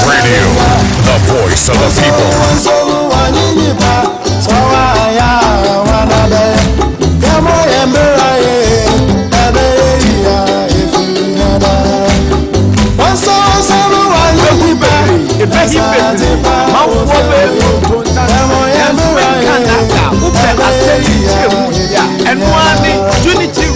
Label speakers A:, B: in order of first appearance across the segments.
A: Radio, the voice of the people.
B: And one unity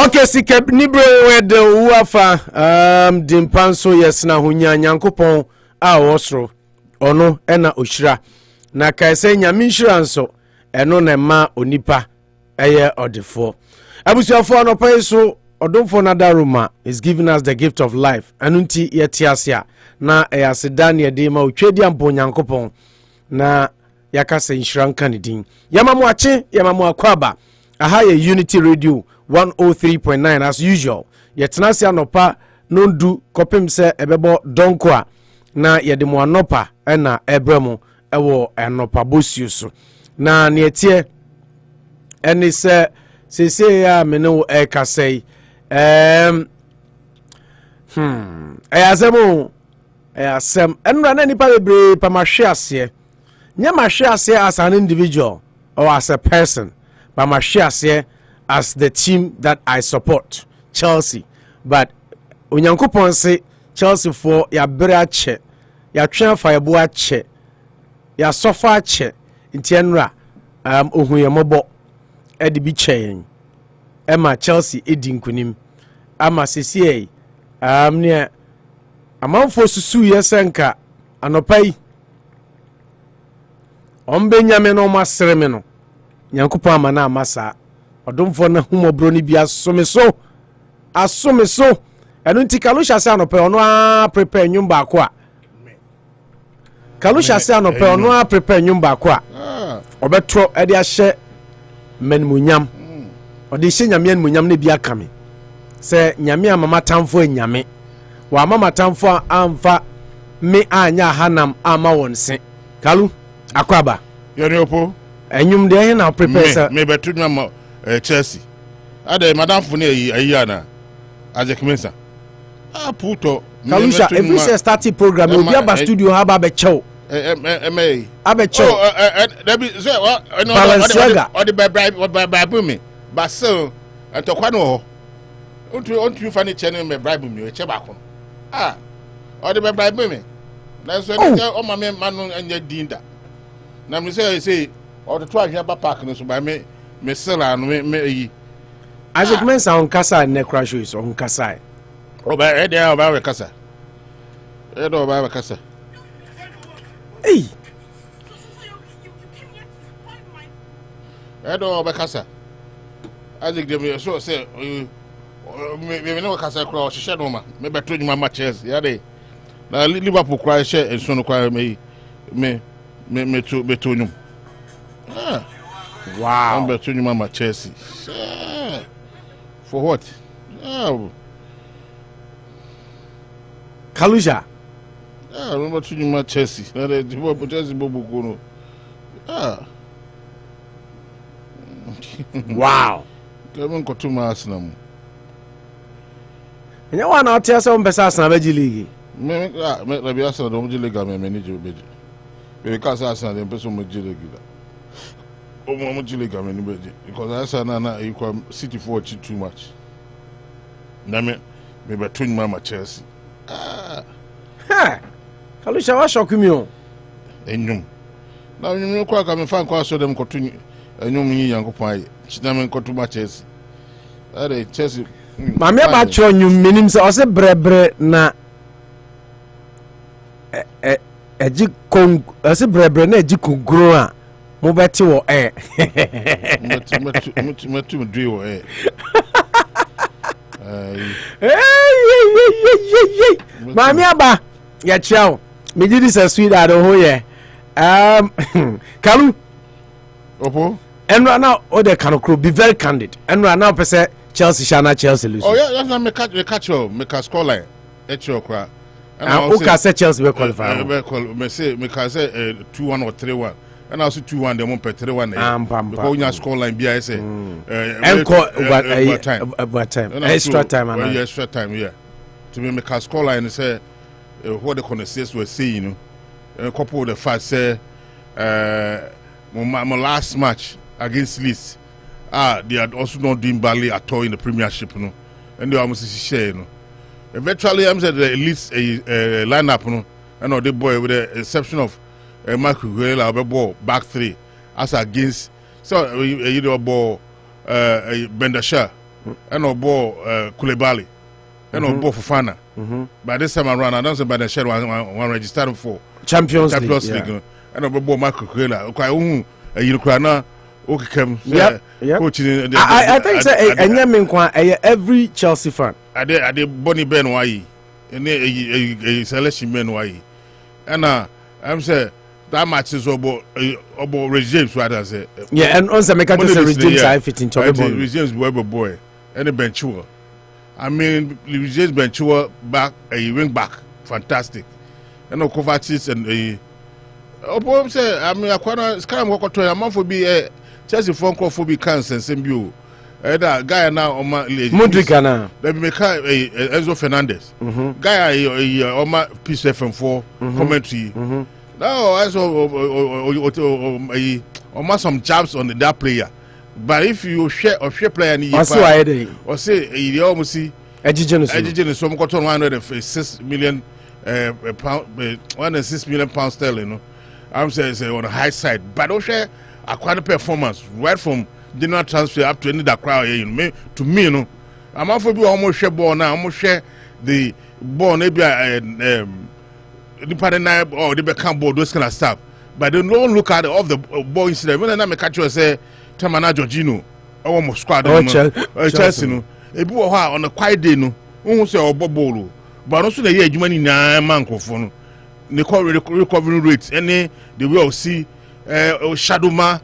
C: Okay, sike nibro wede uafa dimpanso yesna hunya nyankopon a wosro ono ena ohyira na kaise nyame nhira nso eno na ma onipa eye odefo abusuafo Anopa yeso odomfo na daruma is giving us the gift of life anunti yetiasia na eyasedane yede ma otwedi ampo nyankopon na yakase nhira nka ne din yamamu ache yamamu akwaba aha ye Unity Radio 103.9 as usual. Yetenasi Anopa nondu kopim se ebebo donkwa na yedemu Anopa ena ebremu ewo Anopa Bosuo so. Na nietie eni se ya mene ekasei eyasem enra na nipa bebre pa mahwe ase. Nya mahwe ase as an individual or as a person. Pa mahwe ase as the team that I support, Chelsea. But Onyankopon say Chelsea for ya brache, ya twen fayebo ache, ya sofa ache, ntienra ohuye mobo edi bi chen. Emma Chelsea edi nkunim. Ama sesie ne amanfo susu yesenka Anopa yi. Ombe nyame no masreme no. Nyankopon amana amasa. Odomfo na humobro ni bia asomeso enu nti Kalusha se Anopa ono a prepare nyum ba ko a Kalusha se Anopa ono a prepare nyum ba ko a obetro e de ahye manmunyam ode hye nyame manmunyam na bia kame se nyame amama tamfo nyame wa amama tamfo amfa me anya hanam ama wonse Kalu akwaba
D: yoni opo
C: enyum de na prepare se
D: me betu nyam Chelsea. Ade madam fune ayana as a commencer. Puto.
C: Kalusha, if we say starting program, we be aba studio ha ba be chew. Abe chew.
D: There be say
C: Balenciaga.
D: Or the bribe me. But so antokwa no. Ontu fani channel me bribe me we che ba ko. Or the bribe me. Na so o ma me manu anya dinda. Na me say or the try here ba park no so by me mesela no me yi
C: Isaac Mensa on kasa ne crash is on kasa
D: oba e dey oba we kasa e do oba we kasa
C: eh
D: e do oba kasa Isaac dem so say me no kasa kra o hye no ma me beto nyuma matches ya dey na Liverpool kra hye enso no kra me to nyum
C: wow.
D: I'm between you, Mama Chelsea. For what?
C: Kalusha.
D: I'm between you, Chelsea. Chelsea, Bobo Gono.
C: Wow.
D: Kevin Kotuma Arsenal.
C: And you want to tell some person about the league?
D: Maybe Arsenal don't league I manage you because Arsenal don't person much league. Much league I manage because Arsenal na equal City for too much. Name maybe twin mama Chelsea.
C: Ha. Kalusha wa shock me on.
D: Enyum. Now you know kwa come fan kwa so dem kotu enyum yi Yankopon aye. Chiname kotu ma Chelsea. Are Chelsea.
C: Mame ba cho nyum minim se o se brebre na eji kon o se brebre na eji kongro a mo beti wo
D: metu dwe wo
C: Mami aba ya chiao me did say sweet at ho ye Kalu
D: Opo
C: and right now o de kanokro be very candid and right now person Chelsea shana Chelsea lose
D: oh yeah that's not me catch score line echo kwa
C: and who can say Chelsea will qualify
D: me say 2-1 or 3-1 and also 2-1 they won't pay 3-1 because you score line be I say
C: extra time
D: and extra time yeah to me make score line say what the conversations were saying a couple of the fact say my last match against Leeds they had also not doing badly at all in the Premiership and they almost share eventually I'm said the Leeds lineup and the boy with the exception of Michael Guerrero ball back three as against so you know ball Bendasha and no ball Koulibaly and no ball Fofana by this time around I don't say Bendasha one registered for
C: Champions League
D: and no ball Michael Guerrero quite you know coaching
C: I think say every Chelsea fan
D: I did Bonnie Ben why a selection men why and I'm say that match is about regimes what I say
C: yeah and also make us say regimes I fit into
D: regimes boy any benchua I mean regimes benchua back a wing back fantastic and no Kovacic and a I'm say I mean I quite kind of to a month for be Chelsea phone call for be cancer same you that guy now on my
C: Mudrika now
D: let me make Enzo Fernandez guy on my piece FM4 commentary no I saw some jabs on that player but if you share player ni
C: or
D: say you almost see Ejijeno some got on 106 million pound 106 million pounds sterling I'm saying on the high side but share a quite performance right from general transfer up to any that crowd to me you know I'm out for be almost share ball now almost share the ball maybe the partner or the back ball those kind of stuff but they don't look at all the ball incident when I make catch you say Tamana Jorginho almost squad Chelsea no e bi wo ha on a quiet day no who say obobolo but also the year adwuma ni na man kofo no the recovery rate any the way of see Shadowma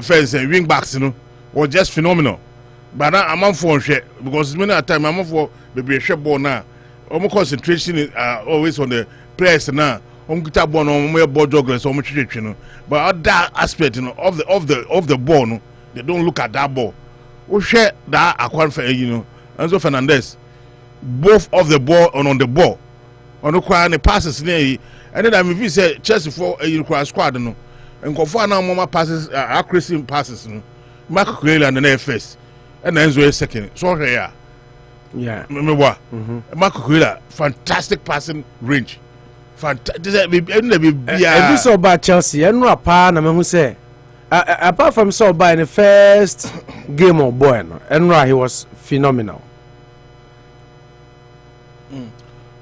D: fence and wing backs was just phenomenal but now I'm on for share because many time I'm for baby share ball now almost concentration is always on the players now get ball on more ball jugglers or much but that aspect of the ball they don't look at that ball we share that Enzo Fernandez both of the ball and on the ball on the passes and then I mean say Chelsea for a squad and go for now more passes accuracy passes Mark Guerrero and the first and Enzo second so yeah remember what Mark Guerrero fantastic passing range fantastic
C: every so about Chelsea and no pa na me hu say apart from so by in the first game of boy and he was phenomenal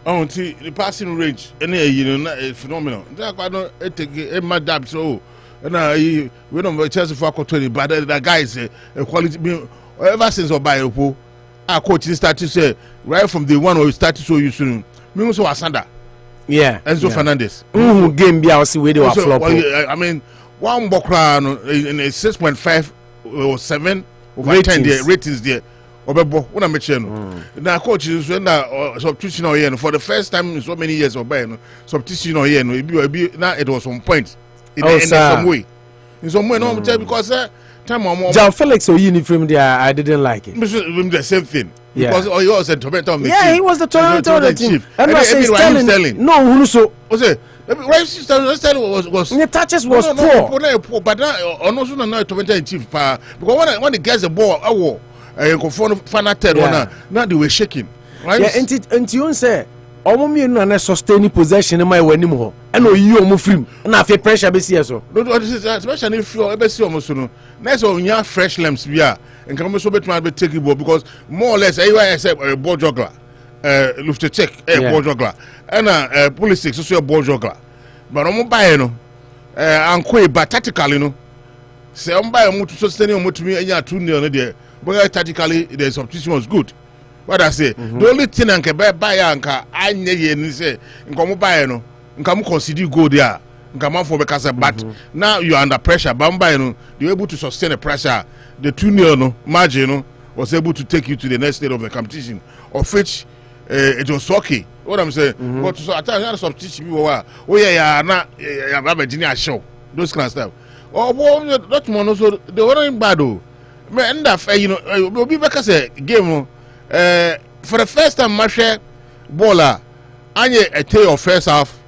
D: the passing range any phenomenal that I don't take my dab so and we don't Chelsea for 20 but that guy is a quality ever since Obayopo our coach started to say right from the one where we started so you soon me also Asanda Enzo Fernandez
C: game be see where they were flop
D: I mean one bokra in a 6.5 or 7 over 10 there ratings there Obebo when I met you now coach is when substitution or for the first time in so many years substitution or now it was on point in some way no because time on
C: João Felix or uniform there, I didn't like it.
D: The same thing.
C: Yeah.
D: Because he was a tormentor on the
C: Yeah,
D: team.
C: he was the tormentor on the team.
D: And
C: I say Sterling. No, who so?
D: Was it? Sterling was
C: the touches was
D: poor. But also not tormentor in chief. Because when he gets the ball, final third one, now they were shaking. Right?
C: Yeah, and you say, Omo no na sustain possession in my wenim ho. And no you omo film. Na fe pressure be see so.
D: No, especially if you ever see omo so no. Next on your fresh lamps bia. And come so between be take ball because more or less everywhere except ball juggler. Lufte check ball juggler. And police so ball juggler. But omo buy no. Anko ba tactically no. Say omo buy omo to sustain omo to me enya 2-0 no there. But tactically the substitution was good. What I say, the only thing I can buy anka I need say nkomo buy no nkamu consider go there nkama for because but now you are under pressure but buy no you able to sustain the pressure the 2-0 no margin no was able to take you to the next stage of the competition of which it was okay what I'm saying but so at times substitution people yeah na Virginia show those kind of stuff that one also they weren't bad though me end up you know be because game for the first time match baller anye a tale of first half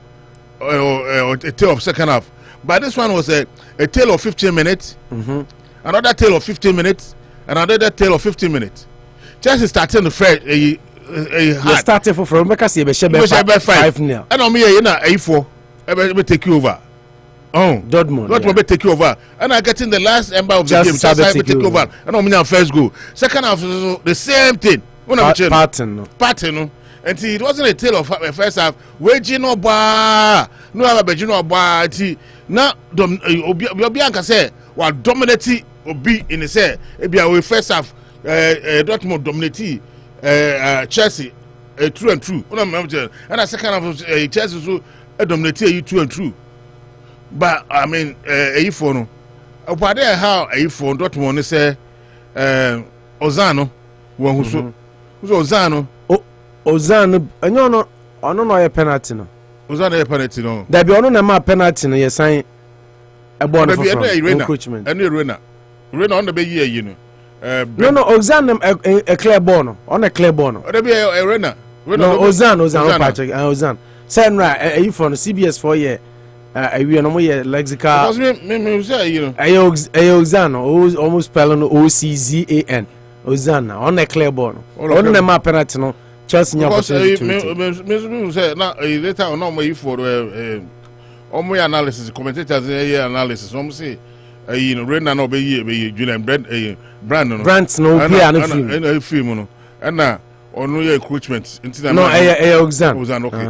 D: or a tale of second half but this one was a tale of 15 minutes another tale of 15 minutes and another tale of 15 minutes Chelsea starting the first hard
C: started from because you be 5-0
D: and on me na A4 be take you over Dortmund be take you over and I getting the last ember of the game Chelsea be take you over and on me first goal second half the same thing
C: pattern
D: no and it wasn't a tale of first half waging no bar no have a no bar now obi anka say while dominate obi in the say ebi our first half Dortmund dominate Chelsea true and true and a second half Chelsea so dominate you true and true but I mean for no about there how for Dortmund say Ozano one who so Ozano
C: Ozano ono no penalty no
D: Ozano a penalty no
C: there be ono na ma penalty no yes sign a ball for encroachment
D: and Rena on the be year you know
C: no Ozano a clear ball no on a clear ball no
D: there be a Rena
C: no Ozano Patrick Ozano send right for CBS 4 year we no more lexical
D: because me say you know
C: Ozano almost spelling OCZAN Ozana on a clear ball. On the map penalty no Chelsea nya
D: me say na later on no for omo analysis commentators analysis omo say you know Rena no be Julian Brand no no film no and na onu ye recruitment
C: no Ozan
D: okay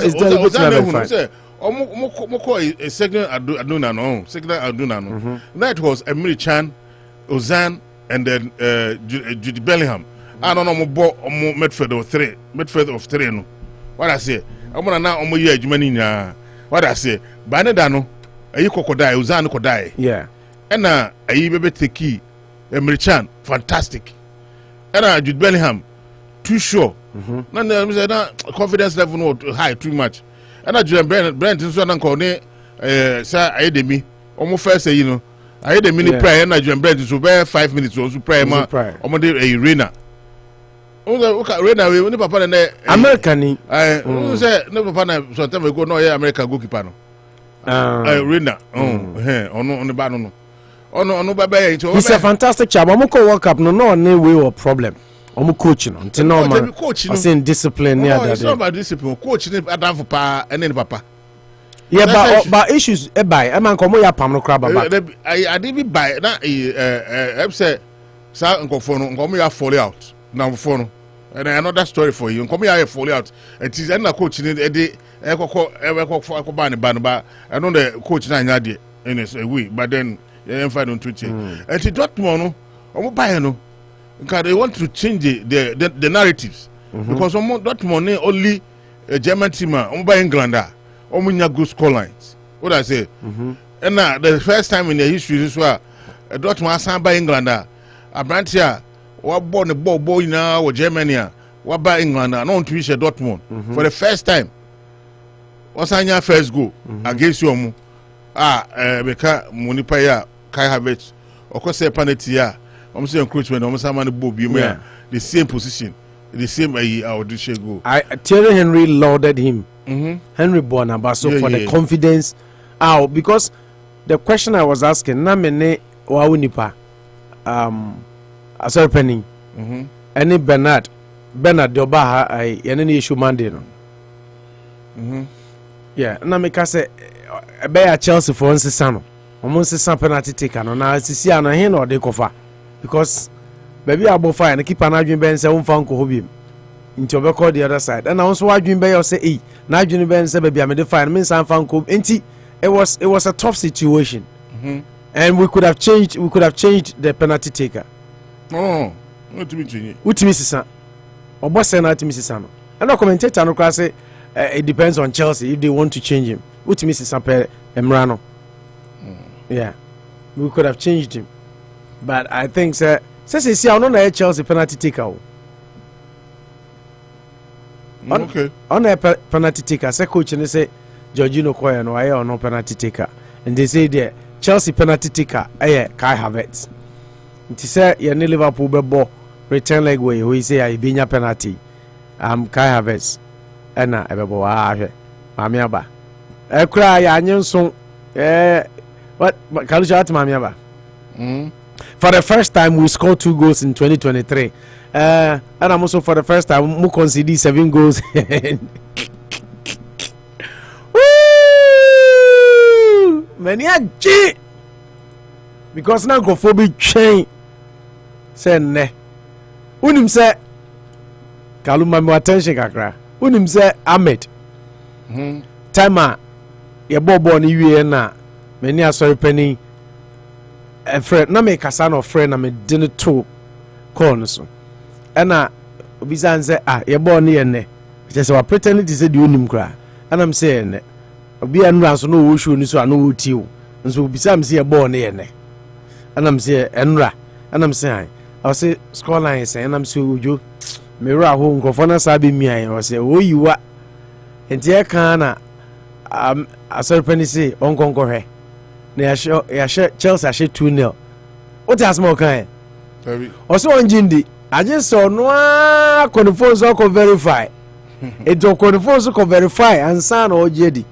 D: is there say omo a signal Aduna no that was Emre Can Ozan and then Jude Bellingham. I don't know midfield of 3 no. What I say? I'm gonna now year Jumani. What I say? Banedano, a crocodile, Uzan crocodile.
C: Yeah.
D: And a baby take Emre Can, fantastic. And Jude Bellingham, too sure. None confidence level not high too much. And Julian Brent is one uncle, sir, I did me. Almost first say, you know. I had a mini prayer and I joined bread so bare 5 minutes also prayer ma omo dey Rena Rena we papa na
C: American
D: say no papa na so time ago no American goalkeeper no Rena ono ba no ono ba ba
C: he's a fantastic chap omo ko World Cup no way or problem omo coach no until no man I say discipline near that
D: it's not about discipline coach ni adam for pa and papa
C: yeah, but issues buy. I man come ya pam no crab back.
D: I did buy na say sa nkofo no come ya fall out. Now for no. And another story for you. Come ya fall out. It is na coach ni dey ekoko ban ba. I know the coach na nya dey in a way, but then you find on Twitter. And it Dortmund no, omo buy no. Because they want to change the narratives. Because Dortmund only a German team, omo buy Englander. Omunya good score lines. What I say? And now the first time in the history this was Dortmund signed by England. Abrantia, what born the ball now or Germany, what by England, not to reach a Dortmund for the first time. What's on your first goal against you? Beka Munipaya Kai Havertz Of course, a penalty. I'm saying encroachment. I'm saying the same position, the same our go.
C: Thierry Henry lauded him. Henry Bonabaso for the confidence. Because the question I was asking, na mene wawunipa asar penny. Any Bernard Dobaha any issue Monday no. Yeah, na me ka say be Chelsea for nsesa almost some penalty taker no na sisi ano he no de kofa because baby abofa and keep an adwin ben say won ko hobim nti obekọ the other side and also adwin be you say na adwin ben say baby am de fine me san fan ko nti it was a tough situation. And we could have changed the penalty taker.
D: Oh, not to me.
C: Utimi sisa obo say na utimi sisa no and the commentator no class say it depends on Chelsea if they want to change him. Utimi sisa per Emrano. Yeah, we could have changed him, but I think say see I don't know Chelsea penalty taker.
D: Okay.
C: On a penalty taker, say coach and say Jorginho Koya no I no penalty taker, and they say there Chelsea penalty taker Kai Havertz. It say you need Liverpool be ball return leg way we say I be penalty. Kai Havertz, and na ebe ball mami aba. Cry ya nyonso What Kalusha Mamiaba? For the first time, we scored 2 goals in 2023. And I'm also for the first time, we conceded 7 goals. Woo! Many a G! Because now go for big chain. Say ne. Unim say Kaluma mo attention kakra. Unim say Ahmed. Timer. Ye bobo ni wie na. Many are sorry penny a friend na make a son of friend I'm a dinner two corners and Bizan say you're born near ne just our pretending to say the unim cry and I'm saying be and run so no issue so I know you and so Bizam see a born near ne and I'm saying Enra and I'm saying I'll say scoreline say and I'm so you mirror home go for sabi me I say oh you are and dear kana a sorry penny say on conquer na ya Chelsea ashe 2-0 what has more kind also on Jindi I just saw no confirm so ko verify it to confirm so ko verify and san or JD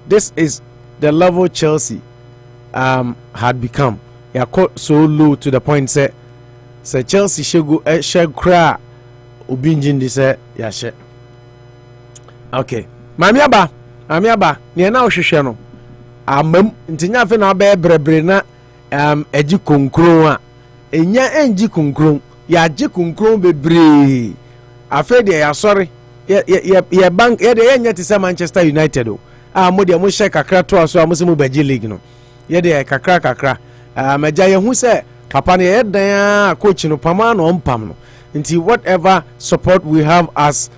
C: this is the level Chelsea had become ya so low to the point say Chelsea shego shekra obi Jindi say ya she okay mami aba ne na ohwehwe no amam ntinya fe na ba brebre na agi konkron a enya engi konkron ya agi konkron bebre afa de ya sori ye bank ye de enya ti se Manchester United o mo de mo she kakra to aso a mo se mo baji league no ye de kakra maja ye hu se papa ne ye dan coach no pama no mpam no nti whatever support we have as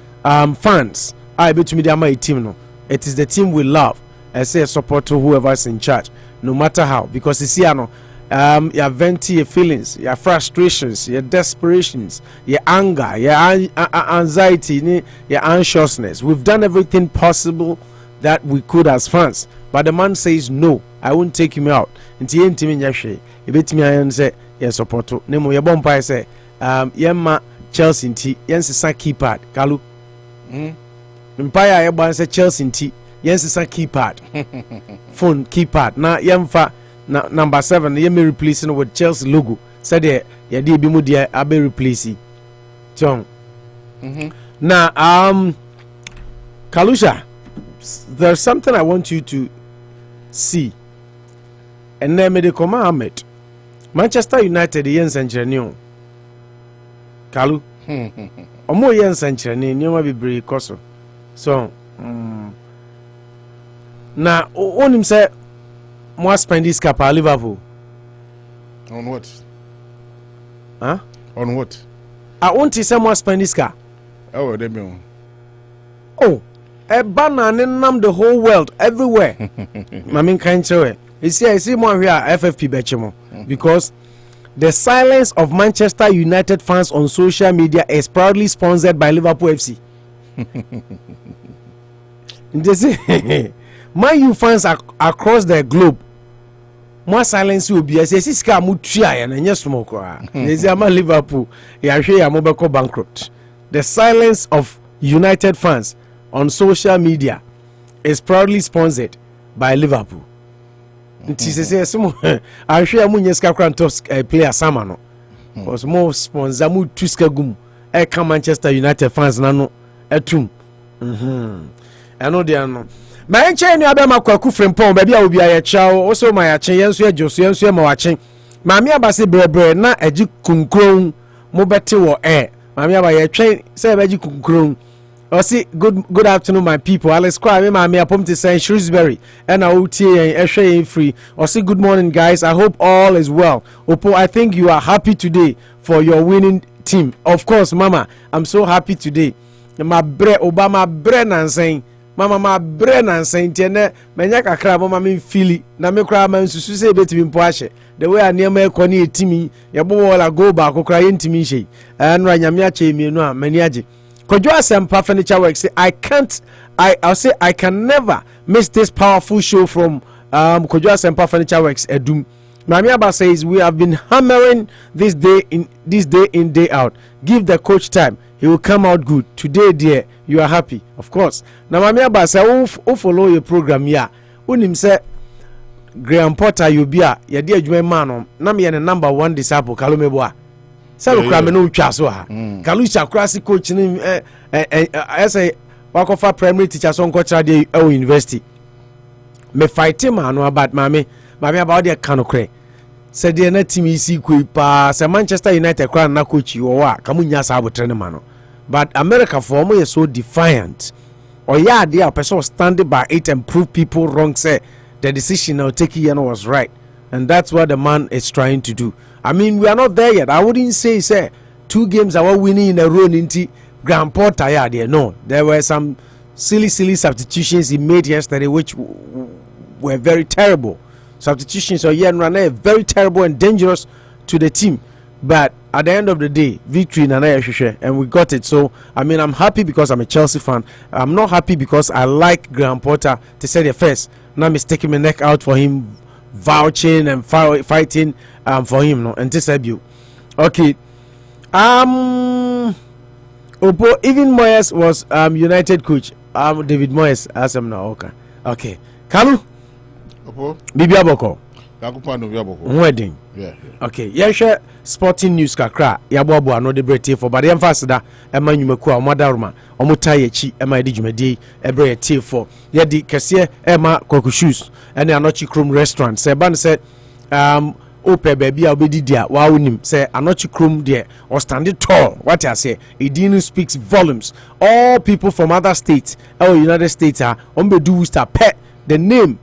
C: fans I betumi de ama team no it is the team we love. I say support to whoever's in charge, no matter how, because you see, your vent your feelings, your frustrations, your desperations, your anger, your anxiety, your anxiousness. We've done everything possible that we could as fans, but the man says no, I won't take him out. Until you intimate yashe, you bet me and say yes support to. Nemo your bumpire say, yemma Chelsea nti, yense sa keypad, Kalu. Empire yeba say Chelsea nti. Yes, it's a keypad. Phone keypad. Now, yemfa number 7. Yemi replacing with Chelsea logo. Said yeah, di bimu dia abe replace. John. Now, Kalusha, there's something I want you to see. And then me de koma Ahmed. Manchester United yen sanchirani. Kalu. Omo yen sanchirani nyoma bebre koso. So, na onim say mo spend this cap at Liverpool
D: on what?
C: Huh?
D: On what?
C: I want to say mo spend this cap.
D: Oh, they mean.
C: Oh, a banana nam the whole world everywhere. Mami kan chewe. You see, I see more here FFP bechemo because the silence of Manchester United fans on social media is proudly sponsored by Liverpool FC. They say Man U fans across the globe mo silence obi ase sika mo tua ya na nye smoke kwa ezi ama Liverpool ya hwe ya mo be ko bankrupt. The silence of United fans on social media is proudly sponsored by Liverpool. Nti se smo ahwe ya mo nye sika krantos player sama no because mo sponsor mo tuska gum e ka Manchester United fans na no etum eno de ano ma enche ni abema kwaku frempon ba bia obi aye chawo oso ma ya chen yenso ajoso yenso ma wa chen ma me abase brebre na agi kunkron mo bete wo ma me aba ye twen say ba agi kunkron o si good afternoon my people. Alex Kwa me ma me apom to say Shrewsbury and I utie ehwe free o si good morning guys, I hope all is well. Opo, I think you are happy today for your winning team. Of course mama, I'm so happy today. Ma bre Obama bre nansen mama ma bre nansen tiene menya kakra mama me fili na me kra ma nsusu se betimi mpo ahye the way aniema ekọ na etimi yebo wala go ba kokra yentimi hye anra nyame ache mienu a mani age Kojo Asempa Furniture Works say I'll say I can never miss this powerful show from Kojo Asempa Furniture Works Edum. Mami Aba says we have been hammering this day in day out. Give the coach time, he will come out good. Today dear, you are happy, of course. Now Mami Aba say who follow your program here. Unim say Graham Potter you be a ye dear adwuma man na me the number 1 disciple Kalumeboa. Say we kra me no twa so ha. Kalusha krasi coach ni say wakofa primary teacher so nko tra dey university. Me fight him anu about mami about the kanokre. Said the na team is pa say Manchester United kra na coach wo wa kamunya sa abotre ne ma no. But America for mo is so defiant. Or yeah, they are person standing by it and prove people wrong. Say the decision now taken was right, and that's what the man is trying to do. I mean, we are not there yet. I wouldn't say 2 games are winning in a row. Into Grand Port there. No, there were some silly substitutions he made yesterday, which were very terrible. Substitutions are very terrible and dangerous to the team. But at the end of the day, victory in and we got it. So I mean, I'm happy because I'm a Chelsea fan. I'm not happy because I like Graham Potter to say the first. Now I'm taking my neck out for him, vouching and fighting for him. No, and this you. Okay. Opo, even Moyes was United coach. David Moyes as him now. Okay. Kalu.
D: Opo.
C: Bibi Aboko.
D: Wedding.
C: Yeah. Okay. Yeah, sporting news kakra. Yaboabo no de brete for but emphasis da ema nyumaku a modaruma omutai echi ema edi dwumadi ebre tie for. Ye di kese ema Kwaku shoes ene Anochi Chrome restaurant. Say ban said ope baby a obedi dia wa wonim say Anochi Chrome there or stand tall. What I say, it speaks volumes. All people from other states or United States are ombedu star pet the name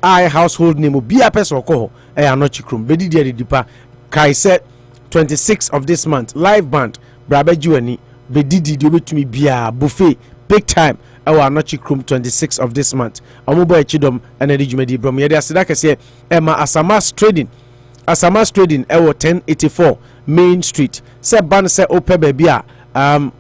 C: I household name be a person ko Anochi Chrome bedi dia di dipa kai said 26 of this month live band brabe juani bedidi di obetumi bia buffet big time our Anochi Chrome 26 of this month omobo echidom ene di jumedi brom ye dia sida kese Emma Asamas Trading ewo 1084 Main Street se ban se ope baby a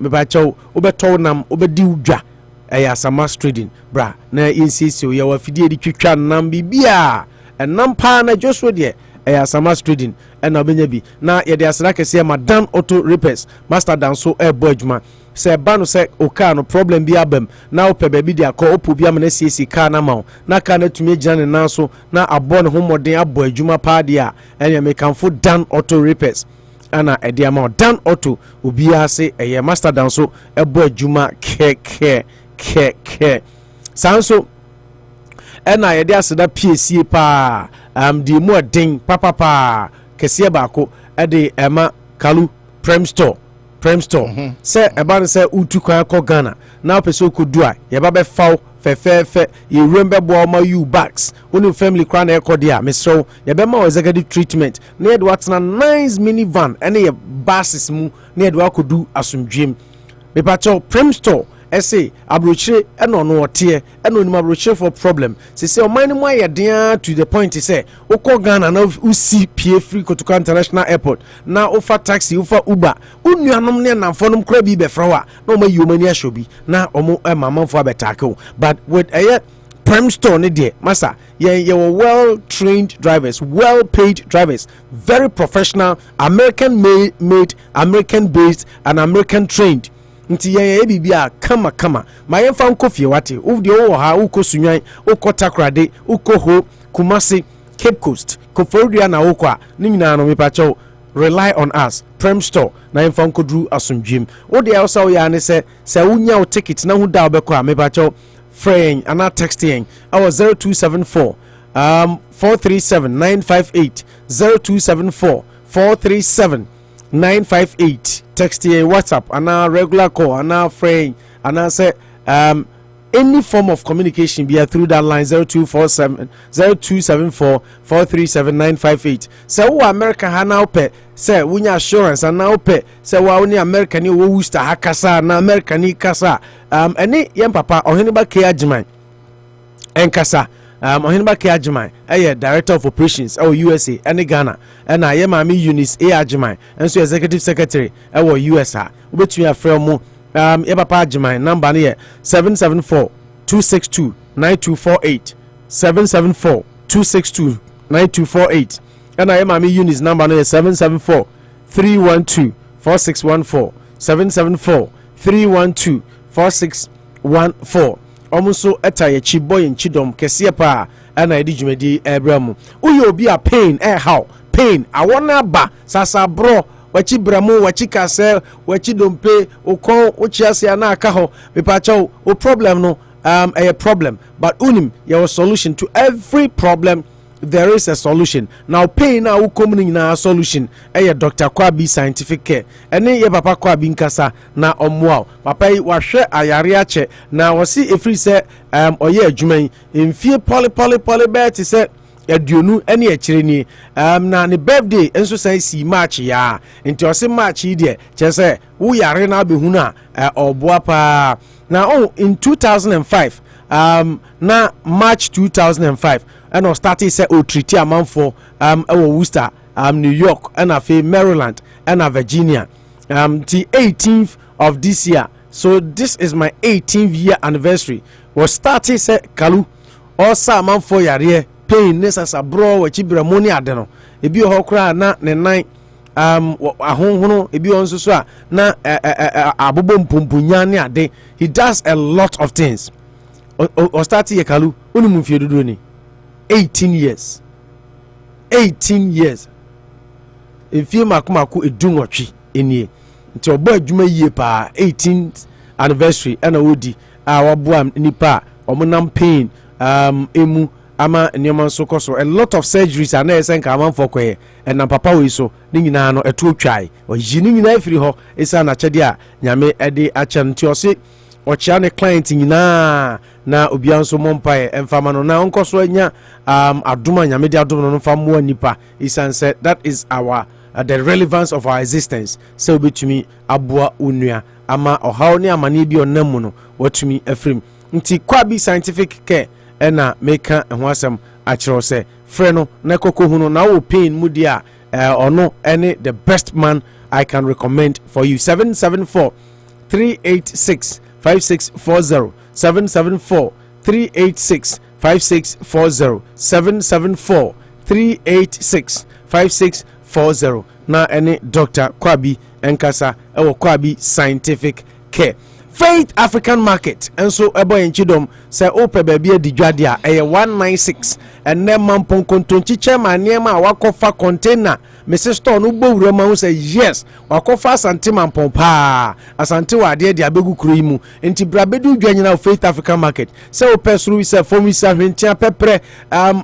C: me ba chew obeto nam obedi udwa Asamas Trading bra na insisi ye wa fidie di twitwa nam bibia enam pa na Joshua de Asamas Trading and obenya bi na ye de asra kese Madam Auto Repairs Master Danso ebo adwuma se banu se oka no problem bi abam na ope baby de akọ opo bi amana siesi car na ma na car na tumi gina ne nanso na abọ ne homoden abo adwuma pa de a enya mekanfo Dan Auto Repairs ana ede ama Dan Auto obi ase eye Master Danso ebo adwuma ke sanso ena ye de aseda PSC pa di mo den papa kese baako ede ema Kalu Prem Store se eba se utu kwan ko Ghana na opeso kodu a ye ba be faw fe ye remember bo ma you bags oni family kwan na ekodi a mesro ye be ma executive treatment na ye do atna nice minivan ene ye buses mu na ye do akodu asumdwem be pacho Prem Store ese abrochire eno no ote eno ni abrochire for problem se o man mu ayedea to the point say ukọ Ghana na usi pie free Kotoka International Airport na ofa taxi ofa Uber unuanom ne namfonom kra bi be frawa na o ma yomani ashobi na omo mamamfo abetake but with Prem Store ne de masa you were well trained drivers, well paid drivers, very professional, American made, American based and American trained. Nti ye bibia kama ma ye fa nkofie wate wo de wo ha wo kosunwan wo kotakrade wo koho Kumasi Cape Coast Koforidua na wo kwa ni nyina no mepacho rely on us Prem Store na ye fa nkodru asomdwem wo de also ya ne se wunya wo ticket na hu da obekọ a mepacho fraying and not texting our 0274 437 958 0274 437 958 text here WhatsApp and our regular call and our fraying and I say any form of communication be through that line 0274 437 958 so America ha now pay say we assurance and now pay say we America ni wo Worcester hakasa na America ni kasa any yem papa oheniba ke agyeman enkasa oheniba ke agyeman director of operations USA and Ghana and I am Eunice agyeman and so executive secretary US ha obetumi afre mo ye papa agyeman number ne 774 262 9248 774 262 9248 and I am Eunice number no 774 312 4614 774 312 4614 almost etaye chiboy in chidom kese pa and I did jumedi ebramu uyo obi a pain how pain I wanna ba sasa bro wachi bramu wachi kase wachi dompe ukon uchiase ana aka ho mepacho o problem no a problem but unim your solution to every problem. There is a solution. Now pain now coming na solution. Dr. Kwabi scientific care. Ene ye papa Kwabi nkasa na omwa. Papa yi wahwe ayare ache na wasi efri se oye adwuman mfie poly bet se aduonu ene akire ni na ne birthday enso san si March ya. Nti wasi March yi de che se wo yare na behunu a oboa pa. Now in 2005 na March 2005 and I started say treaty amount for Worcester, New York, and Maryland, and Virginia. The 18th of this year. So this is my 18th year anniversary. Was started say Kalu or amount for yare paying necessary bro wachibra money adeno. Ebi hokra na ne nine ahonhono ebi onso so a na abobo mpumpunya ne ade. He does a lot of things. O started ye Kalu onimu fie dodo ni 18 years efie makomako edunwotwe enie nti obo adwuma yie pa 18th anniversary ana wodi waboa nipa omonam pain emu ama nneema nso koso a lot of surgeries ana esenka amanfo koye na papa we so ni nyina no eto twai oyi ni nyina afiri ho esa na chede a nyame ede acha nti ose ochia ne client nyina na obianso mompae emfama no na onkoso anya aduma nyame de aduma no fammo nipa isan said that is our the relevance of our existence so betumi aboa onua ama ohaw ne amane bi onamu no watumi afrim nti Kwabi scientific care ena meka ho asem akiro se frɛ no na kokko no na wo pain mu dia ono any the best man I can recommend for you 774 386 5640 774 386 5640 774 386 5640 na any Dr. Kwabi enkasa ewo Kwabi scientific care Faith African Market enso ebo enchidom se ope baabi adidwade a 196 enne mampon kontonchi chairman niema wakofa container Mrs. Store no bowura ma say yes wakofa asante mampon pa asante wade de abegu kuro yi mu enti brabedu dwanyina Faith African Market se ope suru se fomi sa hwentia pepre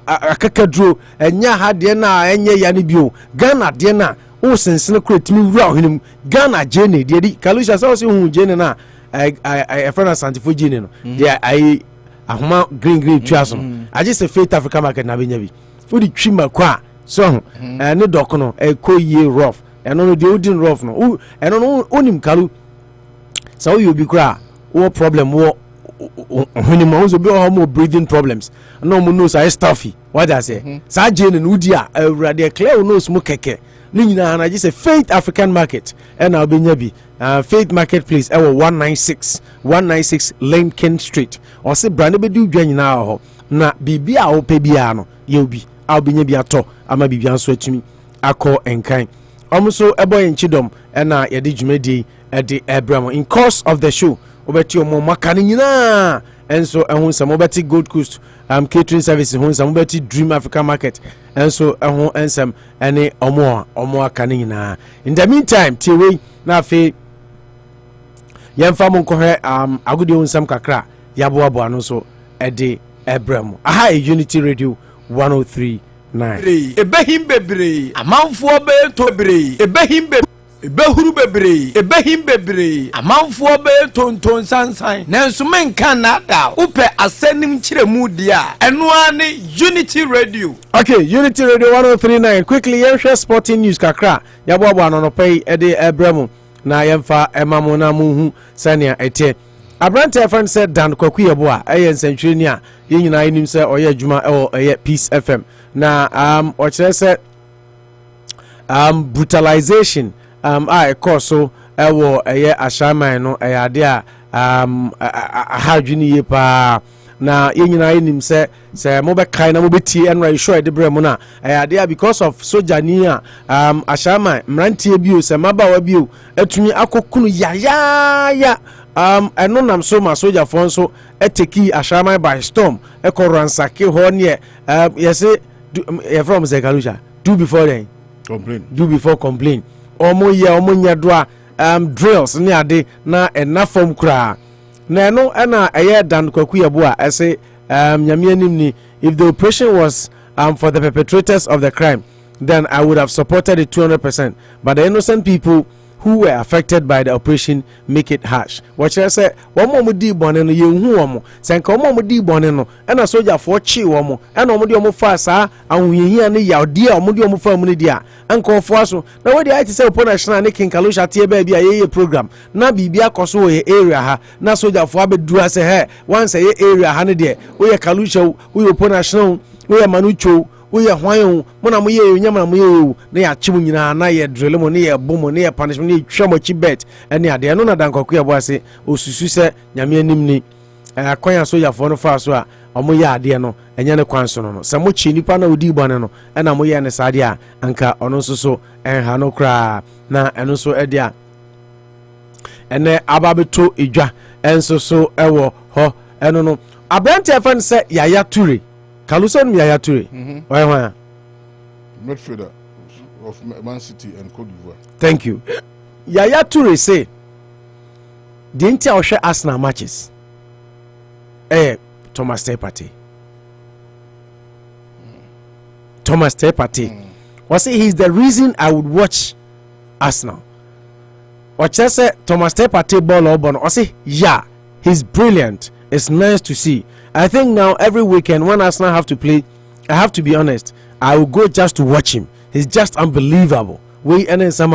C: akakaduro enya ha de na enye ya ne bio Ghana de na o sensene kretimi wura ohenim Ghana jene de di kalusha se o se hu jene na I friend Asante Fujini no there I ahoma green twaso I just say Faith African Market na benya bi fudi twima kwa so ne dok no koye rough eno no de odin rough no eno no onim kalu so you be kra wo problem wo when you also be more breathing problems no mo nose I stuffy what I say sa jene no udi a awurade clear no smoke keke ni nyina na just say Faith African Market and na obenya bi Faith Marketplace 196 Lincoln Street or say brand be do dwa nyina ho na bibia a wopɛ bia no ye obi a obinya bi ato ama bibia nso atumi akɔ enkan so ebo enchidom na yɛde dwumadi de ebram in course of the show obeti omo maka ne nyina enso ehun sam obeti Gold Coast catering service hun sam obeti Dream Africa Market enso ehun ensam ene omo aka ne nyina. In the meantime tiwe na afi yemfa mo nkohwe agudi hun sam kakra yaboabo ano so de ebram aha Unity Radio 103.9
B: ebehim bebre amanfo be to bebre ebehim bebre ebehuru bebre ebehim bebre amanfo be tonton sansan nanso menka nada upe asenim kiremu dia eno ane Unity Radio.
C: Okay, Unity Radio 103.9 quickly yemhwe sporting news kakra yaboabo anonopai de ebram na yemfa emamo na muhu sania ete abrante friend said Dan Kwaku Yebo a nsantwire ni a yenyina enim se oye adwuma Peace FM na o kire se brutalization a ekoso ewo ashaman no ade a ahadwini ye pa na yenyina enim se mo be kai na mo beti enra show e de bre mo na ade a because of soja ni a ashaman mrantie bio se mabawa bio atumi akokunu ya eno nam so ma soja fon so eteki ashaman by storm ekoransake ho ne yes from Zekalusha do before then complain omo nya do drills ne ade na enafom kra na eno na Dan Kwaku Yebo a ese nyame anim ni if the operation was for the perpetrators of the crime then I would have supported it 200%, but the innocent people who were affected by the operation make it harsh. What I say, one more di bonne no yehu omo. Senka one more di bonne no, and a soldier for chi omo, and omo di omo fasa, and we hear ni ya dia omo di omo family dia. And call for us. Now what the I say upon national ne king Kalusha tie baby a program. Na bibia koso ye area ha. Na soldier for abe do say hey, once a area ha ne de. We Kalusha, we upon national, we Manucho. We are hwan mona mo ye nyama mo ye na ya chimu nyina na ye drill mo na ye bom na ye punishment na twamo chi bet ene ade no na Dan Kwaku Yebo ase osusu se nyame anim ni akwan so ya fo no fa so a omo ye ade no enye ne kwan so no se mo chi nipa na odi bone no na mo ye ne sade a anka ono so enha no kra na eno so ede a ene ababeto edwa enso so ewo ho eno no abrante afan se Yaya Toure Kaluson Yaya Toure. Why?
D: Midfielder of Man City and Cote d'Ivoire.
C: Thank you. Yaya Toure say the Inter share Arsenal matches. Thomas Partey. Thomas Partey. Was say he's the reason I would watch Arsenal. Or just say Thomas Partey ball or bon. Or say yeah, he's brilliant. It's nice to see. I think now every weekend when Arsenal have to play, I have to be honest, I will go just to watch him. He's just unbelievable. We and some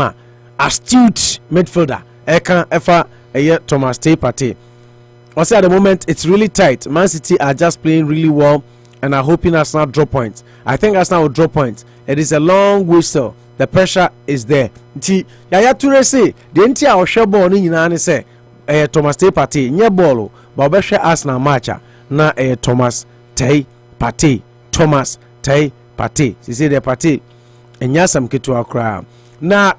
C: astute midfielder. Eka efa Thomas Partey. Also at the moment it's really tight. Man City are just playing really well and are hoping Arsenal drop points. I think Arsenal will drop points. It is a long whistle. The pressure is there. Yaya Toure say the entire Osha ball ni nyina ne say Thomas Partey nye ball but obehwe Arsenal matcha na Thomas Partey. She say the Partey enya sam ketu akra. Now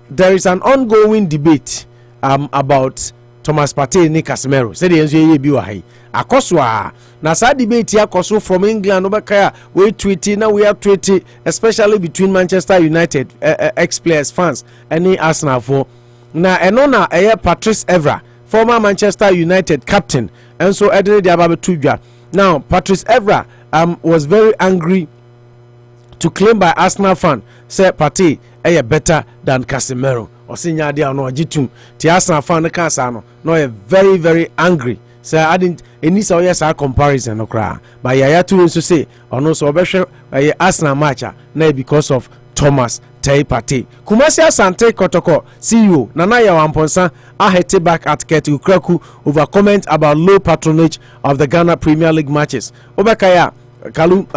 C: there is an ongoing debate about Thomas Partey ni Casemiro. Say the enzo ye bi wa hai. Akoswa na sa debate akoso from England obekaya we tweeting now we are tweeting especially between Manchester United ex-players fans any Arsenal for na eno na Patrice Evra former Manchester United captain and so Edere Diababe. Now Patrice Evra was very angry to claim by Arsenal fan say Partey better than Casemiro or sinya dia no agitum ti Arsenal fan ka sa no very very angry. So I didn't any so yes a comparison no cry but Yaya Toure so say ono so obehwe Arsenal match na because of Thomas Partey. Kumasi Asante Kotoko CEO Nana Yawamponsa ahete back at Ketu Kraku over comment about low patronage of the Ghana Premier League matches. Obakaya Kalu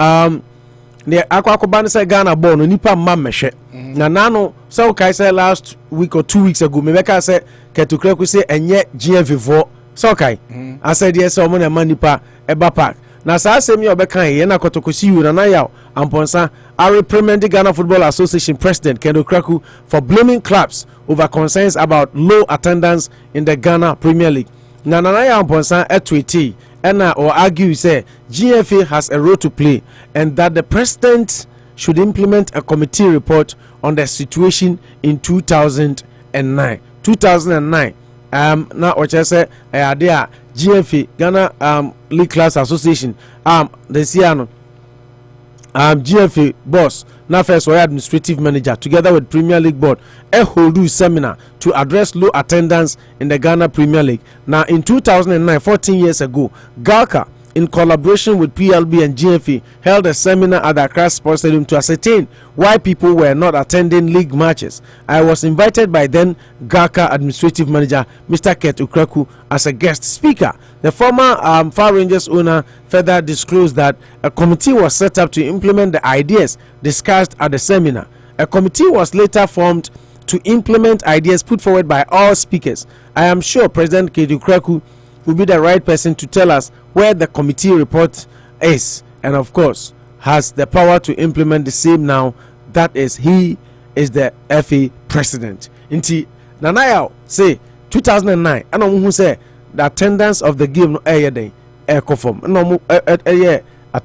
C: the Akwakoban say Ghana ball no nipa mmamehwe. Na nano so kai say last week or 2 weeks ago Mebeka say Ketu Kraku say enye GFV4 so kai. I said yes so mo na manipa eba park. na saa asɛm yi ɔbɛka yɛ na kotokosi yu na yaw amponsa are reprimanding Ghana Football Association President Ken Okraku for blaming clubs over concerns about low attendance in the Ghana Premier League. Na yaw amponsa etwiti or argue say GFA has a role to play and that the president should implement a committee report on the situation in 2009. Na ochese ayade GFA Ghana League Class Association the Siano GFA boss na first administrative manager together with Premier League board hold seminar to address low attendance in the Ghana Premier League. Now in 2009, 14 years ago, GALCA in collaboration with PLB and GFA held a seminar at the Accra Sports Stadium to ascertain why people were not attending league matches. I was invited by then GALCA administrative manager Mr. Ket Ukraku as a guest speaker. The former Far Rangers owner further disclosed that a committee was set up to implement the ideas discussed at the seminar. A committee was later formed to implement ideas put forward by all speakers. I am sure President Ket Ukraku will be the right person to tell us where the committee report is, and of course has the power to implement the same now. That is, he is the FA president. Inti Nanaya say 2009 and who say the attendance of the game no day conform no at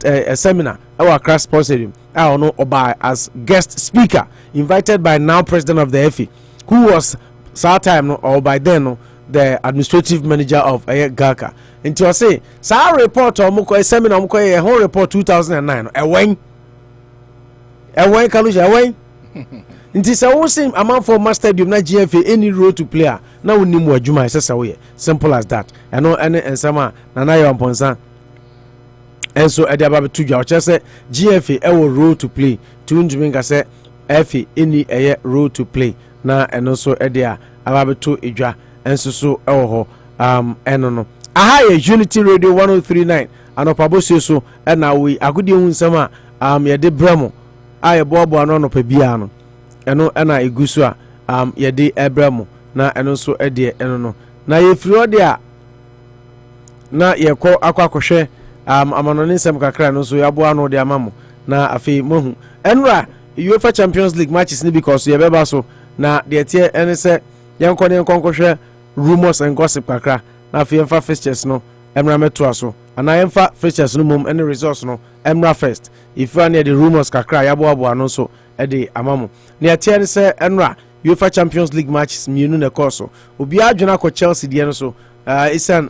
C: a seminar our Accra Sports Stadium I know by as guest speaker invited by now president of the FA who was that time or by then the administrative manager of GALCA. Into I say sa report or muko seminar muko a whole report 2009 when kaluja when nti sɛ wo sim amanfo master stadium na GFA any role to player na wonim wadwuma ɛsɛ sɛ simple as that ɛno ɛne nsɛm a na yɛ amponsa ɛnso ɛde aba betu dwa ɔkyerɛ sɛ GFA ɛwɔ role to play to ndwumi nka sɛ FA any ɛyɛ role to play na ɛno nso ɛde a aba betu edwa ɛnso so ɛwɔ hɔ ɛno no aha yɛ Unity Radio 1039 Anopa Bosuo so ɛna we agudi hu nsɛm a yɛde brɛmo a yɛboaboa no Anopa bia no ɛno ɛna egu so a yɛde ɛbrɛmo na ɛno nso ɛde ɛno no na yɛfiri hɔ de a na yɛkɔ akɔhwɛ amanɔne nsɛm kakra no nso yɛaboa no de ama mo na afei mohu ɛnora UEFA Champions League matches ni because yɛbɛba so na deɛ tie ɛne sɛ yɛnkɔ nkɔhwɛ rumors and gossip kakra na afei yɛmfa fixtures no ɛmra mɛtoa so ana yɛmfa fixtures no mom ɛne results no ɛmra first if you need the rumors kakra yɛaboaboa no nso ɛde ama mo na yɛtie ne sɛ ɛnora UEFA Champions League matches mienu na ɛkɔ so obiara adwena akɔ Chelsea deɛ no so isan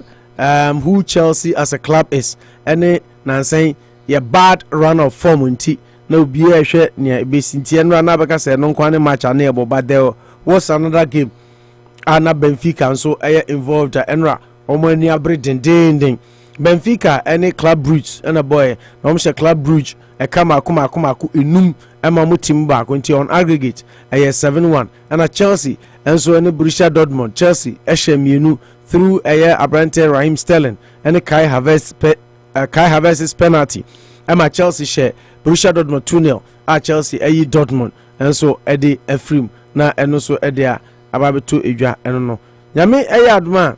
C: who Chelsea as a club is ɛne nansan yɛ bad run of form nti na obiara hwɛ nea ebesi nti ɛnora na bɛka sɛ no nkwa ne match ana yɛbɔ but there was another game ana Benfica nso ɛyɛ involved ɛnora ɔmo ani abere dendenden Benfica any Club Brugge and a boy na ɔmo hyɛ Club Brugge ɛka maako enum ɛma mo team baako nti on aggregate ɛyɛ 7-1 ɛna Chelsea ɛnso ɛne Borussia Dortmund Chelsea ɛhyɛ mienu through ɛyɛ abrante Raheem Sterling ɛne Kai Havertz's penalty ɛma Chelsea hyɛ Borussia Dortmund 2-0 a Chelsea ɛyi Dortmund ɛnso ɛde afrim na ɛno so ɛde a ababeto edwa ɛno no nyame ɛyɛ adoma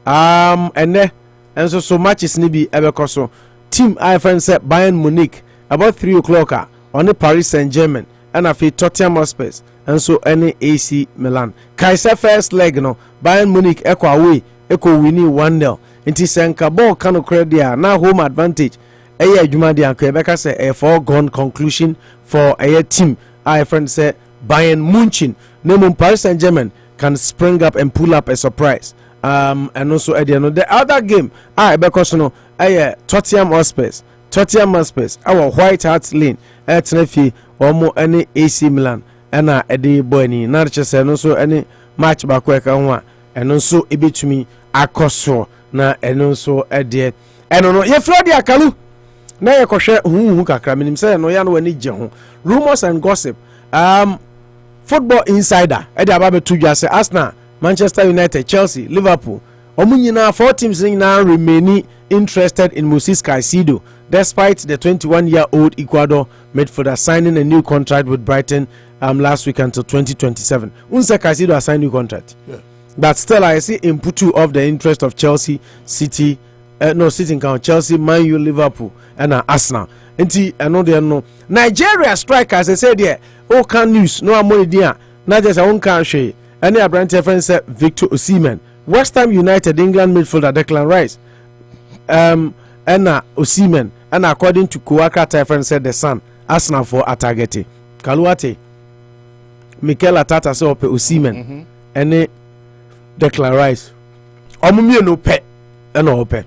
C: ɛnɛ ɛnso so matches ni bi ɛbɛkɔ so team I friend said Bayern Munich about 3 o'clock on the Paris Saint-Germain and after Tottenham Hotspur and so any AC Milan Kaiser first leg no Bayern Munich echo away echo winning 1-0 inti senka ball kano credit now home advantage eye adwuma de anka ebeka say a foregone conclusion for a team I friend said Bayern Munich no Paris Saint-Germain can spring up and pull up a surprise and also at the end of the other game because no Tottenham Hotspur our White Hart Lane at Nefi or any AC Milan and Eddie Boyni Narches and also any match back and also a bit to me akoso na and also at the and no ye Florida Akalu na ye koshe hu kakra minim say no ya no wani je ho rumors and gossip football insider Eddie Ababe Tuja say Arsenal Manchester United, Chelsea, Liverpool. Omunyina 4 teams now remaining interested in Moses Caicedo, despite the 21-year-old Ecuador midfielder signing a new contract with Brighton last week until 2027. Unse Caicedo has signed a new contract. Yeah. But still, I see input of the interest of Chelsea, City, no sitting count Chelsea, Man U, Liverpool and Arsenal. Nti eno de no Nigeria strikers they say there all can news no amoni dia na just won kan hwe any abrante friend say Victor Osimhen. West Ham United England midfielder Declan Rice and Osimhen, and according to Kuwaka friend said the Sun Arsenal for Atagete Kaluate Mikel Arteta say ope Osimhen and Declan Rice omumie no pe and ope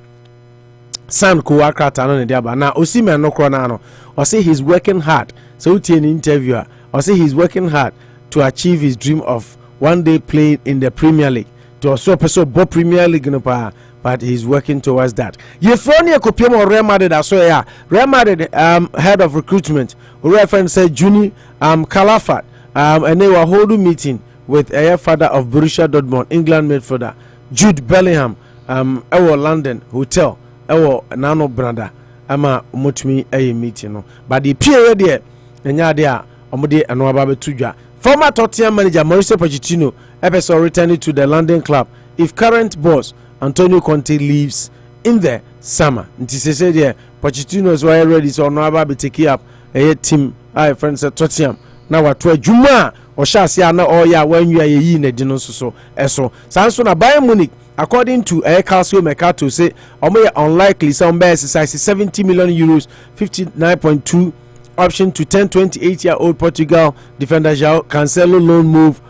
C: Sam Kuwaka no ne diaba na Osimhen no krona no or say he's working hard so utie an interviewer or say he's working hard to achieve his dream of one day playing in the Premier League to also person bo Premier League no pa but he's working towards that. Yefoni ekopiam or Real Madrid aso ya Real Madrid head of recruitment who friend said Juni Calafat and they were holding meeting with a father of Borussia Dortmund England midfielder Jude Bellingham our London hotel our nano brother ama motumi a meeting no but the period there enya there omode eno aba betudwa former Tottenham manager Mauricio Pochettino episode returning to the London club if current boss Antonio Conte leaves in the summer. Nti say there Pochettino is ready so no aba be take up a team I friends at Tottenham na wato adwuma o sha ase na o ya wanwia yi na di no so eso sanso na Bayern Munich according to Calcio Mercato say omo unlikely some be exercise 70 million euros 59.2 option to 28-year-old Portugal defender João Cancelo loan move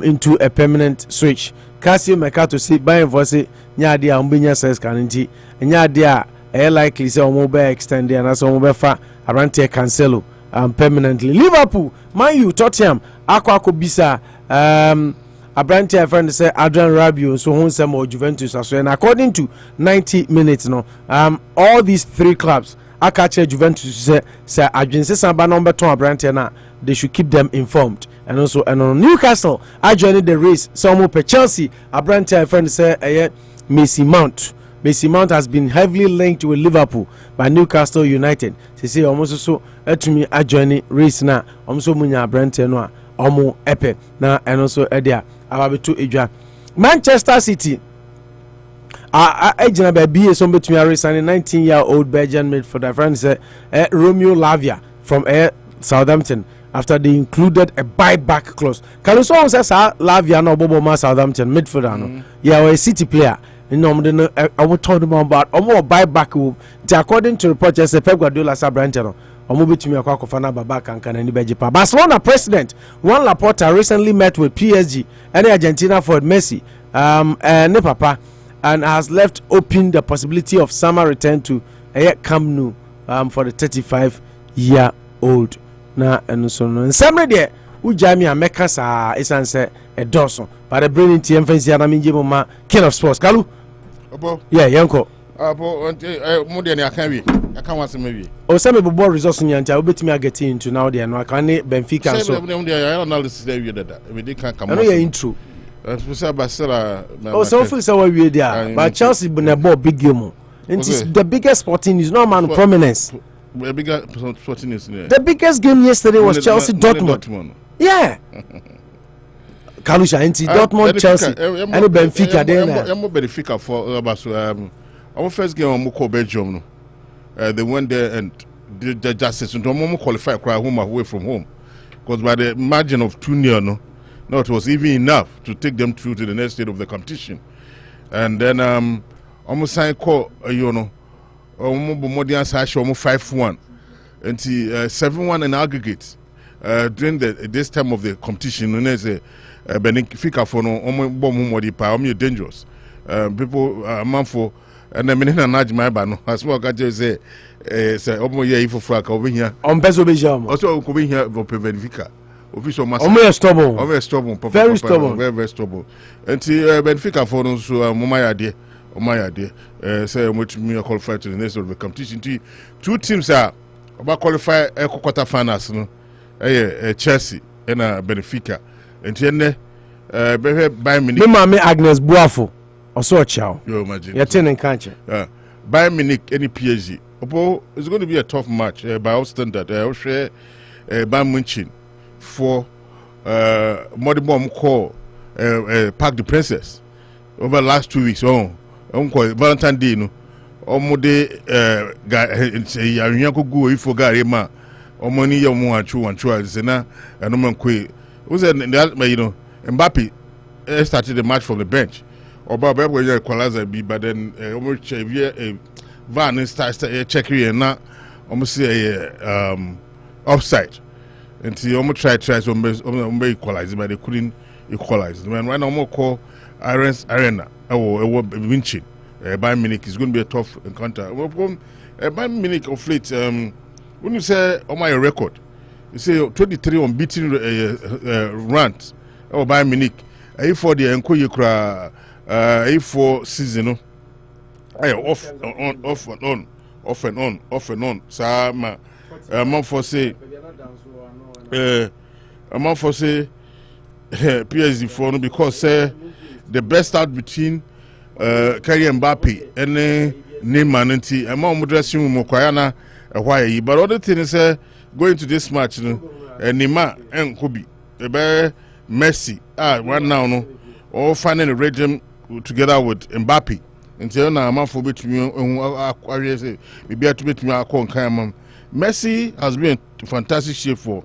C: into a permanent switch. Calcio Mercato say Bayern for say nya dia ombenya says kanenti nya dia likely say omo be extend and as omo be fa arante Cancelo permanently. Liverpool, Man U, Tottenham akwa bisa Abrante friend say Adrian Rabiot so won some Juventus as well. And according to 90 minutes no all these three clubs akache Juventus say Adrian Samba number 2 Abrante na they should keep them informed. And also and on Newcastle I joined the race some per Chelsea Abrante friend say Mason Mount has been heavily linked with Liverpool by Newcastle United. They say almost so to me I join race na almost munya Abrante no omo epe na and also edia ababetu edwa Manchester City ejina ba BA so betumi resign 19-year-old Belgian midfielder friend say Romeo Lavia from Southampton after they included a buyback clause. Can you say Lavia no bobo ma Southampton midfielder no yeah a City player you know I will talk about more buyback according to report say Pep Guardiola Sabrante no betumi akwa na baba kankan ni bejipa. Barcelona president Juan Laporta recently met with PSG and Argentina for Messi ne papa and has left open the possibility of summer return to Camp Nou for the 35-year-old na and so no nsɛmre de ujami ameka saa esan sɛ ɛdɔso but the brilliant TM na minje ma king of sports kalu
D: obo
C: yeah yanko
D: abo mo de ne aka wi aka wanse ma wi
C: o sɛ me bobo resource nyanta obetimi ageti into now de no aka ne Benfica so
D: sɛ de analysis de wi dada we dey kan come
C: no ya intro
D: Fusa Basela
C: so feel say we wi there but Chelsea been a big game it's the biggest sporting is no man prominence.
D: The
C: biggest game yesterday was Chelsea Dortmund. Yeah. Kalusha enti Dortmund Chelsea and Benfica then.
D: I'm Benfica for our first game on Moko Belgium no. They went there and did the justice to qualify home away from home. Because by the margin of 2-0 no, it was even enough to take them through to the next stage of the competition. And then almost sign call you know almost 5-1 and 7-1 in aggregate during this time of the competition. And there's a Benfica for no almost dangerous people amount for and then na najma ba no as well can say omo ye ifo fraka over here
C: on bezo bejam
D: also ko be here for Benfica official master
C: omo stubborn
D: very stubborn and Benfica for no so momayade say much me qualify to the next of the competition. Two teams are about qualify quarter finals no Chelsea and Benfica and then Bayern Munich
C: me Agnes Buafo also chow
D: you imagine
C: you're turning country
D: Bayern Munich any PSG it's going to be a tough match by all standard share Bayern Munich for Modibom call Park the Princess over the last 2 weeks Valentine Day no Omode ya go ifo gari ma omoni ya mu anchu zena no man kwe who said you know Mbappe started the match from the bench oba be we equalizer bi but then almost van start check here na almost say offside until almost try so equalize but they couldn't equalize when right now call Arena winching Bayern Munich is going to be a tough encounter. Bayern Munich of late, when you say on my record, you say 23 unbeaten runs. Bayern Munich, for the Enko Yukra, for season, off and on. So a month for say, PSG for because the best out between. Kylian Mbappe and Neymar and I'm dressing room Mokoyana why but other thing is going to this match Neymar and Kobe Messi right now no all finding a rhythm together with Mbappe until now I'm for between maybe to bet me Messi has been in fantastic shape for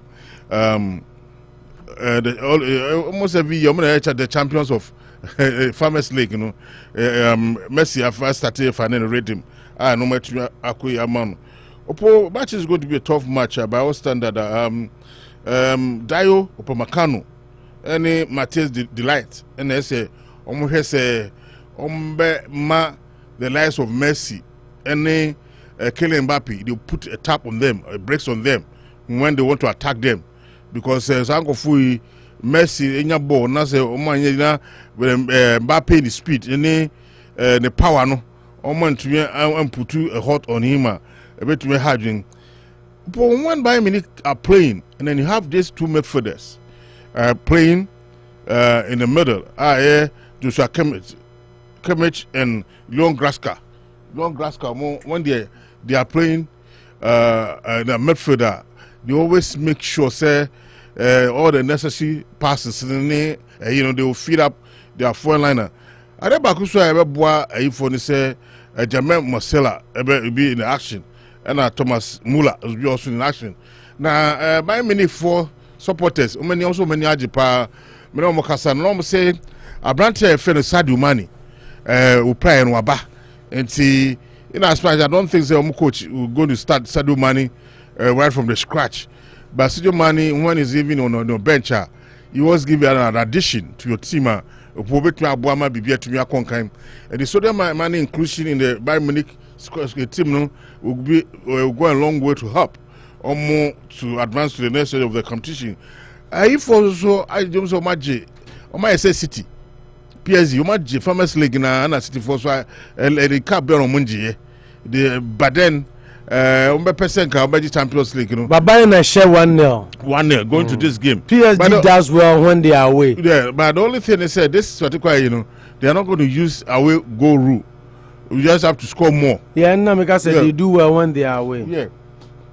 D: almost every year the champions of Farmers League, you know, Messi have first started finding a rhythm. No much Akui Amano. Opo match is going to be a tough match by all standard. Dio Upamecano, any Matthias Delight, and they say, Ombe Ma, the lives of Messi, any Kylian Mbappe, they put a tap on them, brakes on them when they want to attack them, because Sanko Fui. Messi in your ball, na say Omanya Mbappe the speed, the power no. Oman to put a hot on him, a bit to me harding. But when Bayern Munich are playing, and then you have these two midfielders playing in the middle. Joshua Kimmich and Leon Goretzka. When they are playing the midfielder, they always make sure say. All the necessary passes, they will feed up their foreign liner. I remember I say Jermaine Marcella be in action, and Thomas Muller will be also in action. Now, by many four supporters, many Ajipa, Mokasa, no say a branch of Sadio Mane will play in Waba. And see, in as far as I don't think the coach will go to start Sadio Mane right from the scratch. But Sadio Mane, when he's even on the bench, you always give an addition to your team. And the Sadio Mane inclusion in the Bayern Munich team will go a long way to help or more to advance to the next stage of the competition. If also I don't so much on my City, PSG, you might Farmers League na City for so the cup on Munji. But then. Champions League, you know. But Bayern share 1-0 going to this game.
C: PSG does well when they are away.
D: Yeah, but the only thing they said this particular, they are not going to use away goal rule. We just have to score more.
C: Yeah, because they do well when they are away.
D: Yeah,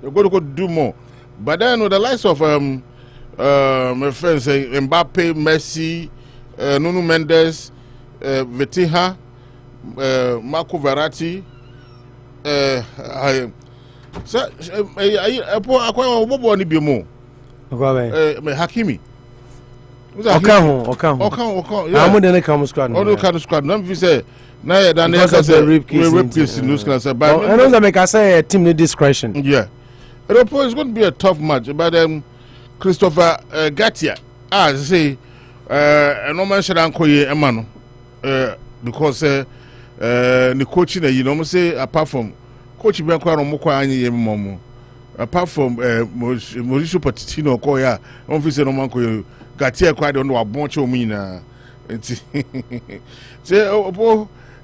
D: they're going to go do more. But then with the likes of my friends Mbappe, Messi, Nuno Mendes, Vitinha, Marco Verratti. So, Hakimi.
C: Okay. I'm going to come squad.
D: Oh, no, can squad. No, if you say, no, then there's a rip case in news class. But
C: I know that make us say a team need discretion.
D: Yeah, it's going to be a tough match. But Christopher Gatia, I say, no man should anchor Emmanuel because the coaching, you know, say apart from. Coach Bianco Momo, apart from Mauricio Pochettino, Koya, officer no man Gatia quite on a bunch of mina. It's going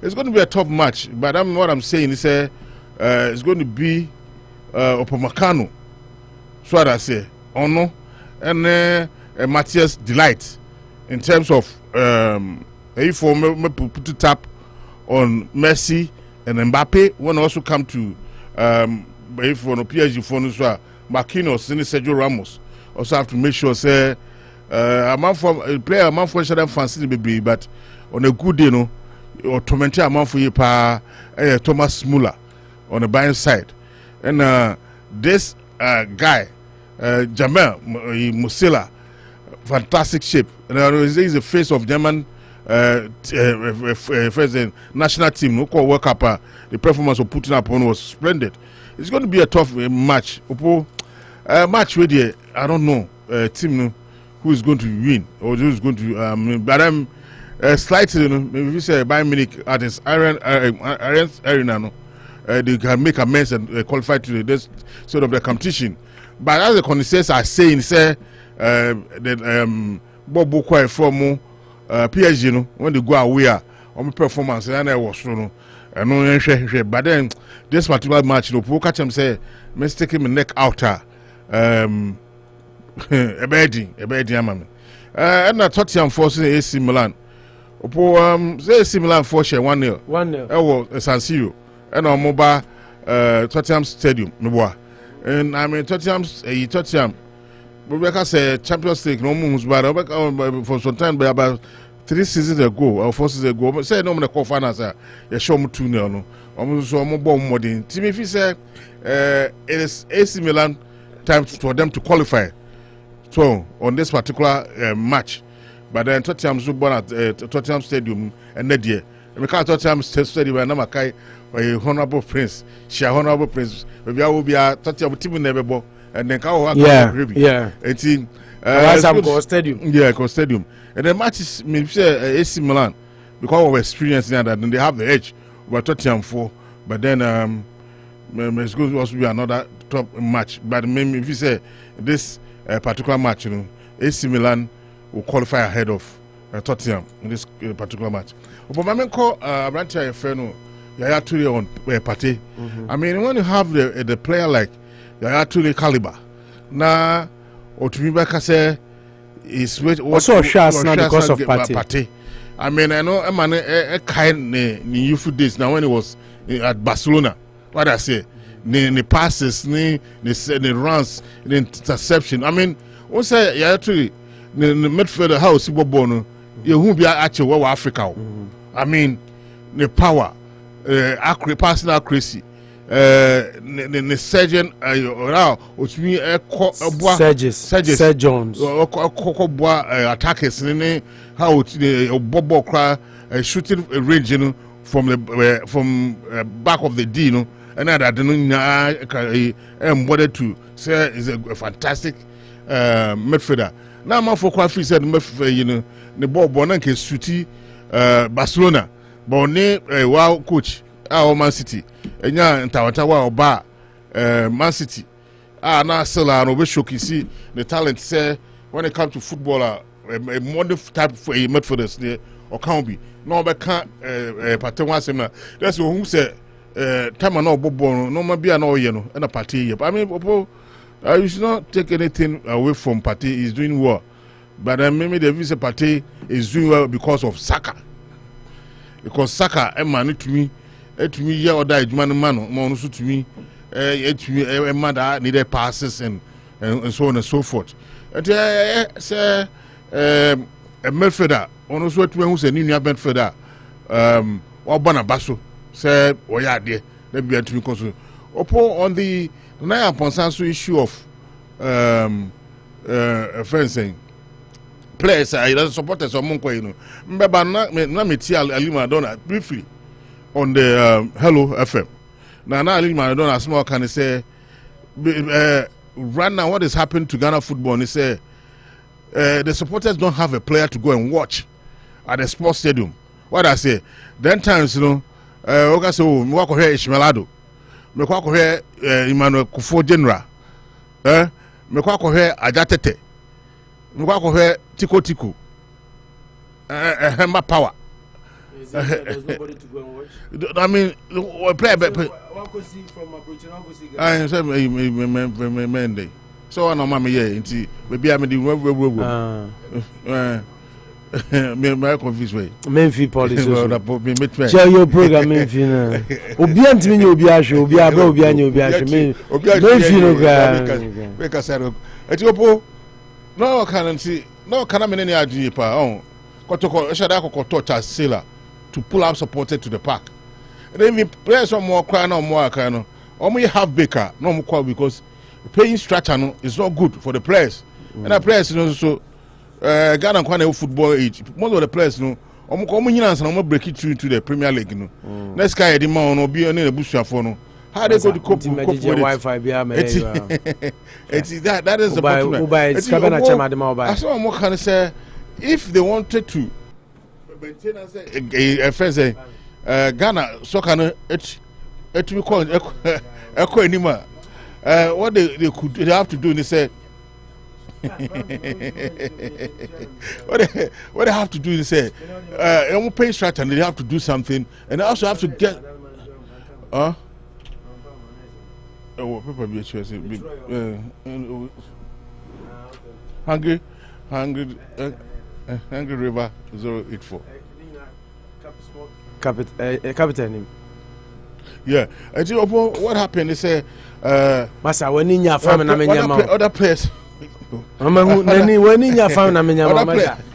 D: to be a tough match, but what I'm saying is it's going to be Upamecano, so I say, Ono, and Matthias Delight in terms of if we put a tap on Messi. And Mbappe when also come to if for no PSG for no so Marquinhos and Sergio Ramos also have to make sure say a man from a player a man for share fancy baby but on a good day no or tormented amount for you pa Thomas Muller on the buying side. And this guy, Jamel Musila, fantastic shape. And he's the face of German national team. No call World Cup. The performance of putting up on was splendid. It's going to be a tough match. Match where I don't know team who is going to win or who is going to. But I'm slightly, maybe we say Bayern Munich at his arena. They can make amends and qualify to this sort of the competition. But as the connoisseurs are saying, say that Bob Bokwai from PSG, when they go away, on performance, and I was no. But then this particular match, you catch him say, "Let's take him neck outer." A bad man. And I thought him forcing AC Milan. Say AC Milan for share 1-0.
C: 1-0.
D: Was San Siro. And on mobile Tottenham Stadium, and I mean Tottenham. Rebecca said Champions League no moves, but for some time, about 3 seasons ago or 4 seasons ago, say no man call finance. You show me 2-0. No, almost so more more than Timmy. If you say it is AC Milan time for them to qualify. So on this particular match, but then Tottenham's born at Tottenham Stadium and that year. Because Tottenham Stadium and Namakai. Honorable Prince, she Honorable Prince. Maybe I will be a Tottenham team never ball, and then
C: yeah.
D: 18.
C: Stadium.
D: Yeah, Stadium. And the match is maybe AC Milan because of experience that, then they have the edge over Tottenham 4. But then it's going to also be another top match. But maybe if you say this particular match, AC Milan will qualify ahead of Tottenham in this particular match. But my main call Abrantia Feno. Yaya Toure on Partey. I mean, when you have the player like Yaya Toure caliber, now or to me back I say is
C: also shots now because of Partey.
D: I mean, I know a man a kind in youth days now when he was at Barcelona. What I say, the passes, the runs, the interception. I mean, what say Yaya Toure the midfielder house Bobono, you won't be actually Africa. I mean, the power. Passing accuracy. The surgeon, which means
C: Sir Jones.
D: Attackers, how Bobo cry shooting range, from the back of the D, and I don't know. I'm wanted to say is a fantastic midfielder. Now, my for quite said, the ball Bonanke Suti Barcelona. But wow coach our Man City enya ntawatawa oba Man City na sela no be showcase the talent say when it comes to football a modern type of midfielders there or can be no be can pattern one same na that's who say time na obobo no ma bia na oye no na Partey I mean you should not take anything away from Partey. He's doing well, but maybe the vice Partey is doing well because of Saka. Because Saka man to me yeah or die man also to me a man that needed passes and so on and so forth. And say a midfielder also to me who's a new midfielder or Banabaso say oh yeah there let be to me because on the now upon some issue of fencing. Players, supporters of Monko, Remember, na meti Ali Maradona briefly on the Hello FM. Now Ali Maradona small can say, right now what is happening to Ghana football? And he say the supporters don't have a player to go and watch at the sports stadium. What I say? Then times okay, so me walk here Ishmaelado, me walk here Emmanuel Kufo General, me walk here Ajatete. Mukwa Tiko Hemba Power.
C: There's nobody to go and watch.
D: I mean, play.
C: One could see from a
D: I said, Monday. So I know, Mamma, yeah, maybe I'm me confused way.
C: Memphis police.
D: Share
C: your program, Memphis. Obiant me, Obiasho, Obian, Memphis,
D: make us settle. At your poor. No, can I mean any idea? Kotoko Shadako Torcha Sailor to pull up supporters to the park. And then the players are more crying or more kind of only half baker, no more call because paying structure is not good for the players. And the players so Ghana quite football age. Most of the players almost break it through into the Premier League. Next guy the man will be on the bush for how they go to cope with
C: Wi-Fi
D: that is the bottom. I saw more kind of say if they wanted to maintain a friend Ghana soccer it will call echo anymore. What they have to do is say what they have to do is say pay structure and they have to do something and they also have to get Hungry River 084.
C: Captain.
D: Yeah, what happened is
C: Masa when in your family
D: other players.
C: When in your family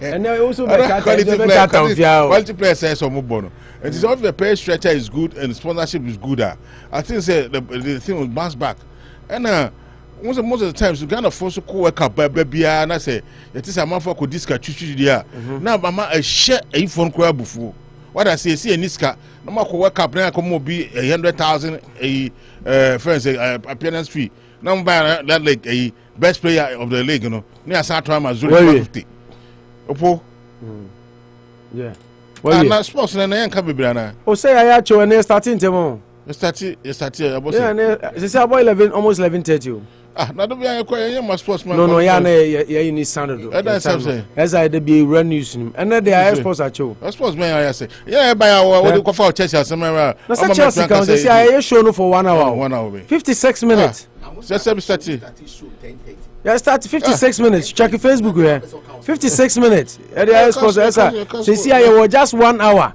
C: and also
D: quality players say some bono. And it's of the pay stretcher is good and sponsorship is good. I think say the thing will bounce back. And most of the times you kind of force to work up baby and I say it is a man for discount there. Now mama a share a phone call before. What I say a niska no more work up now come be 100,000 a friends appearance fee. Now buy that like a best player of the league, you know. Near Saturday as 50. Opo.
C: Yeah.
D: Well, na sports na yan ka bibira.
C: O say I actually when starting temo.
D: Start about
C: yeah, it's about 11 almost 11:30.
D: Na do bia yan my sportsman.
C: No, yeah you need standard. As I be run news and then they are sports actually.
D: Sportsman I say. Yeah, by what do go for Chelsea asema.
C: Na Chelsea can say I show no for 1 hour.
D: 1 hour.
C: 56 minutes.
D: Just 30.
C: Yeah, start 56 minutes. Check your Facebook here. 56 minutes. At the high sports so see I was just 1 hour.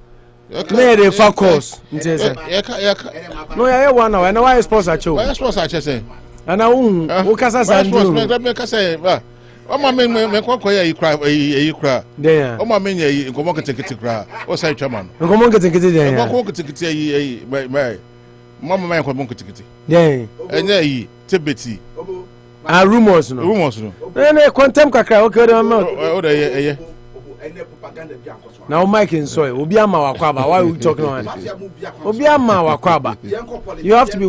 C: No, they focus. No, yeah, 1 hour. And why sports are show?
D: Sports are say.
C: And now who can say
D: o ma me kwakọ ya yi kra
C: there
D: o ma me nya nkomo ketekete kra o sai chairman
C: nkomo ketekete there
D: nkomo ketekete yi mama nkomo ketekete
C: there
D: enya yi tebeti
C: rumors no na contem kakra o kere ma
D: o da ye
C: now Mike in soy obi ama wakwaba why we talking on obi ama wakwaba you have to be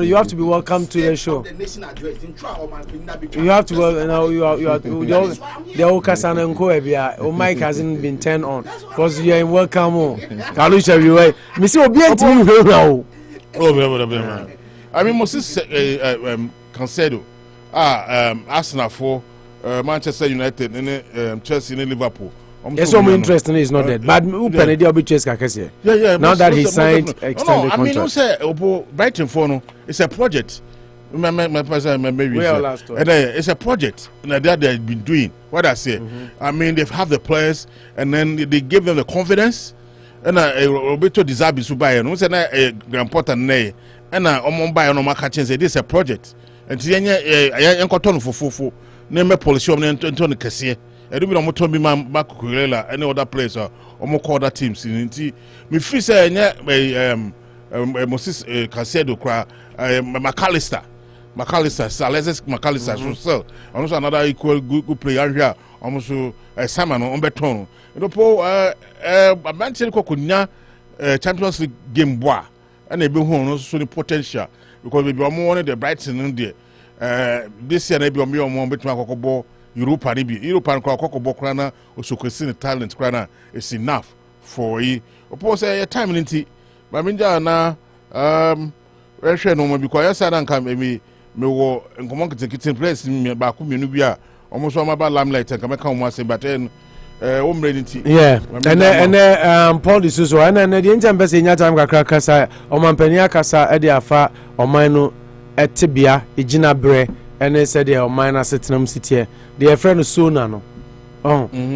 C: you have to be welcome to the show you have to you are the okasana nko ebia o Mike hasn't been turned on because you are in welcome kalusha we me say obi antimi hwehwa
D: o I mean Moses Cancedo Arsenal for Manchester United and Chelsea and Liverpool.
C: Yes, so interesting is not dead. But who penalty will be chased kakese? Yeah. Now that he signed extended contract.
D: I mean, you say Brighton for no, it's a project. It's a project that they've been doing. What I say, I mean, they have the players, and then they give them the confidence. And Roberto Dizabi Subaya, no, say a grandpota nay, and buy no market say this is a project. And I cotton for fufu, name a policy on Antonio Cassia. I do be on Motombi Makuela, any other place or more call that teams. Me free say, Moses Casedo cry, McAllister, Salazar McAllister, so also another equal good player here, almost Simon on Beton. You know, a man said Cocunia Champions League game boy, and they be home also the potential because we be more the Brighton in there. This year, maybe on me on one between Cocobo. European Cocobo Crana or Sucrescent talent crana is enough for you. Oppose a time in tea. Maminja na Russia no because I said and come me wo and come on to place in me back Nubia almost one about lamplight and come come once but then
C: yeah and Paul D'Souza and the engine best in your time Kasa or Mampenia Casa Ediafa or Mino at Tibia, Igina Bre. And they said they are minor Setnam City. They are friend of Sona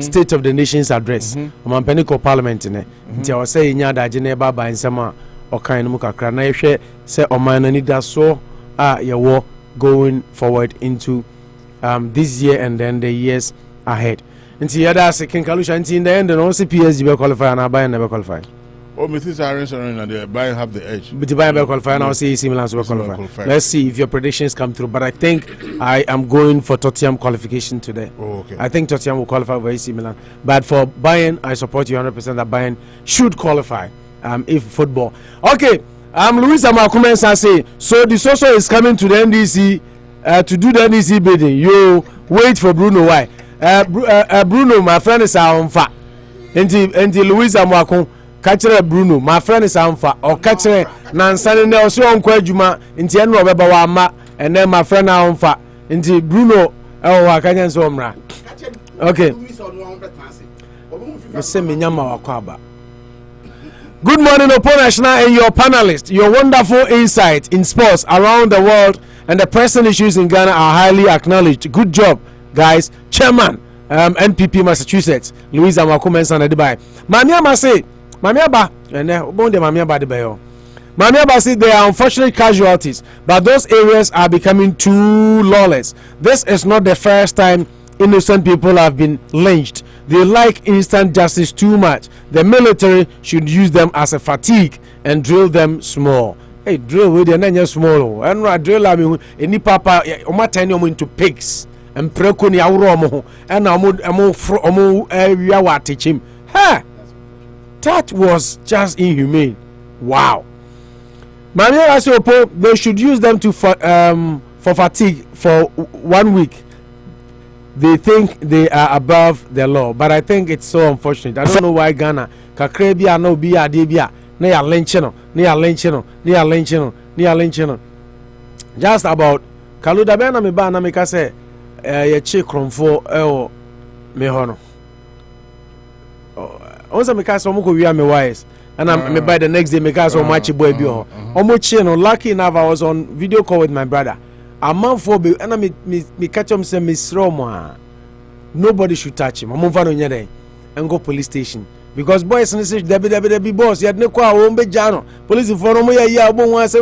C: State of the Nations address. Mampenico Parliament in it. I was saying Yada Geneva by Sama or kind Muka Krana say or minor need that so your war going forward into this year and then the years ahead. And see other second Kalusha in the end and also PSG will qualify and Abaya never qualify.
D: Oh, Mrs. Aaron and the Bayern have the edge.
C: But the Bayern will qualify, and I'll say AC Milan will qualify. Let's see if your predictions come through. But I think I am going for Tottenham qualification today.
D: Oh, okay.
C: I think Tottenham will qualify for AC Milan. But for Bayern, I support you 100% that Bayern should qualify. If football. Okay. Luis Amakumensa say so. The Soso is coming to the NDC to do the NDC bidding. You wait for Bruno. Why? Bruno, my friend is on fire. Enti Luis Amaku catch Bruno, my friend is on fire. Or catch Nansani also on Kwajuma. Enti Eno Beba Wama, and then my friend on fire. Enti Bruno, oh, Kanyan Somra. Okay. Good morning, Opo National, and your panelists. Your wonderful insight in sports around the world and the pressing issues in Ghana are highly acknowledged. Good job, guys. Chairman, NPP Massachusetts, Louisa Makumensa Nadibai. Mamiaba say, Mamiaba, and Mamiaba de Bayo. Mamiaba say there are unfortunate casualties, but those areas are becoming too lawless. This is not the first time innocent people have been lynched. They like instant justice too much. The military should use them as a fatigue and drill them small. Hey, drill with the small. And drill any papa turn them into pigs and prekoni awromo and amu teach him. Ha! That was just inhumane. Wow. Mania Asiopo, they should use them to for fatigue for 1 week. They think they are above the law, but I think it's so unfortunate. I don't know why Ghana kakrebia no be adebia na ya lencheno just about Kaluda bena me ba na me ka say ye che kromfo o me hono once me ka say omo ko wi am wise and me by the next day me ka say omo achi boy bi ho omo che no. Lucky enough I was on video call with my brother. A man for be and me catch him say Miss Roma. Nobody should touch him. I'm over and go police station because boys and say debi boss. You had no kwa won't be jano. Police for no ya bon one say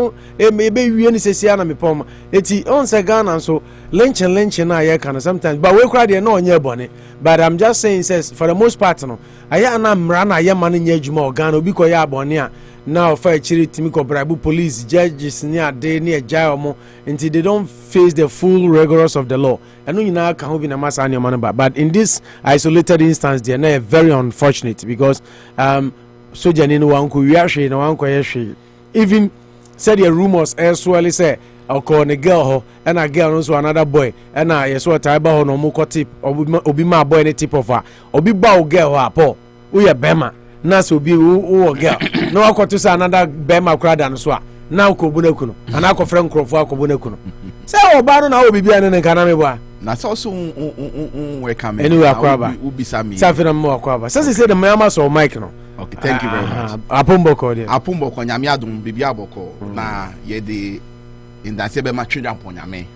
C: maybe we any say na me pom. Eti on say Ghana so lynch na ya can sometimes. But we cry there no on your bonnet. But I'm just saying says for the most part no. Aya na mra na ya man nye juma Ghana obi ko ya bonnet. Now for chiri timiko bribe police judges near day near jail until they don't face the full rigors of the law. I know you now can be na mass annual money, but in this isolated instance they are very unfortunate because soldier ni one ko wiashe na one ko yeshe. Even said the rumors elsewhere say I'll call a girl ho and a girl also another boy and I saw a type ho no mo tip obi ma boy any tip of her obi ba girl ho po we bema na so bi o girl no akoto say another bema crowd and so na ko bunaku no ana ko friend krofo akobunaku no say oba no na obi bia ne kana me boa
E: na so we come
C: anyway akwaba
E: ubisa mi
C: say fina mo akwaba say the mayama so mic no.
E: Okay, thank you very much.
C: Apumboko
E: nyame adom bibia boko na ye de indase be ma twedwa ponyame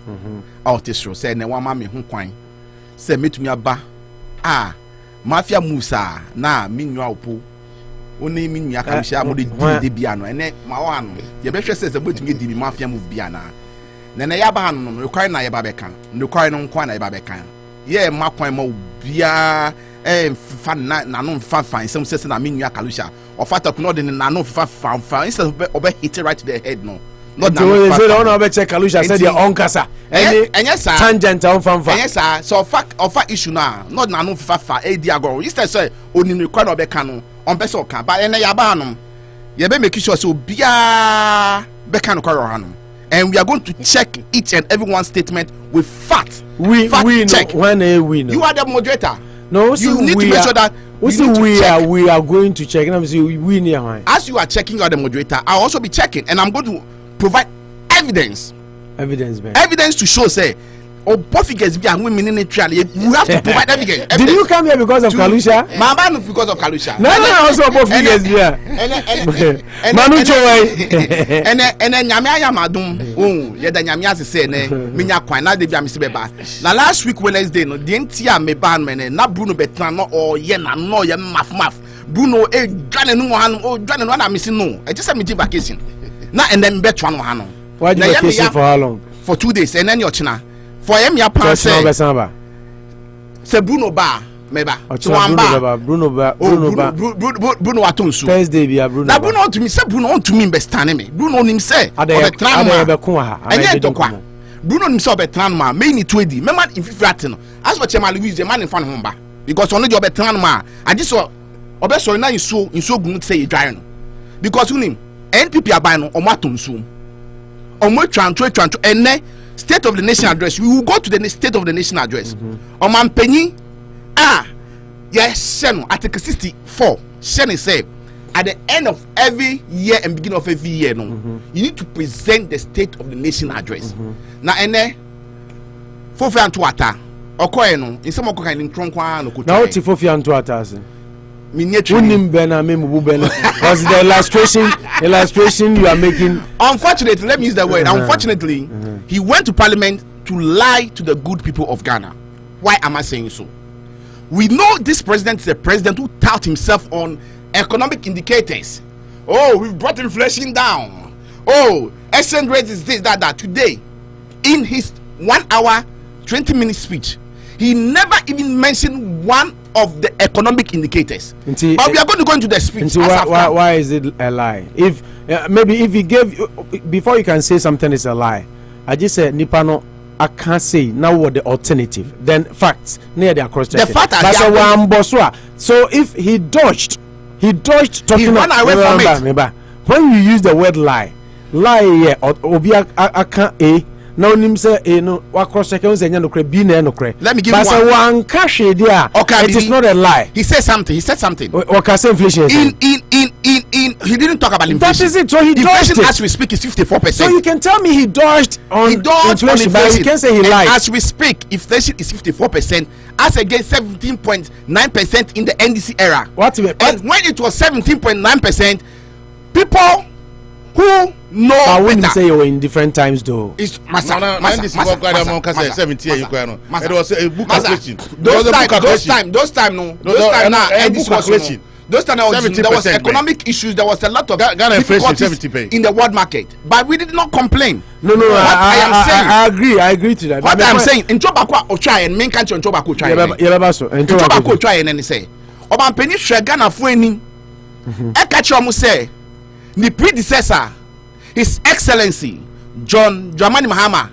E: autisro say ne wa ma me ho kwan say metumi aba mafia musa na minwa opo oni minwa ka mhia mo de bia no ene ma wa no ye be hwe say betumi di mi mafia move bia na ne ya ba no no kwan na ye ba be kan no kwan no kwan na ye ba be kan ye ma kwan ma bia fa na no fa fan some say na minwa kalusha or fata no de na no fa fan instead of hit it right to the head no not na
C: no say no be check kalusha say the onkasa
E: enya sa
C: tangent on fan
E: enya sa so of issue na not na no fa di agoro instead say onini kwa no be kan no on be so kan ba ena ya ba no ye be make sure so bia be kan kwa ro no and we are going to check each and every one statement with fact
C: we check when we know
E: you are the moderator.
C: No,
E: you need to make sure that
C: we are going to check. We near
E: as you are checking, you are the moderator. I'll also be checking, and I'm going to provide evidence. Evidence to show, say, both figures be and women in the trial. You have to provide evidence.
C: Did you come here because of Kalusha?
E: Mama, because of Kalusha.
C: No, also both figures here. Manu Chowai.
E: And then Yamia Madum. Oh, yeah, the Yamia say, Minya Quina de Biamisbeba. Now, last week, Wednesday, no, the entire me ban, not Bruno Betrano or Yena, no, Yam Maf. Bruno, Johnny, no, Johnny, no, I'm missing no. I just have me vacation. Now, and then Betran Hano.
C: Why did you vacation for how long?
E: For 2 days, and then your China. For him, your parents say Bruno Bar Meba.
C: Bruno
E: Atonsu.
C: Thursday be Bruno.
E: Na Bruno to me say Bruno to me bestane me. Bruno nim say obetran ma. Enye dokwa. Bruno nim say obetran ma. Me ni 20. Me man in fifrat no. As for Chema Louise, the man in front of ba. Because ono job obetran ma. I just so obeso na inso gun say e dry no. Because unim NPP aban no omo Atonsu. Omo twanto ene State of the Nation address. We will go to the State of the Nation address. Oman penny yes, Article 64. Shen say at the end of every year and beginning of every year, no, you need to present the State of the Nation address. Now, ene Fofi Antuata, Okoye no, in some Okoye in Tronkwa no.
C: Now, what Fofi Antuata?
E: Because
C: the illustration you are making.
E: Unfortunately, let me use that word. Unfortunately, he went to Parliament to lie to the good people of Ghana. Why am I saying so? We know this president is a president who touts himself on economic indicators. Oh, we've brought inflation down. Oh, exchange rate is this, that. Today, in his 1 hour, 20-minute speech, he never even mentioned one of the economic indicators. But we are going to go into the speech.
C: Why is it a lie? If maybe if he gave before you can say something is a lie, I just said Nipano. I can't say now what the alternative. Then facts near the cross check.
E: The fact that
C: Bosuo. So if he dodged talking
E: about away from it.
C: When you use the word lie, yeah, obi I can't now nim say no wa cross check on say no kre bi na no kre.
E: Let me give
C: one.
E: But
C: one cash idea. Okay, it is not a lie.
E: He said something.
C: Okay, say inflation.
E: In he didn't talk about inflation.
C: That is it. So he dodged
E: inflation as we speak is 54%.
C: So you can tell me he dodged on inflation, but you can say he lied.
E: As we speak, inflation is 54% as against 17.9% in the NDC era.
C: What?
E: And when it was 17.9%, people who know
C: I wouldn't say you were in different times though.
E: It's
D: Those time there was
E: economic issues. There was a lot of difficulties in the world market, but we did not complain.
C: No, I agree to that.
E: What I'm saying, in Chobako Ochai and main country in Chobako Ochai. In Chobako Ochai and say, Oban Penny Shagana Fueni, Ekachomu say, the predecessor, His Excellency John Dramani Mahama,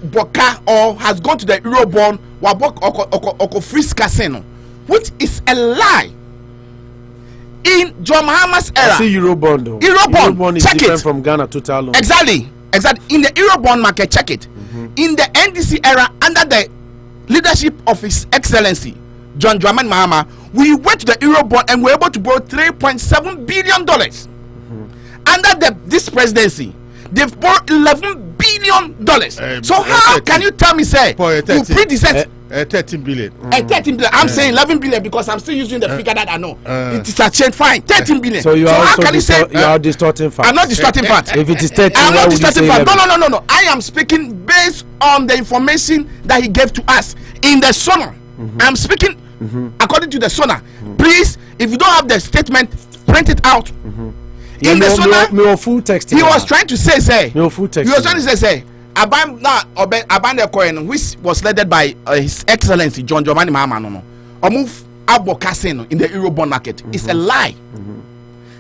E: Boka or has gone to the Eurobond Wabok Oko Fris Casino, which is a lie. In John Mahama's era,
C: I see Eurobond though.
E: Eurobond
C: is
E: check
C: different
E: it
C: from Ghana total loan.
E: Exactly. In the Eurobond market, check it. In the NDC era, under the leadership of His Excellency John Dramani Mahama, we went to the Eurobond and were able to borrow $3.7 billion. Under this presidency, they've borrowed $11 billion. So how can you tell me, say, you predecessor
D: 13 billion?
E: 13 billion. I'm saying 11 billion because I'm still using the figure that I know. It is a change. Fine, 13 billion.
C: So you are
E: how
C: also
E: can you say
C: you are distorting facts?
E: I'm not distorting facts.
C: If it is 13,
E: I'm not distorting facts. No. I am speaking based on the information that he gave to us in the Sona. I'm speaking according to the Sona. Please, if you don't have the statement, print it out. In the Sona,
C: full text.
E: He was trying to say,
C: full text.
E: He was trying to say, Abande Coin, which was led by His Excellency John Dramani Mahama, or move Abokaseno in the Eurobond market. It's a lie.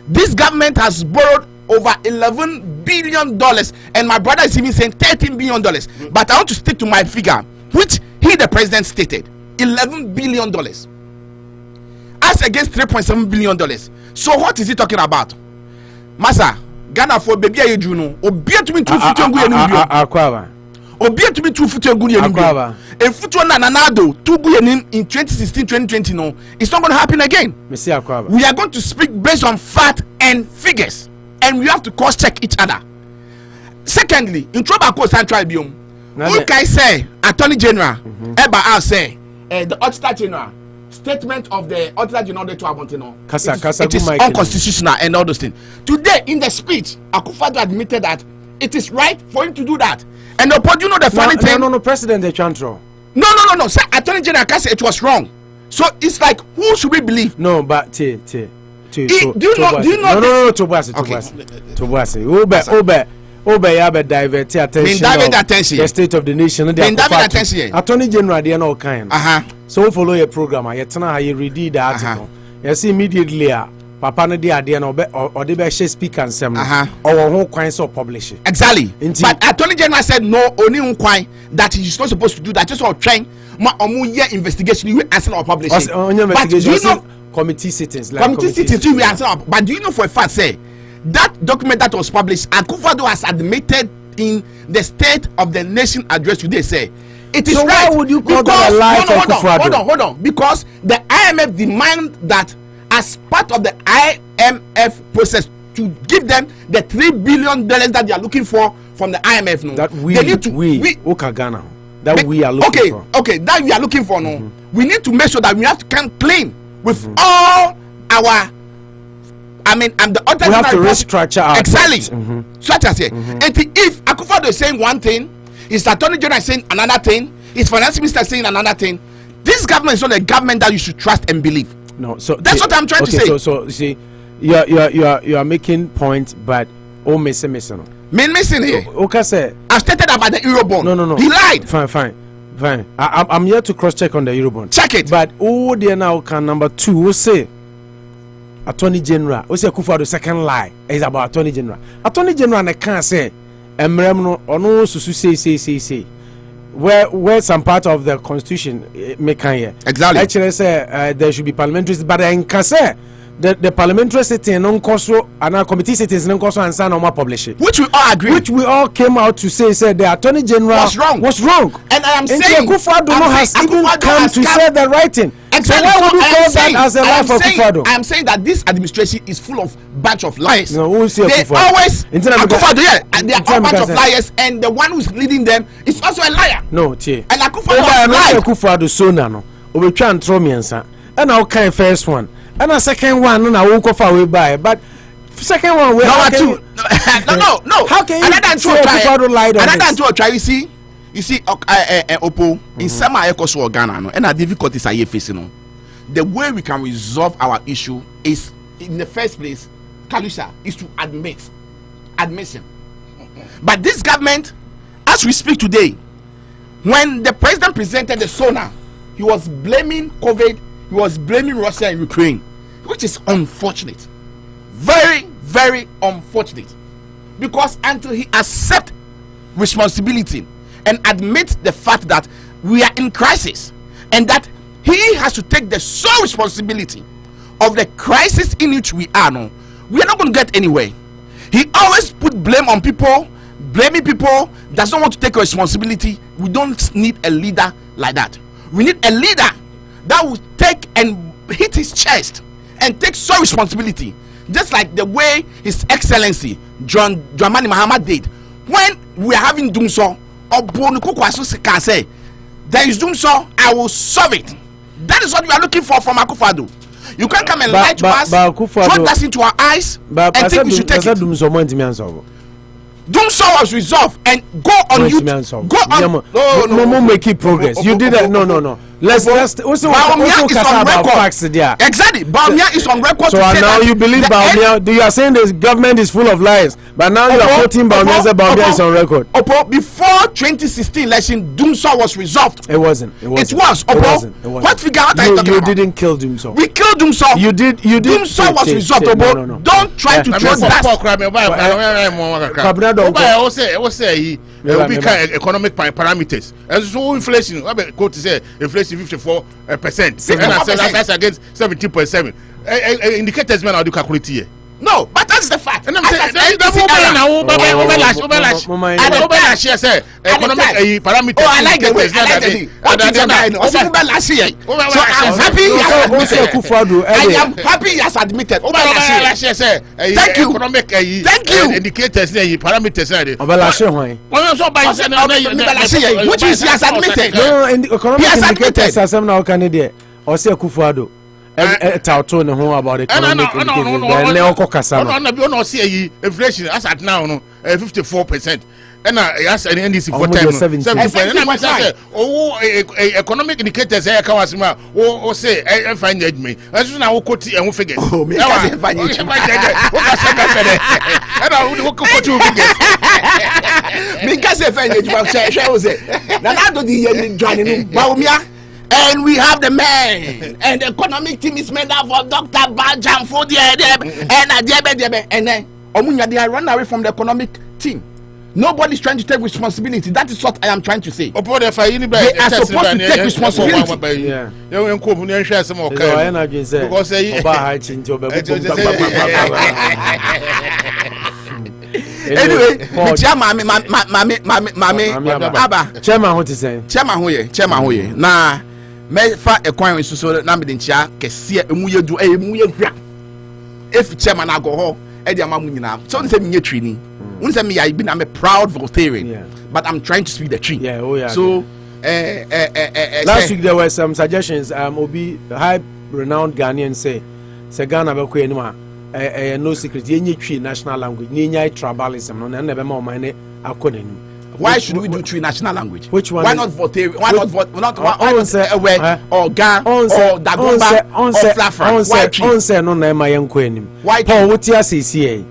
E: This government has borrowed over $11 billion, and my brother is even saying $13 billion. But I want to stick to my figure, which the president stated $11 billion as against $3.7 billion. So what is he talking about? Masa Ghana for baby ayeju no obia to me 2 futu egu ye no
C: akwaba
E: obia to me 2 futu egu ye no akwaba e futu na nanado 2 gu ye in 2016 2020 no it's not going to happen again.
C: Mr. Akwaba,
E: we are going to speak based on fact and figures, and we have to cross check each other. Secondly, in Trobacco Central Biome, okay, say Attorney General Eba Al say the Auditor General statement of the Auditor General to Abontino, it is unconstitutional and all those things. Today in the speech, Akufo-Addo admitted that it is right for him to do that. And you know the funny thing?
C: No, President the Chantro.
E: No. Say Attorney General can say it was wrong. So it's like, who should we believe?
C: No, but do you know?
E: No,
C: Tobuasi. Obe Obeya be divert attention. The state of the nation. Attorney General they are no kind. So follow your program. Yetna you read the article. You see immediately Papa no dey ade na or dey be share speak and sem. Or who kwan so publish it.
E: Exactly. But Attorney General said no only who kwan that he is not supposed to do that. Just or trying year investigation you answer or publish it. But do you know
C: committee sittings like
E: committee sittings we answer, but do you know for a fact say that document that was published Akufo-Addo has admitted in the State of the Nation address today say it is
C: so
E: right.
C: Why would you call that a lie for Akufo-Addo?
E: Hold on because the IMF demand that as part of the IMF process to give them the $3 billion that they are looking for from the IMF no,
C: that we Okagana that we are looking for.
E: Okay, that we are looking for no. We need to make sure that we have to come clean with all our and the other
C: we have to restructure our
E: exactly. Such as here. And if Akufo-Addo is saying one thing, his Attorney General is saying another thing, his Finance Minister is saying another thing, this government is not a government that you should trust and believe.
C: No, so
E: that's what I'm trying to say.
C: So you see, you are making points, but missing.
E: Missing here.
C: Okay, sir.
E: I stated about the Eurobond.
C: No.
E: He lied.
C: Fine. I'm here to cross check on the Eurobond.
E: Check it.
C: But there now can number 2 will say Attorney General. We say Akufo-Addo second lie is about Attorney General. Attorney General they can't say emrem no susu say. Where some part of the constitution make here.
E: Exactly.
C: Actually say there should be parliamentary, but in say the parliamentary sitting non coso and our committee sittings non coso and sign on publish it.
E: Which we all agree.
C: Which we all came out to say the Attorney General was wrong.
E: And I am saying
C: Akufo-Addo has even come to say the right thing.
E: Exactly.
C: So why would you call that as a lie for Akufo-Addo?
E: I am saying that this administration is full of bunch of liars.
C: No, who will say
E: they
C: Akufo-Addo?
E: always Akufo-Addo, yeah, they are all bunch of liars, and the one who's leading them is also a liar.
C: No, tie.
E: And Akufo-Addo lied.
C: Akufo-Addo so na no. Obetwa ntro miensa. And now kind first one. And a second one na wo kofa we buy. But second one we
E: no. How can you
C: Akufo-Addo lied on this?
E: Another try you see Opo in some Ekoso Ghana no, and the difficulties are facing no. The way we can resolve our issue is in the first place, Kalusha, is to admission. But this government, as we speak today, when the president presented the SONA, he was blaming COVID, he was blaming Russia and Ukraine, which is unfortunate, very, very unfortunate, because until he accepts responsibility and admits the fact that we are in crisis and that he has to take the sole responsibility of the crisis in which we are now, we are not going to get anywhere. He always put blame on people, blaming people, does not want to take responsibility. We don't need a leader like that. We need a leader that will take and hit his chest and take sole responsibility, just like the way His Excellency John Dramani Mahama did when we are having doom so or can say there is doom so I will solve it. That is what we are looking for from Akufo-Addo. You can't come and lie to us, throw us into our eyes, and think we should take it. Doom so was resolved and go on you. Go on.
C: No, making progress. You did that. No. Let's also about facts there.
E: Exactly. Baumia is on record.
C: So now you believe Baumia? You are saying the government is full of lies, but now you are quoting Baumia. Say Baumia is on record.
E: Before 2016 election, Doomsaw was resolved.
C: It wasn't.
E: It was. What figure out are you talking about?
C: You didn't kill Doomsaw.
E: We killed Doomsaw.
C: You did.
E: Doomsaw was resolved.
C: No.
E: Don't try to throw that.
D: There will be economic parameters. And so inflation, I quote to say inflation 54%. That's against 17.7. Indicators men are do calculate here.
E: No, but that's the fact.
D: And I'm saying economic parameters.
E: Oh, I like the way. What you say? So I'm happy. I am happy he has admitted. Thank you. Thank you.
D: Indicators parameters.
E: Which is he has admitted. He has admitted.
C: Or say Akufo-Addo taught on who about economic
D: inflation as at now 54%. And yes, an NDC for 7. Oh, economic indicators here come as well. Oh, say, I find me. As soon as I quote and we figure. And I would look for 2 figures.
E: Because if I say, Nanado the joining Baumia. And we have the man, and the economic team is made up of Dr. Bajam for the and then Omunya, they are run away from the economic team. Nobody's trying to take responsibility. That is what I am trying to say. They are supposed to take responsibility.
C: Yeah.
E: Anyway, chairman,
C: what is saying?
E: Chairman, na me fa ekwan so na me de ntia kese emuye du emuye hwa if chairman alcohol e de amamu nyina so nse me training unse me ya bi na me proud Voltairean, but I'm trying to speak the truth. So
C: last week there were some suggestions. Obi high renowned Ghanaian say Ghana be ko enima no secret yenye twi national language ni nya tribalism no na be ma o man ne akonani.
E: Why should we do 3 national language?
C: Which one?
E: Why not Voltairean? Why not or Ga or Dagomba or Flafra? Why 3?
C: On say no na ma yenko anim.
E: Why
C: Paul what ya say ye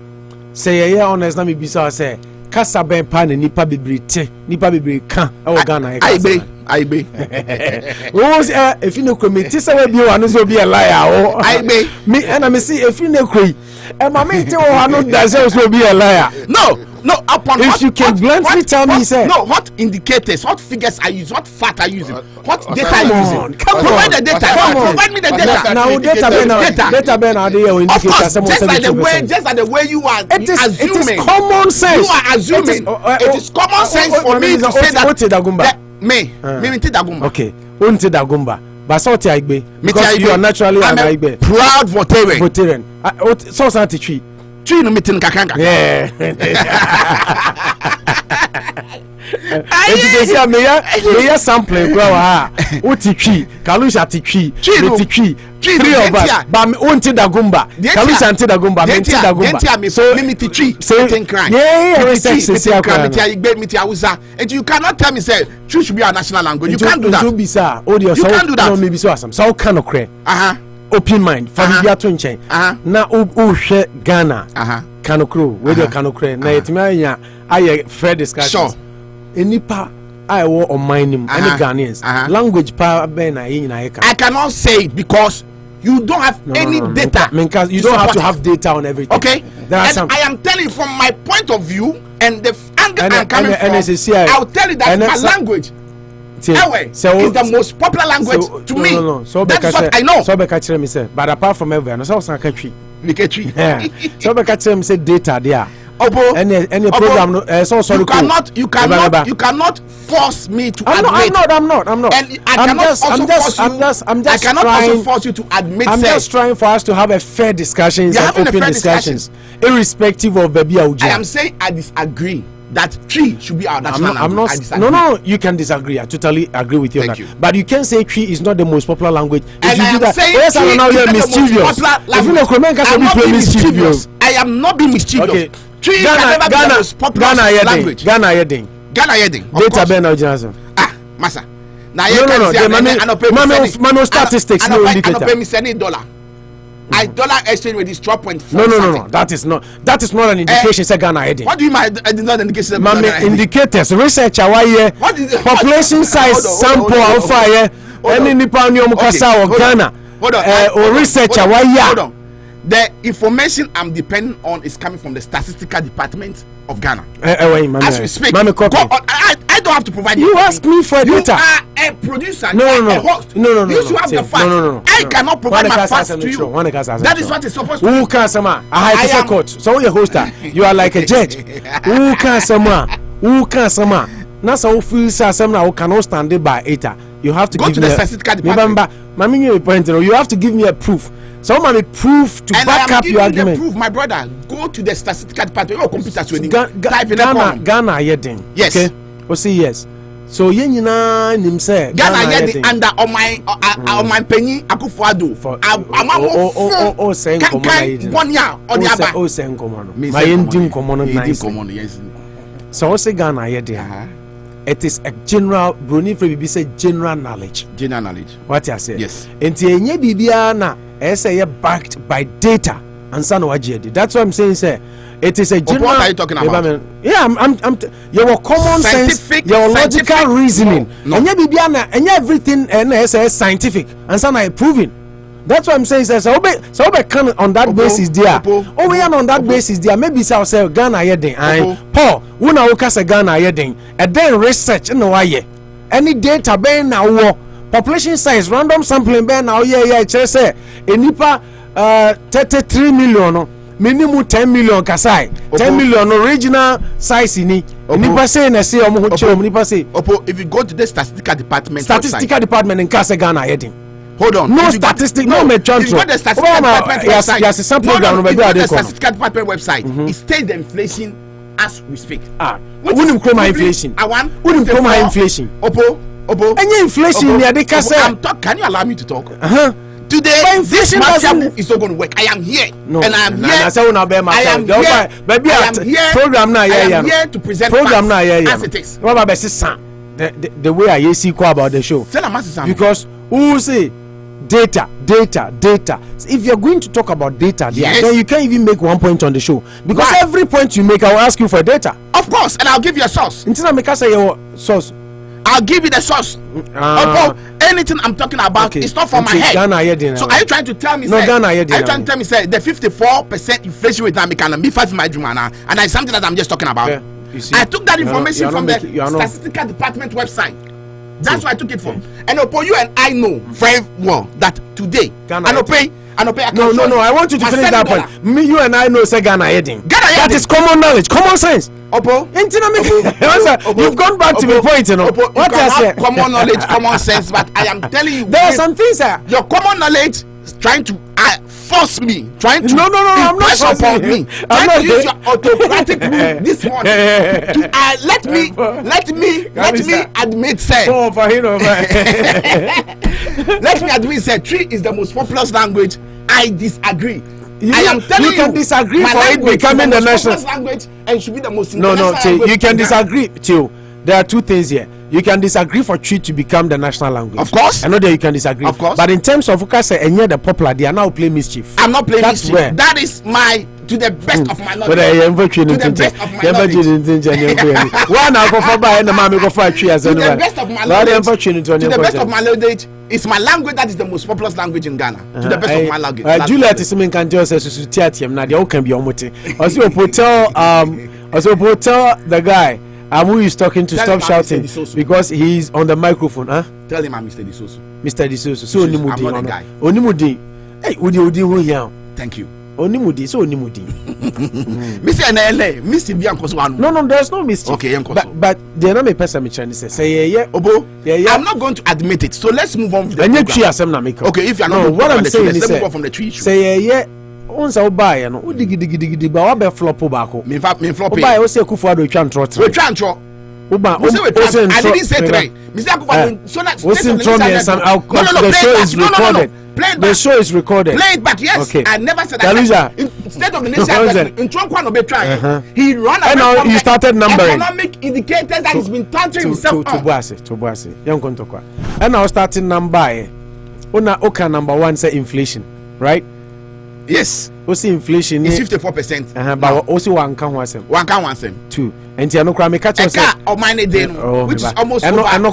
C: honest na me bisa say kasa ben pa na nipa bebrete nipa bebre ka e wo Ghana e kasa.
E: Aibe.
C: Was if you know committee say we bi wa no so bi a liar o.
E: Aibe.
C: Me and I see if you know koi e ma me te wo ha no da say so bi a liar.
E: No, upon
C: if
E: what,
C: you can bluntly tell me, say
E: no, what indicators, what figures I use, what fact I use, what data I use.
C: Provide
E: the data. Provide me the data.
C: Now data ben are there indicators.
E: Just like the way you are assuming.
C: It is common sense.
E: You are assuming. It is common sense for me to say that. Me Dagumba.
C: Okay, unti Dagumba. Basoti Aigbe. Because you are naturally an Aigbe.
E: Proud Voltairean.
C: So santi tree.
E: No meeting kakanga.
C: Yeah. Education me sampling kwa ha. Uti twi, Kalusha ti twi, twi. 3 of us. Ba me unti Dagumba. Kalusha anti Dagumba, me anti Dagumba.
E: So limit twi.
C: Yeah,
E: and you cannot tell me say twi should be a national language. You can't do that.
C: You can't do that. No, maybe so some. So can okre. Open mind for the to nchen na o hwe Ghana kanokro we dey kanokre na yetimi anya aye fair discussions enipa I wo on nim any Ghanaians language pa be na yin na
E: I cannot say it because you don't have any data.
C: You don't have to have data on everything.
E: Okay, and I am telling you from my point of view and the angle I'm coming from. I'll tell you that my language is the most popular language to me.
C: So
E: that's what I know.
C: So me say, but apart from everywhere, no so country.
E: Yeah.
C: So me say data there. Any program so sorry.
E: You cannot force me to admit.
C: I'm not.
E: And I cannot also force you to admit.
C: I'm just trying for us to have a fair discussions and open discussions, irrespective of baby.
E: I am saying I disagree that 3 should be our national language.
C: No, you can disagree. I totally agree with you.
E: Thank you.
C: But you can say 3 is not the most popular language.
E: And I am saying 3 is not the most popular language. I am not being mischievous.
C: Okay.
E: 3 can never be the most popular language.
C: Ghana Yeding. Data Ben Ojanson.
E: Massa.
C: No. Statistics. No indicator.
E: $1. Dollar exchange rate is 12.4.
C: No. That is not an indication. Say Ghana heading.
E: What do you mean? Not indication.
C: Indicators. Research. Population size sample of fire. Any Nippon Mukasa or Ghana. Or research.
E: Hold on. The information I'm depending on is coming from the statistical department of Ghana. As we speak, I don't have to provide
C: you. Ask me for data.
E: You are a producer.
C: No.
E: A host.
C: No.
E: You should have the facts.
C: No.
E: I cannot provide my facts to you. That is what is supposed to be.
C: Who can someone? I have to court. So you're a hoster. You are like a judge. Who can someone? Now so feel someone who cannot stand it by ETA. You have to
E: go
C: give
E: to
C: me
E: the statistical department.
C: You have to give me a proof. Someone may proof to back up your argument.
E: Proof, my brother. Go to the statistical department. Your computer
C: Ghana Yedin.
E: Yes.
C: Okay. We say yes. So yenina nim say
E: Ghana Yedin under on my penny Akufo-Addo.
C: Oh say so say Ghana Yedin. It is a general Bruni Free say general knowledge. What I say?
E: Yes.
C: And enye bibia na say backed by data and san wajedi. That's what I'm saying. Say It is a general.
E: What are you talking about?
C: Yeah, your common
E: scientific,
C: sense, your logical reasoning,
E: no.
C: And everything, and it's scientific, and some are proven. That's what I'm saying. So we can on that basis there. We are on that basis there. Maybe say Ghana yeding. Paul, we na woka say Ghana yeding. And then research no why. Any data be na population size random sampling be na say enipa 33 million minimum 10 million kasai 10 million original size ni enipa say na say omo ho che enipa say
E: if you go to the statistical department
C: in Kasa Ghana yeding.
E: Hold on.
C: No statistic, no metron.
E: If you go to the statistical department website,
C: yes, sample
E: hold on. If you go to the statistical department website, it states the inflation as we speak.
C: Wouldn't come inflation. Wouldn't come inflation.
E: Opo.
C: Any inflation near the Kasa.
E: Can you allow me to talk? Today, this mafia move is not going to work. I am here, and I am here. I am here. Program now, I am here to present program now, as it is.
C: What about the way I see about the show? Because who say data. If you're going to talk about data, then you can't even make one point on the show because every point you make, I will ask you for data.
E: Of course, and I'll give you a source.
C: Until I make say your source.
E: I'll give you the source. Anything I'm talking about is not from my head. So are you trying to tell me?
C: No,
E: are you trying to tell me the 54% inflation rate now can be 5 my Jumana, and it's something that I'm just talking about. I took that information from the statistical department website. That's why I took it from. And Opo, you and I know very well that today, Anopa,
C: no, I want you to finish that point. Me, you and I know say Ghana heading. That is common knowledge, common sense.
E: Opo,
C: you've gone back to the point, you know.
E: What I say? Common knowledge, common sense, but I am telling you,
C: there are some things that
E: your common knowledge is trying to force me, trying to
C: I'm not
E: upon me, trying to use your autocratic rule this morning to let me admit say let me admit say Tree is the most populous language. I disagree. I am telling you,
C: can disagree for it becoming the national
E: language and should be the most
C: you can disagree too. There are two things here. You can disagree for Tree to become the national language.
E: Of course.
C: I know that you can disagree.
E: Of course.
C: But in terms of the popular, they are now playing mischief.
E: I'm not playing mischief.
C: Where?
E: That is to the best of my knowledge.
C: To the best of my knowledge. To
E: the best of my knowledge, it's my language that is the most populous language in Ghana. To the best of my language.
C: Juliet is saying can just say to now they can be omote. Also tell the guy who is talking to stop shouting because he's on the microphone.
E: Tell him I'm Mr. Disoso.
C: Mr. Disoso. So
E: I'm not the guy.
C: Onimudi. Hey, Udi who here?
E: Thank you.
C: Onimudi. So Onimudi.
E: Mr. NLA. Mr. Biancoso.
C: No, there's no mystery.
E: Okay,
C: but they're not a person me trying to say yeah. Obo. Yeah.
E: I'm not going to admit it. So let's move on.
C: And okay,
E: if you're not
C: what I'm saying is
E: let's move on from the tree issue.
C: Say yeah. Once I buy no digidi ba wa be flop baako
E: me flop
C: buy o say Akufo Addo twa ntro
E: we twa ntro I didn't say three Mr. Akufo so that
C: the show is recorded. The show is recorded.
E: Play it back. Yes. Okay. I never said
C: that.
E: State of the nation in Trump be trying. He ran away
C: from you started numbering
E: economic indicators that he's been touching himself
C: to Boase. Young Kontokwa. And now starting number Oka number 1 say inflation, right?
E: Yes.
C: Also inflation
E: is 54%.
C: But also one can one sem. 2. And you know me catch us
E: which is almost
C: over. I know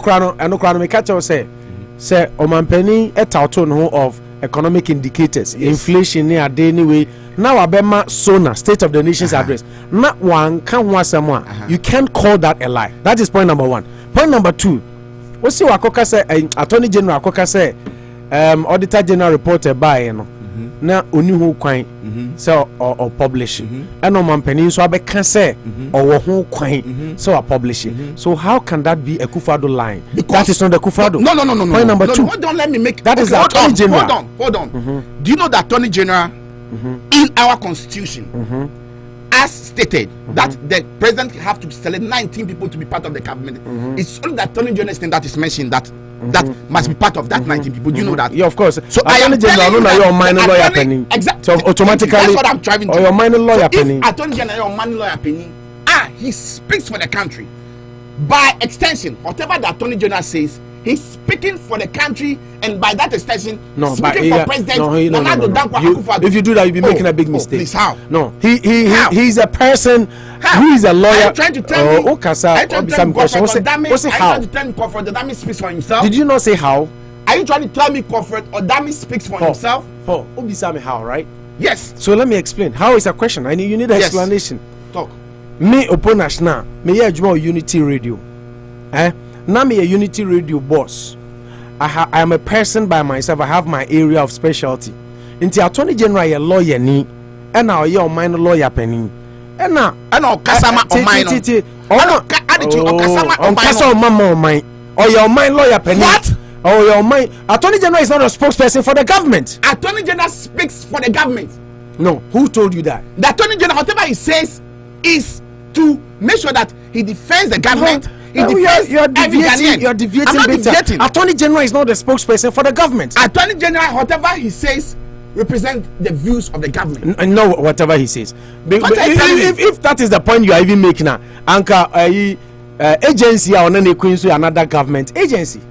C: me catch us say omanpeni etauto of economic indicators. Yes. Inflation near day anyway. Now Abema Sona State of the Nation's address. Not one can one someone. You can't call that a lie. That is point number 1. Point number 2. What's your Akoka say Attorney General Akoka say Auditor General reported by na oni ho kwan so or publish and on mampani so abeka say or ho kwan so publish so how can that be a Akufo Addo line? That is not the Akufo Addo.
E: No.
C: Point number 2.
E: Don't let me make
C: that. Is the Attorney General.
E: Hold on. Do you know the Attorney General in our constitution as stated that the president have to select 19 people to be part of the cabinet? It's only the Attorney General thing that is mentioned that must be part of that 19 people. Do you know that?
C: Yeah, of course.
E: So I am telling you
C: your minor lawyer penny.
E: Exactly.
C: So automatically
E: that's what I'm driving to.
C: Or your minor lawyer penny.
E: If Attorney General your minor lawyer penny, he speaks for the country. By extension, whatever the Attorney General says, he's speaking for the country, and by that extension,
C: no,
E: speaking for President Nana Dankwa Akufo-Addo.
C: If you do that, you'll be making a big mistake.
E: Please, how?
C: No, he's a person who is a lawyer.
E: Are you trying to tell me?
C: Are you trying to tell me Comfort Odame speaks for himself? Did you not say how?
E: Are you trying to tell me Comfort Odame speaks for himself?
C: Paul, Obisame how, right?
E: Yes.
C: So let me explain. How is a question? I need you need an explanation.
E: Talk.
C: Me upon national, me a Unity Radio. Now me a Unity Radio boss. I am a person by myself. I have my area of specialty. Into Attorney General a lawyer ni, and now you're minor lawyer penny. And now
E: Kasama
C: or mine. Or your mind lawyer penny.
E: What?
C: Oh, your mind. Attorney General is not a spokesperson for the government.
E: Attorney General speaks for the government.
C: No, who told you that?
E: The Attorney General, whatever he says, is to make sure that he defends the government.
C: You're deviating. Attorney General is not the spokesperson for the government.
E: Attorney General, whatever he says, represent the views of the government.
C: No, whatever he says. If that is the point you are even making now, Anka agency or another government agency.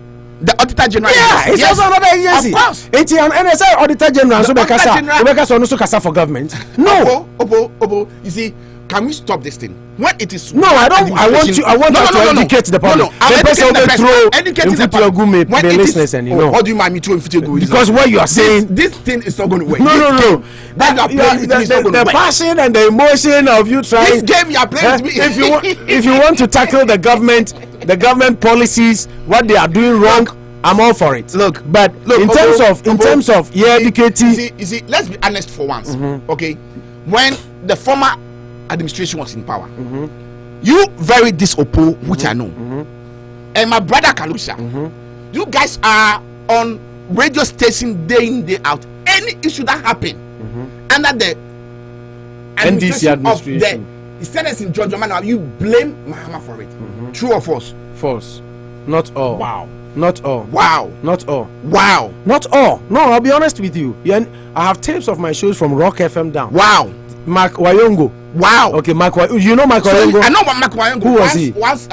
E: The Auditor General.
C: Yeah, it's also another agency.
E: Of course.
C: It's an NSA Auditor General. So because for government. No.
E: Opo, you see, can we stop this thing? When it is
C: no, I don't. I want to educate the public.
E: Educating the public.
C: When it is,
E: what do you mind me throwing Fitio?
C: Because what you are saying,
E: this thing is not going to work.
C: No. The passion and the emotion of you trying.
E: This game you are playing with me.
C: If you want to tackle the government policies, what they are doing wrong, I'm all for it.
E: Look,
C: in terms of educating.
E: You see, let's be honest for once. Okay, when the former administration was in power, you very disoppo, which I know, and my brother Kalusha, you guys are on radio station day in day out. Any issue that happen under the
C: NDC administration
E: of the senators in Georgia, you blame Mahama for it. True or false?
C: False. Not all.
E: Wow.
C: Not all.
E: Wow.
C: Not all.
E: Wow.
C: Not all. No, I'll be honest with you. I have tapes of my shows from Rock FM down.
E: Wow.
C: Mark Wayongo.
E: Wow.
C: Okay, you know Mark Wayongo?
E: I know Mark Wayongo.
C: Who was he?
E: Once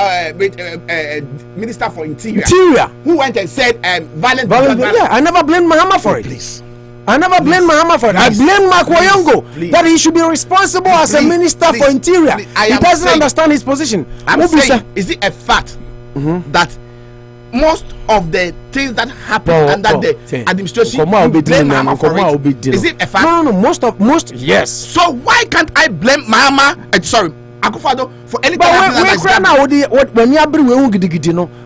E: Minister for Interior.
C: Who
E: went and said violent.
C: Yeah, I never blamed Mahama for it.
E: Please.
C: I never blame Mahama for it. I blame Mark Wayongo that he should be responsible as a minister for Interior. He doesn't understand his position.
E: I'm saying, is it a fact that most of the things that happen under the administration blame Mahama for it? Is it a fact?
C: No. Most yes.
E: So why can't I blame Mahama? Akufo-Addo for anything
C: that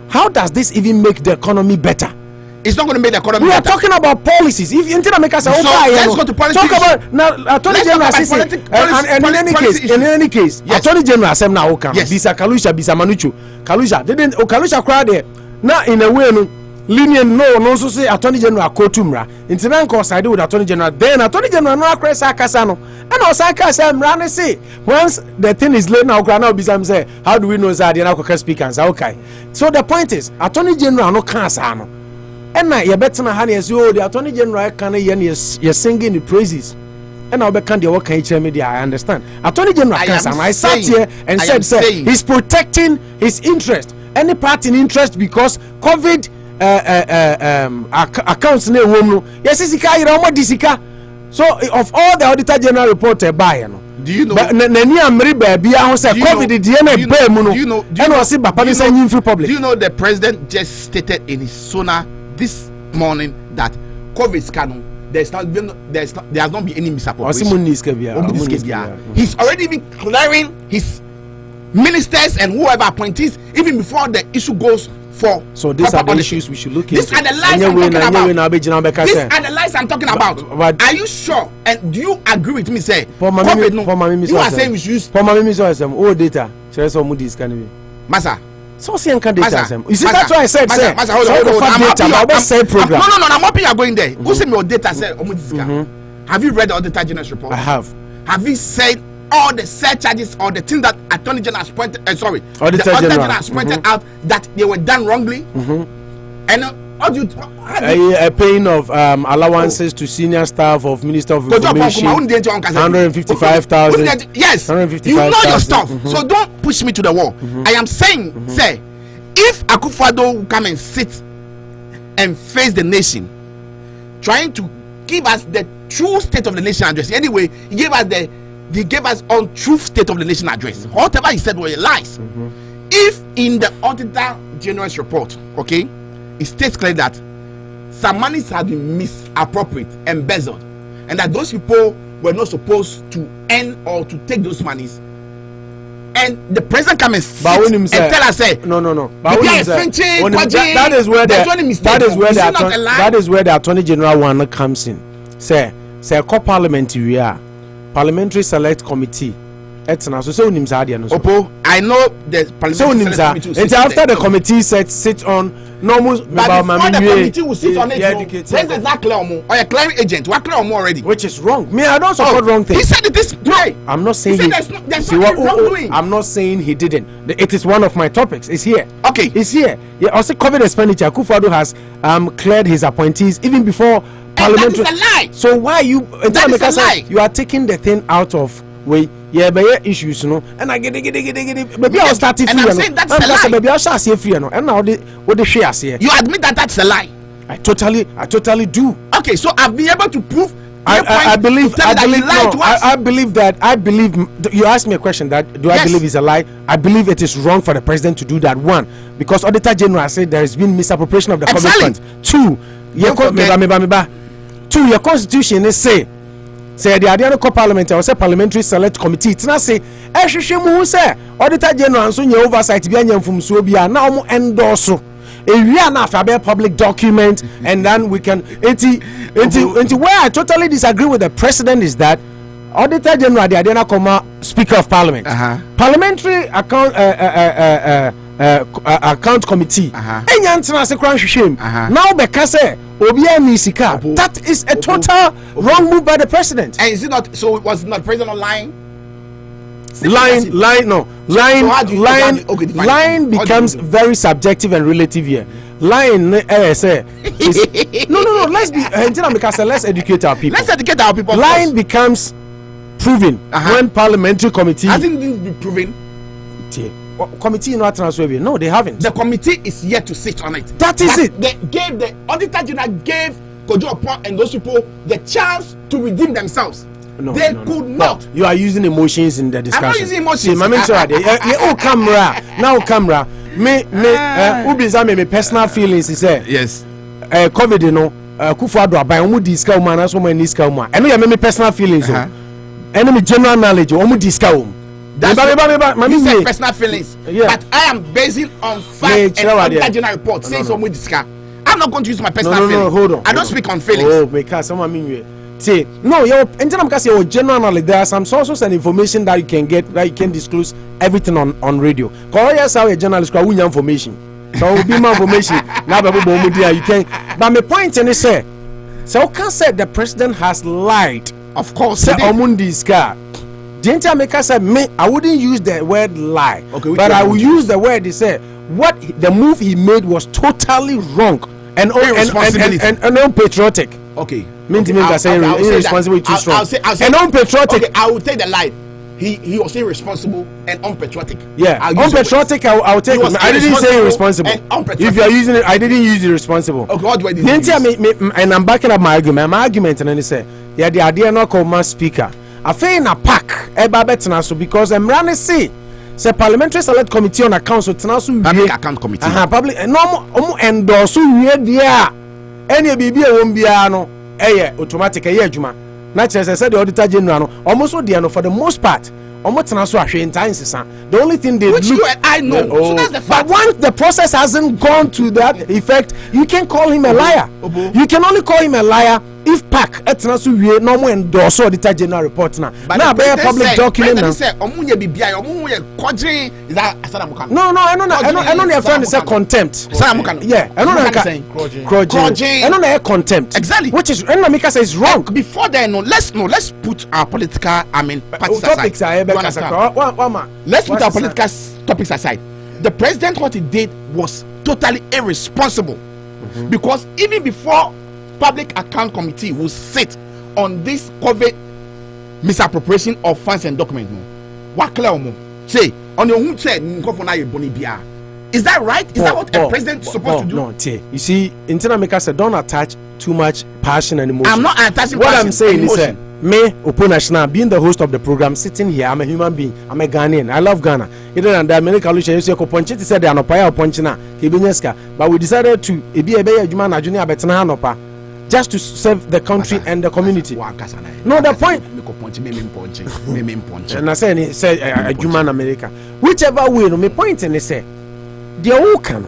C: how does this even make the economy better?
E: It's not going to make the economy
C: better.
E: We
C: are talking about policies. If you make us
E: let's go to politics.
C: Talk about now. Attorney General in any case, Attorney General said now Bisa Kalusha, Bisa Manuchu. Kalusha cried there. Now in a way, lenient no so say Attorney General Kotumra. Incident cause I do with Attorney General. Then Attorney General no across Sakasano. And Osaka said, Rana say once the thing is laid now, Grana Bisam say, how do we know that the Nakoka speakers? Okay. So the point is, Attorney General no cancer. And now you better not have the Attorney General can you're singing the praises. And I'll be candy what can you media? I understand. Attorney General I sat here and said he's protecting his interest. Any part in interest because COVID accounts ne woman. Yes, disika. So of all the Auditor General reported by
E: do you know?
C: But COVID
E: do you know the president just stated in his sonar this morning that COVID canon there has not been any misappropriation. He's already been clearing his ministers and whoever appointees even before the issue goes for.
C: So these are the issues we should look into.
E: These are the lies I'm talking about. Are you sure? And do you agree with me? Say COVID, no. You are saying we should use
C: data.
E: Masa.
C: So see data. You see that's why I said
E: Masa, hold on. No, I'm hoping you are going there. Who sent me your data? Have you read the Auditor General's report?
C: I have.
E: Have you said all the surcharges or the things that Attorney General has pointed
C: Auditor General has pointed
E: out that they were done wrongly? And
C: paying of allowances to senior staff of Minister of Information, 155,000.
E: Yes, you know your stuff. So don't push me to the wall. I am saying, say, if Akufo-Addo will come and sit and face the nation, trying to give us the true state of the nation address. Anyway, he gave us untrue state of the nation address. Whatever he said were lies. If in the Auditor General's report, okay, it states clearly that some monies have been misappropriated, embezzled, and that those people were not supposed to earn or to take those monies, and the president come and sit and tell us, say,
C: no.
E: That
C: is where the Attorney General one comes in. Say co-parliamentary, parliamentary select committee. I know
E: the parliamentary select committee.
C: It's after the committee sits on normal.
E: But before the committee will sit on it, president not clear or a clearing agent. What clear already?
C: Which is wrong. Me, I don't support wrong things.
E: He said it is right.
C: I'm not saying
E: there's wrongdoing.
C: I'm not saying he didn't. It is one of my topics. It's here.
E: Okay.
C: It's here. Yeah, also COVID expenditure. Akufo-Addo has cleared his appointees even before parliamentary.
E: That is a lie.
C: So why you?
E: That is a lie.
C: You are taking the thing out of way. Yeah, but issues, and I get it. Maybe I'll start it.
E: And I'm saying that's a lie.
C: Maybe I'll start free, and now what the share here.
E: You admit that that's a lie.
C: I totally do.
E: Okay, so I've been able to prove.
C: I believe you asked me a question that I believe is a lie. I believe it is wrong for the president to do that. One, because Auditor General said there has been misappropriation of the public funds. Two, your constitution is say the idea co parliament or say parliamentary select committee. It's not say say Auditor General so your oversight be anyam from so bia na omo endorse we are now a public document and then we can where I totally disagree with the president is that Auditor General the idea comma Speaker of Parliament parliamentary account committee now because that is a total wrong move by the president.
E: And is it not so? Was not president lying?
C: Lying becomes very subjective and relative here. Lying say no let's educate our people. Lying becomes proven when parliamentary committee
E: hasn't been proven.
C: Committee not transfer. No, they haven't.
E: The committee is yet to sit on it.
C: That is it.
E: They gave the Auditor General gave Kojo Oppong and those people the chance to redeem themselves. They could not.
C: You are using emotions in the discussion.
E: I'm not using emotions.
C: Camera. Me personal feelings is
E: yes.
C: COVID Akufo-Addo abai omu disca man as woman disca man. I know me personal feelings. And me general knowledge omu disca
E: That's personal feelings. Yeah. But I am basing on fact and Auditor General report. Saying someone discuss. I'm not going to use my personal feelings.
C: No, hold on.
E: I don't speak on feelings.
C: Oh, because someone mean you. See, no, your general knowledge. There are some sources and information that you can get, that you can disclose everything on radio. Because how a journalist can win information. So will be more information. Now, you can. But my point is say, so can say the president has lied.
E: Of course,
C: say Omundi's car. Maker said, me, I wouldn't use the word lie, but I will use the word. He said, what the move he made was totally wrong and unpatriotic.
E: Okay.
C: Irresponsible too strong. And unpatriotic.
E: Okay, I will take the lie. He was irresponsible and unpatriotic.
C: Yeah, unpatriotic. I will take it. I didn't say irresponsible. If you are using it, I didn't use irresponsible.
E: Okay, what do I do?
C: And I'm backing up my argument. My argument, and then he said, yeah, the idea not called mass speaker. I feel in a pack because I'm running say parliamentary select committee on accounts with
E: public account committee.
C: Public no endorse we there any bibi won bia no automatic juma na say the Auditor General no almost there for the most part the only thing they
E: which you and I know. So that's the fact.
C: But once the process hasn't gone to that effect, you can call him a liar. You can only call him a liar if PAC no more endorse Auditor General report now. Now be a public document now. No, I know their friend say contempt. Yeah, I know contempt.
E: Exactly.
C: Which is Mika says wrong.
E: Before then, let's put our political parties aside. Let's put our political topics aside. The president, what he did was totally irresponsible. Because even before public account committee will sit on this COVID misappropriation of funds and documents, what clear say on your own said Is that right? Is that what a president is supposed to do?
C: No, you see, Intina Maker said, don't attach too much passion and emotion.
E: I'm not attaching
C: what
E: passion
C: I'm saying
E: and
C: is
E: emotion.
C: me, Opunashna, being the host of the program, sitting here, I'm a human being, I'm a Ghanaian, I love Ghana. Either than the American Lucia, Ponchiti said the Anopa or Ponchina, Kibineska, but we decided to be a Jumana Junior Betana Anopa just to serve the country and the community. No, the point. And I said, Juman America. Whichever way, my point in say, the Okan,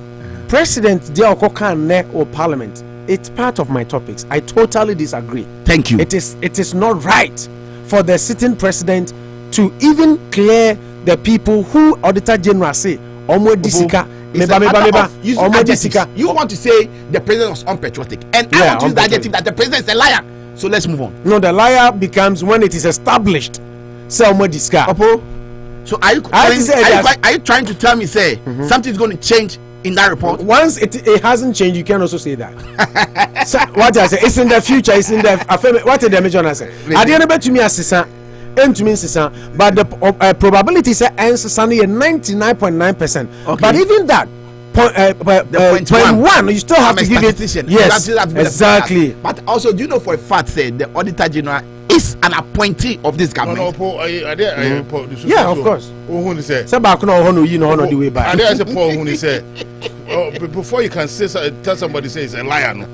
C: President, the Okokan or Parliament. It's part of my topics. I totally disagree.
E: Thank you.
C: It is not right for the sitting president to even clear the people who Auditor General say Omo Disika.
E: You want to say the president was unpatriotic, and I want to use the adjective that the president is a liar. So let's move on.
C: No, the liar becomes when it is established. Say Omo Disika.
E: So are you trying to tell me something is going to change in that report?
C: Once it hasn't changed, you can also say that. So, what I say, it's in the future, it's in the what did the major say? I didn't bet to me as but the probability is 99.9%. Okay. But even that, point one, you still have to give it. Yes, exactly.
E: But also, do you know for a fact the Auditor General is an appointee of this government?
C: Yeah, of course.
D: Before you can say tell somebody say it's a liar, no.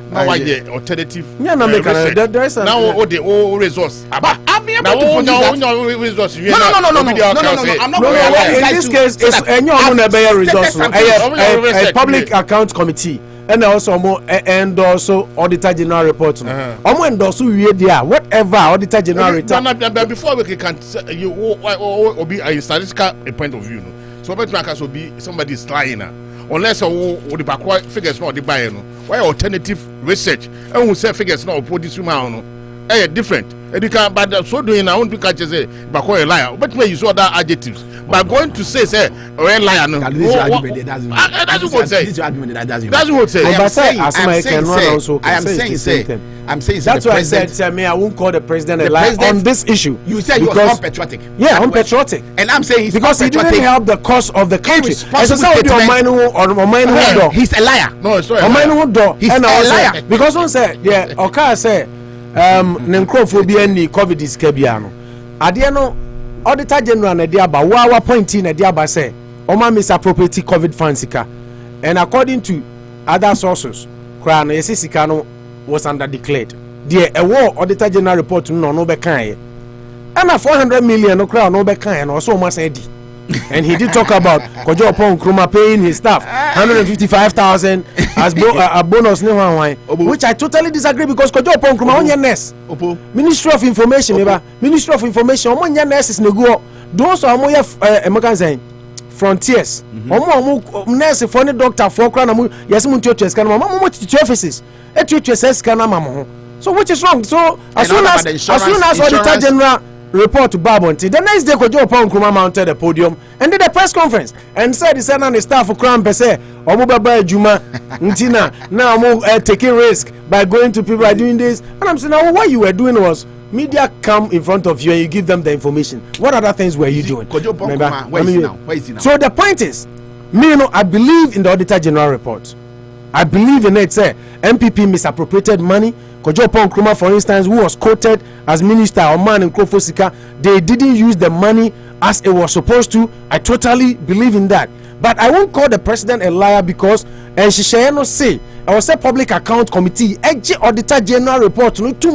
D: Now why the alternative?
C: Yeah, now
D: all the resource.
E: But I'm able to
D: resource.
E: No. I'm not.
C: In this case, it's a resource. A public account committee. And also Auditor General report. Endorse whatever Auditor General report.
D: Before we can you will be a statistical point of view. So but will be somebody is lying unless the back figures not the buy why alternative research and we say figures not put this woman different. And you can but so doing I won't be catch say back a liar. But when you saw that adjectives by going to say a liar no. That's what say. That's what say. I'm saying
C: that's why I said me I won't call the president a liar on this issue.
E: You said you are unpatriotic.
C: Yeah, unpatriotic.
E: And I'm saying
C: because he didn't help the cause of the country. He's a
E: liar.
D: No, it's not.
E: He's a liar.
C: Because one said, yeah, okay, say Nenkrofobia and COVID is Kebiano. Adiano Auditor General na diaba wa pointing na diaba say Oma misappropriate COVID funds sika. And according to other sources, Kra na yesi sika no was under declared. There a war Auditor General report no be kan. And 400 million no Kra no be kan no so almost ready. And he did talk about Kojo Pon Kruma paying his staff 155,000 as a bonus, which I totally disagree because Kojo Pon Kruma on your nest. Ministry of Information, Ministry of Information, on your nest is nego. Those are more American frontiers. Nurse for the doctor for Kranamu, yes, Munchurches can offices. So which is wrong? So as soon as Auditor General report to Babonti. The next day, Kojo Pon Kruma mounted the podium and did a press conference and said he said on the staff for Crown Pese, Omubaba Juma, Ntina, now I'm taking risk by going to people are doing this. And I'm saying, now what you were doing was media come in front of you and you give them the information. What other things were you doing?
E: Kojo Pon Kruma, where is he now?
C: So the point is, I believe in the Auditor General report. I believe in it. Say MPP misappropriated money. Kojo Pon Kruma, for instance, who was quoted as minister or man in Krofosika, they didn't use the money as it was supposed to. I totally believe in that. But I won't call the president a liar because and she shall not say I was a public account committee. Auditor General report no to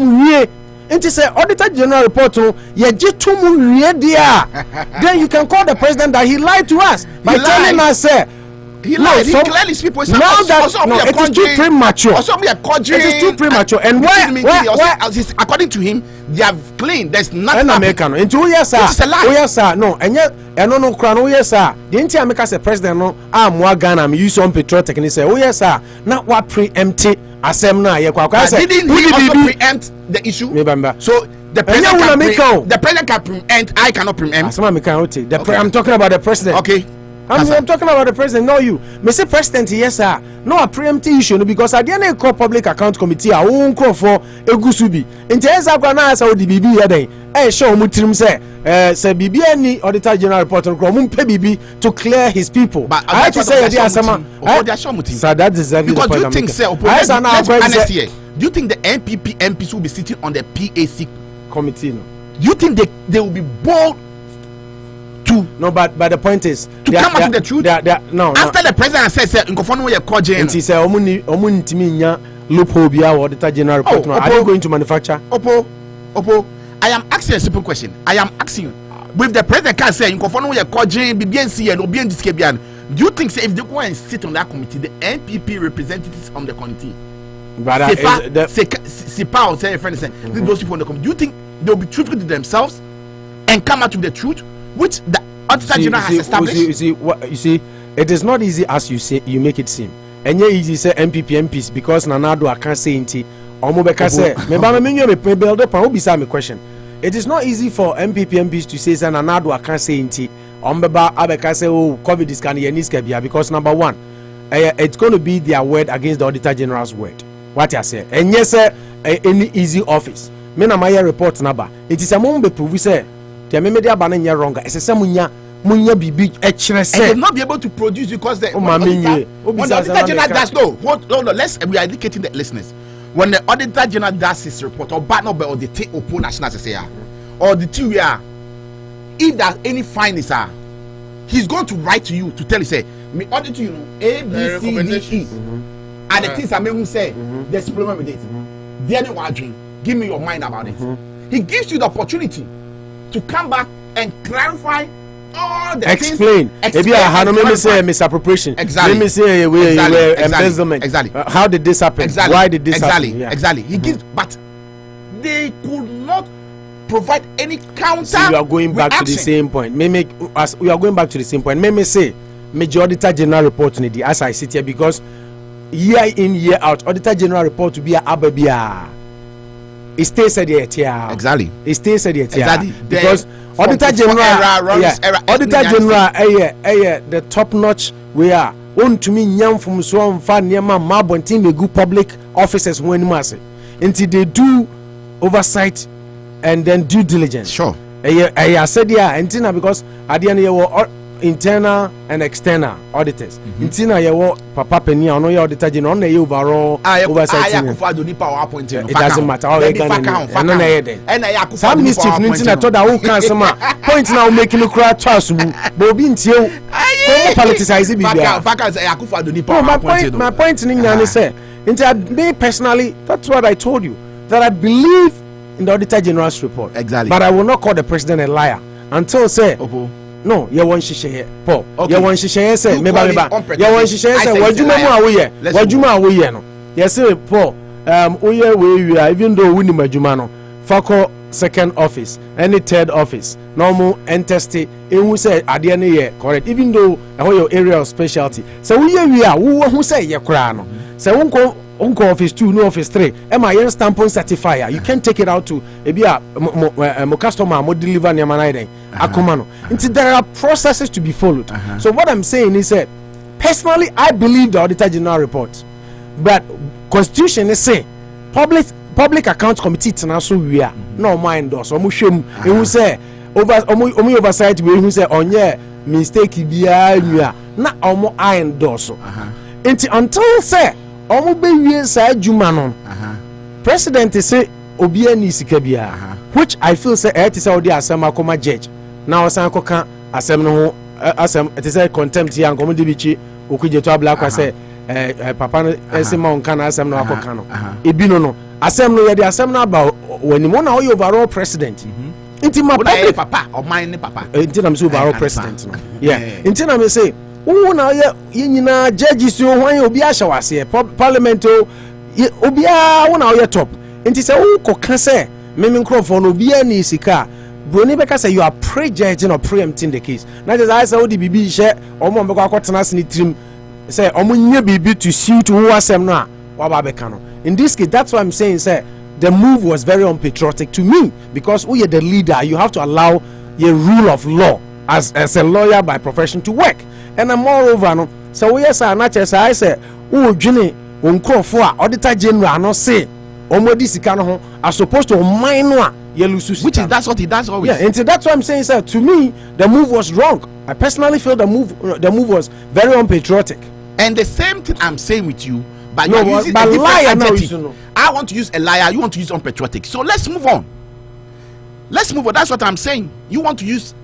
C: and she say Auditor General report no then you can call the president that he lied to us by telling us say.
E: He lied. He clearly speaks.
C: Now that it is too premature. It is too premature. And why?
E: According to him, they have claimed there's nothing.
C: American. Into yes, sir. Oh yes, sir. No. And yet, no crown. Oh yes, sir. The entire America say president no. More Ghana. I'm use on patriotic and he say, oh yes, sir. Not what preempted. Assembly.
E: Didn't he also preempt the issue? So the president can preempt. I cannot preempt.
C: I'm talking about the president.
E: Okay.
C: I'm talking about the president, not you. Mr. President, yes, sir. No a preemptive issue because at the end of the public account committee, I won't call for a gusubi. In terms of Ghana, so the BB heading, show Mutrim say, BB any auditor general report on Chrome pay BB to clear his people. But I have to say, sir, that is
E: because do you think, sir, do you think the NPP MPs will be sitting on the PAC
C: committee? No.
E: Do you think they will be bold to
C: but the point is
E: to come out with the truth?
C: No.
E: After the president says, "Sir, Nkofonu we call Jane,"
C: and he said, "Omunitiminya loophole biya auditor general report." Are you going to manufacture?
E: Opo, I am asking a simple question. I am asking you, with the president can say, "Nkofonu we call Jane, BBNC and Obian Diskebian." Do you think, say, if they go and sit on that committee, the NPP representatives on the committee, Sipa or say, friend, those people on the committee, do you think they will be truthful to themselves and come out with the truth, which the auditor general has established?
C: You see, it is not easy as you say, you make it seem. And yeah, easy say MPP MPs because Nanado I can't say inti. Omobeka say, me build up and obisa me question. It is not easy for MPP MPs to say Nanado I can't say inti. Ombeba abeka say oh COVID is can yenis because number one, it's going to be their word against the auditor general's word. What I say, and yes, sir, any easy office. Me na my report number. It is a moment be prove say. The media banning you wrong. It's a munya bibi
E: and they not be able to produce because the auditor general does no. We are educating the listeners. When the auditor general does his report or bad number or the take open national say or the two year, if there's any findings he's going to write to you to tell you say me audit you know A B C D E and the things I may say there's problem with it. Then what dream? Give me your mind about it. He gives you the opportunity to come back and clarify all the
C: explain. Maybe I had me say misappropriation.
E: Exactly.
C: Let me say embezzlement.
E: Exactly.
C: How did this happen?
E: Exactly.
C: Why did this happen?
E: Yeah. Exactly. He gives, but they could not provide any counter.
C: So you are going back to the same point. We are going back to the same point. May say major auditor general report in the as I sit here because year in year out auditor general report to be a ababia. It stays at the ATR.
E: Exactly.
C: It stays at the ATR.
E: Exactly.
C: Because auditor general, auditor general, the top notch we are. Want to me nyam from so fan near my mabontin me good public officers when mass. Until they do oversight and then due diligence.
E: Sure.
C: I said yeah, Intina because at the end you were internal and external auditors. Intina you papa penny on your auditor general on the overall oversight. It doesn't matter how you can. Some mischief Intina told that who can some point now making you cry twice. Bobby until politicize it. My point in say, me personally, that's what I told you. That I believe in the auditor general's report.
E: Exactly.
C: But I will not call the president a liar until say no, you want to share Paul. You want to share say me ba. You want to share say wajuma mu awoye. Wajuma awoye no. Yes say Paul oye we even though we ni majuma no. Fako second office, any third office. Normal entesty who say ade na ye correct even though your area of specialty. So we are who say ye kra no. So unko office 2 no office 3 am I stamp on certifier you can take it out to ebia mo customer mo deliver near manai akoma no until there are processes to be followed. So what I'm saying is that personally I believe the auditor general report but constitution is say public account committee tena so we are no mind us omo hwem ehu say omo oversight we who say onye mistake bia nwa na omo endorse until say omo be wie sa adwuma no president say obi ani sika bia which I feel say it is already asem akoma judge na osan koka asem no ho asem it is contempt here nkomo de bichi okuje to abla kwa say papa no ese ma onka na asem no akoka no ebi no asem no ye de asem na ba wani mo na o overall president inti ma public
E: papa o mine ne papa
C: inti na me say overall president no yeah inti na me say who na ye nyina judges yo hwan obi ahya wase parliament obi a wona o ye top nti say who koka say meme nkrofo no obi ani sika broni beka say you are prejudging or preempting the case na just I say odi bibi hye omo mbeko akotena sene trim say omo nye bibi to suit who asem no a waba beka no in this case that's why I'm saying say the move was very unpatriotic to me because we are the leader you have to allow your rule of law as a lawyer by profession to work. and moreover no so we yes na che say say wo dwene onkrofo a auditor general no say omodi sika no ho as opposed to mine no a yelusu,
E: which is that's what he does always.
C: Yeah, and that's what I'm saying, sir. To me, the move was wrong. I personally feel the move was very unpatriotic.
E: And the same thing I'm saying with you, but
C: no,
E: you're using
C: but
E: a different
C: liar now.
E: adjective. I want to use a liar. You want to use unpatriotic. So let's move on. Let's move on. That's what I'm saying. You want to use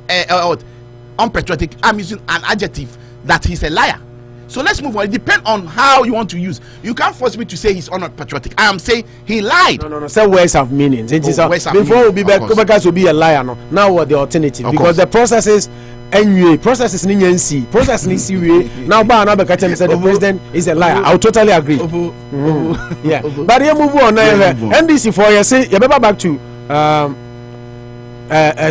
E: unpatriotic. I'm using an adjective that he's a liar. So let's move on. It depends on how you want to use. You can't force me to say he's unpatriotic. I am saying he lied.
C: No. Say words have meanings. It is before will be Kobekas will be a liar. No. Now what the alternative?
E: Of
C: because
E: course.
C: the process is anyway. Process is NC. Process is CWA. Now, the president is a liar. I would totally agree. Yeah. But you move on. NDC for you say you better back to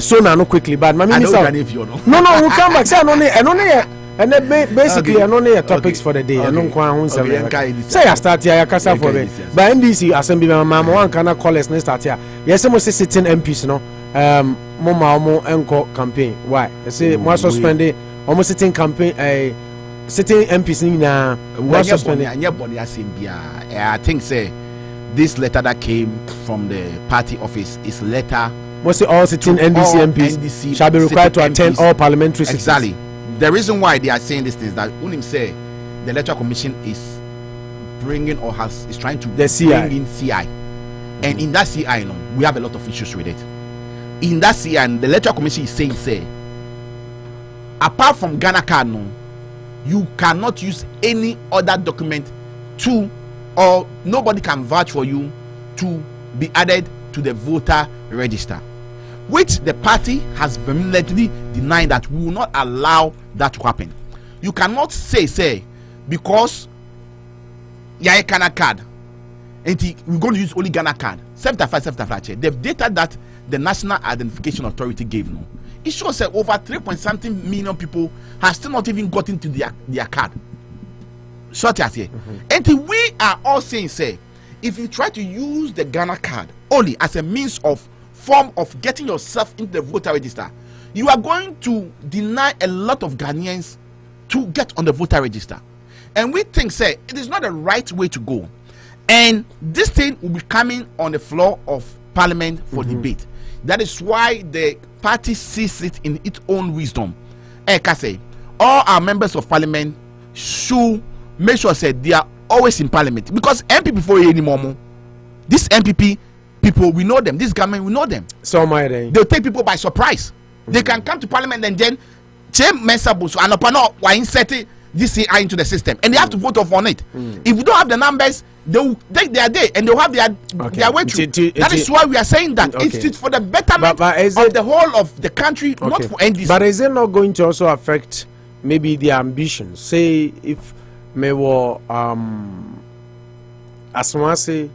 C: Sona no quickly. But my minister. No. We'll come back. Say no. And then basically, I know the topics for the day. I don't want to say I start here. I can start for it. But NDC Assembly, my one cannot call us next start here. Yes, I must sitting MPs, no. Mama, encore campaign. Why? I say more suspended. Almost sitting campaign. Sitting MPs now. More suspended.
E: I think say this letter that came from the party office is letter.
C: Must all sitting NDC MPs shall be required to attend all parliamentary sessions.
E: Exactly. The reason why they are saying this is that Unim say the electoral commission is bringing or is trying to bring in CI, and in that CI, we have a lot of issues with it. In that CI, the electoral commission is saying, say, apart from Ghana card, you cannot use any other document to, or nobody can vouch for you to be added to the voter register, which the party has vehemently denied that we will not allow that to happen. You cannot say because a Ghana card and we're going to use only Ghana card. The data that the National Identification Authority gave it shows that over 3.something million people have still not even gotten to their card. Short as here. And we are all saying, say, if you try to use the Ghana card only as a means of form of getting yourself into the voter register, you are going to deny a lot of Ghanaians to get on the voter register. And we think, say, it is not the right way to go. And this thing will be coming on the floor of parliament for debate. That is why the party sees it in its own wisdom. Say, all our members of parliament should make sure that they are always in parliament, because MPP before anymore. This MPP people, we know them. This government, we know them.
C: So they'll
E: take people by surprise. They can come to parliament and then change Mensa Bosuo and Anopa were inserting this CI into the system, and they have to vote off on it. If we don't have the numbers, they will take their day and they'll have their way through. That is why we are saying that it's for the betterment of the whole of the country, not for NDC.
C: But is it not going to also affect maybe their ambitions? Say if may were as one say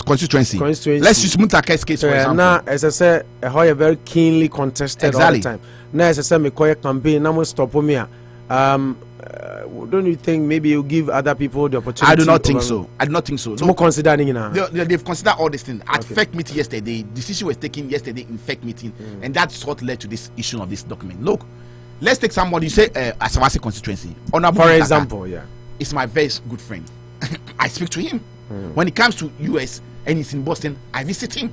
E: constituency. Let's use Muntaka's case for example.
C: Now, as I said, a very keenly contested all the time. Now, as I said, me call campaign. Now, we stop me. Don't you think maybe you give other people the opportunity?
E: I do not think so. I do not think so.
C: So more considering now.
E: They've considered all these things at FEC meeting yesterday. Decision was taken yesterday in FEC meeting, and that's what led to this issue of this document. Look, let's take somebody. You say Asawase constituency. Honorable
C: for
E: Muntaka,
C: example,
E: is my very good friend. I speak to him. When it comes to US and he's in Boston, I visit him.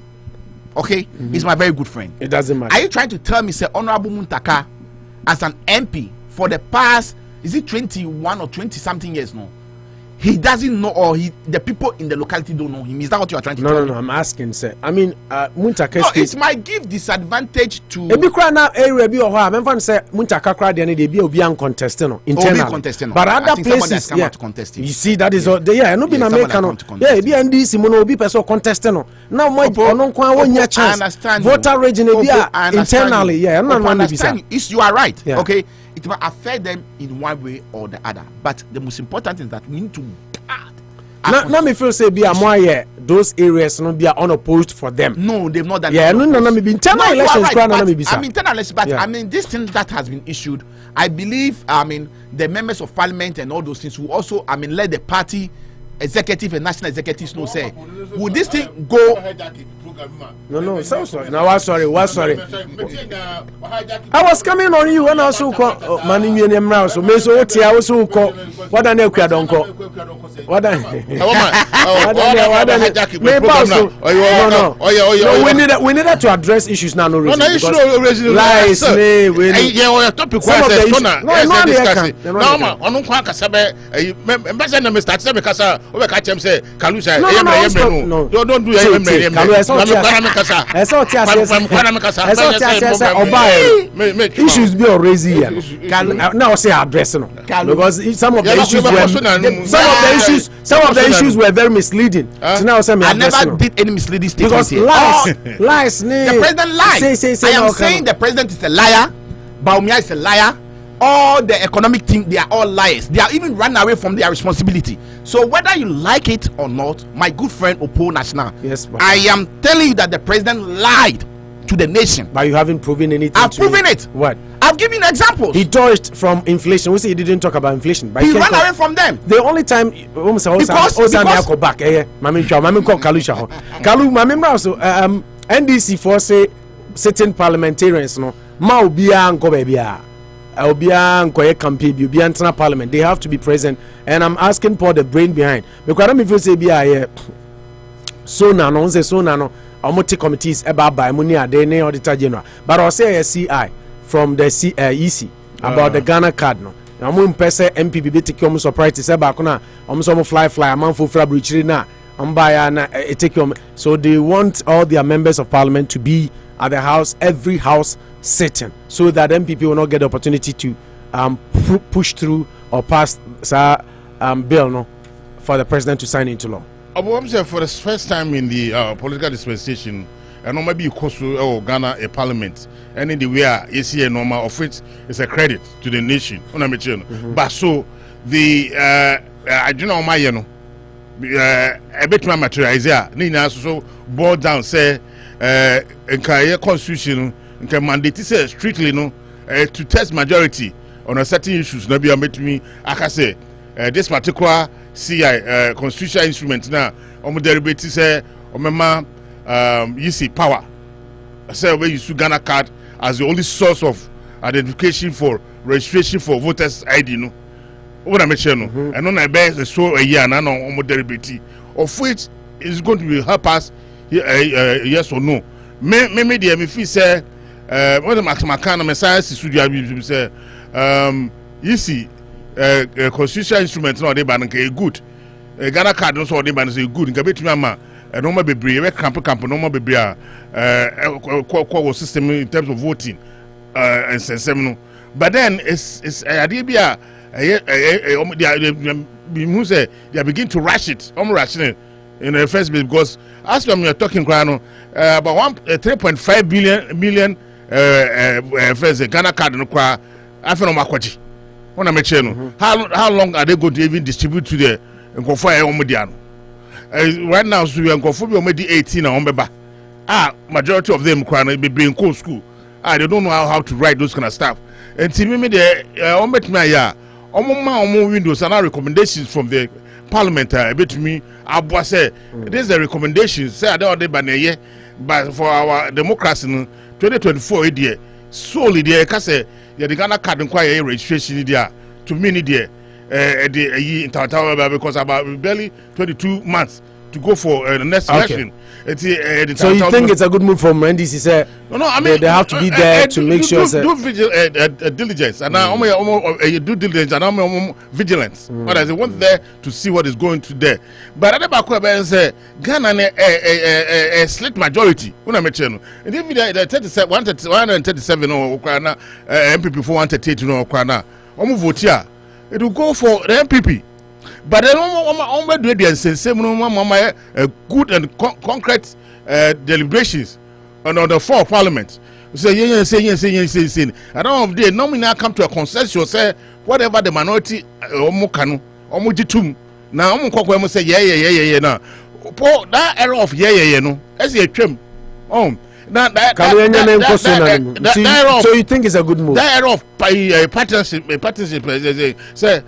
E: Okay, he's my very good friend.
C: It doesn't matter.
E: Are you trying to tell me, say, Honorable Muntaka, as an MP for the past, is it 21 or 20 something years now? He doesn't know, or the people in the locality don't know him. Is that what you are trying to tell me?
C: No, I'm asking, sir. I mean, Muntaka.
E: No, it might give disadvantage to.
C: Ebi kura na area bi oho a memfa say Muntaka kura de dey be obi an contesting internal. But other places, yeah. You see, that is no be na make no. Yeah, ebi NDC mo no obi person contesting no. Now mo ono kwa wonya chance. Voter region ebi internally, yeah.
E: You are right. Yeah. Okay. It might affect them in one way or the other, but the most important thing is that we need to guard.
C: Now me feel say be more those areas no be unopposed for them.
E: No, they've not done.
C: Yeah, no, me be internal elections.
E: I mean internal elections, but yeah. I mean this thing that has been issued. I believe the members of parliament and all those things will also let the party executive and national executives know say, would this thing go
C: No, so sorry. No, was sorry. I was coming on you when I also call money million miles. So, Miss Oti, I also call what I know. Don't call what I we needed to address issues now. No reason. Lies, some of don't do issues be already here. Now say addressing because some of the issues were very misleading. So now say
E: I never did any misleading statements here.
C: Lies.
E: The president lied. I am saying the president is a liar. Baumia is a liar. All the economic team, they are all liars. They are even running away from their responsibility. So whether you like it or not, my good friend Opo National,
C: yes,
E: I am telling you that the president lied to the nation.
C: But you haven't proven anything.
E: I've proven it.
C: What?
E: I've given examples.
C: He dodged from inflation. We say he didn't talk about inflation. But
E: he ran away from them.
C: The only time because NDC for say certain parliamentarians no ma obia nko bebia obia nko campaign bi obia ntena parliament, they have to be present, and I'm asking for the brain behind because I don't feel say bia so na no say so na no omote committees eba by money ade ne auditor general, but I say a CI from the EC about the Ghana card no amu mpese MPP be take your surprise say ba ko na omo fly amanfo fra brichiri na so they want all their members of parliament to be at the house, every house sitting, so that MPP will not get the opportunity to push through or pass bill no for the president to sign into law.
D: For the first time in the political dispensation, and maybe you cost Ghana a parliament, and in the way you see a normal of which is a credit to the nation. But so the I don't know my a bit more materialize here. So board down say constitution mandate say strictly no to test majority on a certain issues. No be a me I can say this particular CI constitutional instrument now deliberate say you see power say where you use Ghana card as the only source of identification for registration for voters ID no. What I'm saying, and on I bear so a year and I know deliberate of which is going to help us yes or no. Maybe the MFI say what the maximum kind of messiah say you see constitutional instruments no they ban good Ghana card no so they ban say good nka betumi ama no ma bebre we camp no ma bebre a system in terms of voting and sensem no, but then it's idea bia they begin to rush it. Rushing it in the first place because as we are talking about 3.5 million Ghana card no kwa afeno makwaji. Wanna make sure no. How long are they going to even distribute to the Nkofo right now so we Nkofo be already 18 na ombeba. Majority of them kwa be in school. They don't know how to write those kind of stuff. And see me the ombetma windows and our recommendations from the parliament to me say this is the recommendations say but for our democracy 2024 idea solely there say the Ghana card inquiry registration there to me there because about barely 22 months to go for the next election.
C: So you think it's a good move from NDC? Say
D: no, I mean
C: they have to be there to make sure
D: do diligence and now do diligence and vigilance. But I want there to see what is going to there. But at the back say Ghana a slight majority. When I mention and if the 137 or MPP for 138 no Okwana, vote here. It will go for the MPP. But then good and concrete deliberations on the floor of parliament. Say yes. And all of them now come to a consensus say whatever the minority now say yeah now. That era of yeah no as a trim.
C: So you think it's a good move?
D: That era of partnership, say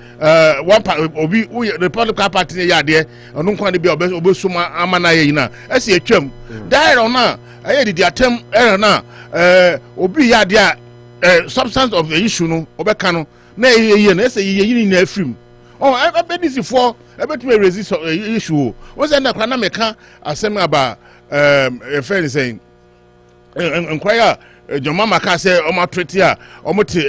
D: one obi Republican Party ya there, no kwani be obesuma amana ye na. Esi etwam. That era na aye di attempt era na obi ya there substance of the issue no obeka no na ye na ese ye na afrim. Oh, I bet this for I bet me resist issue. What's that na kwana meka asem about a friend saying inquire your mama can say omo treaty a omo te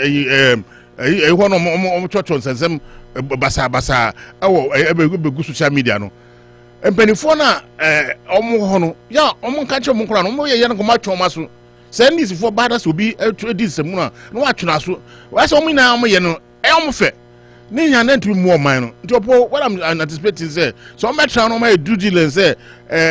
D: ho no omo church nsensem basa be social media no empanifo na omo ho no ya omo nka che omo nkora no omo ye no ko matwe omo aso send this for badas obi this semu na no atwena so wa se omo na omo ye no omo fe ni nya na ntu mu oman no nti opo what I'm anticipating say so omo try no my due diligence say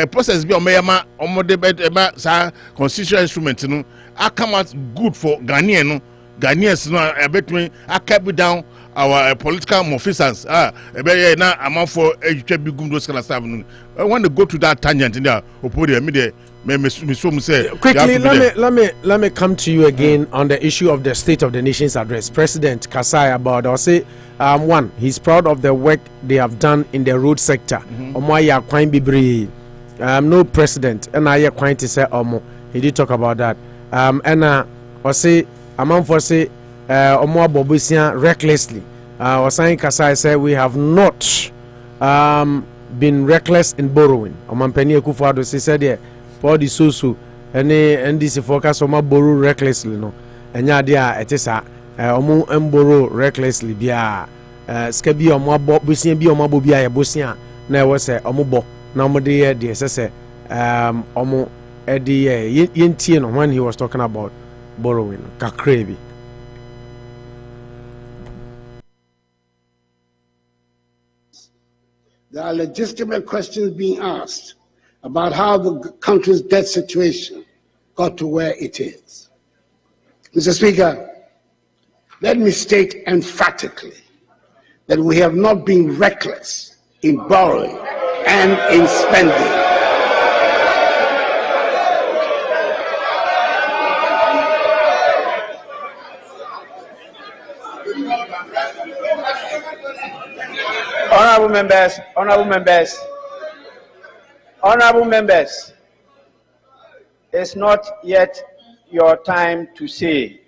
D: process bi omo yema omo de ba sa constitutional instrument no I come out good for Ghanaian no Ghanaians no abetme I kept down our political officers ebe na amount for twa bi gum those kind of stuff no I want to go to that tangent in there opo de me de me so say
C: quickly let me come to you again on the issue of the State of the Nation's address. President Kasai about I'll say one, he's proud of the work they have done in the road sector. Omo Kwan Bibri no president and I Kwan to say Omo he did talk about that. And I say among for say Omo Bobusia recklessly. Was saying Kasai said we have not been reckless in borrowing. Omo Penny Akufo-Addo said there for the so and this focus Omo borrow recklessly no. Enya dia etisa omo borrow recklessly bia ska bi omo bobusia bi omo bobia ye bosia na e wo se omo bo na omo de ye se omo yentie no when he was talking about borrowing kakrebi.
F: There are legitimate questions being asked about how the country's debt situation got to where it is. Mr. Speaker, let me state emphatically that we have not been reckless in borrowing and in spending.
G: Honorable members, it's not yet your time to say.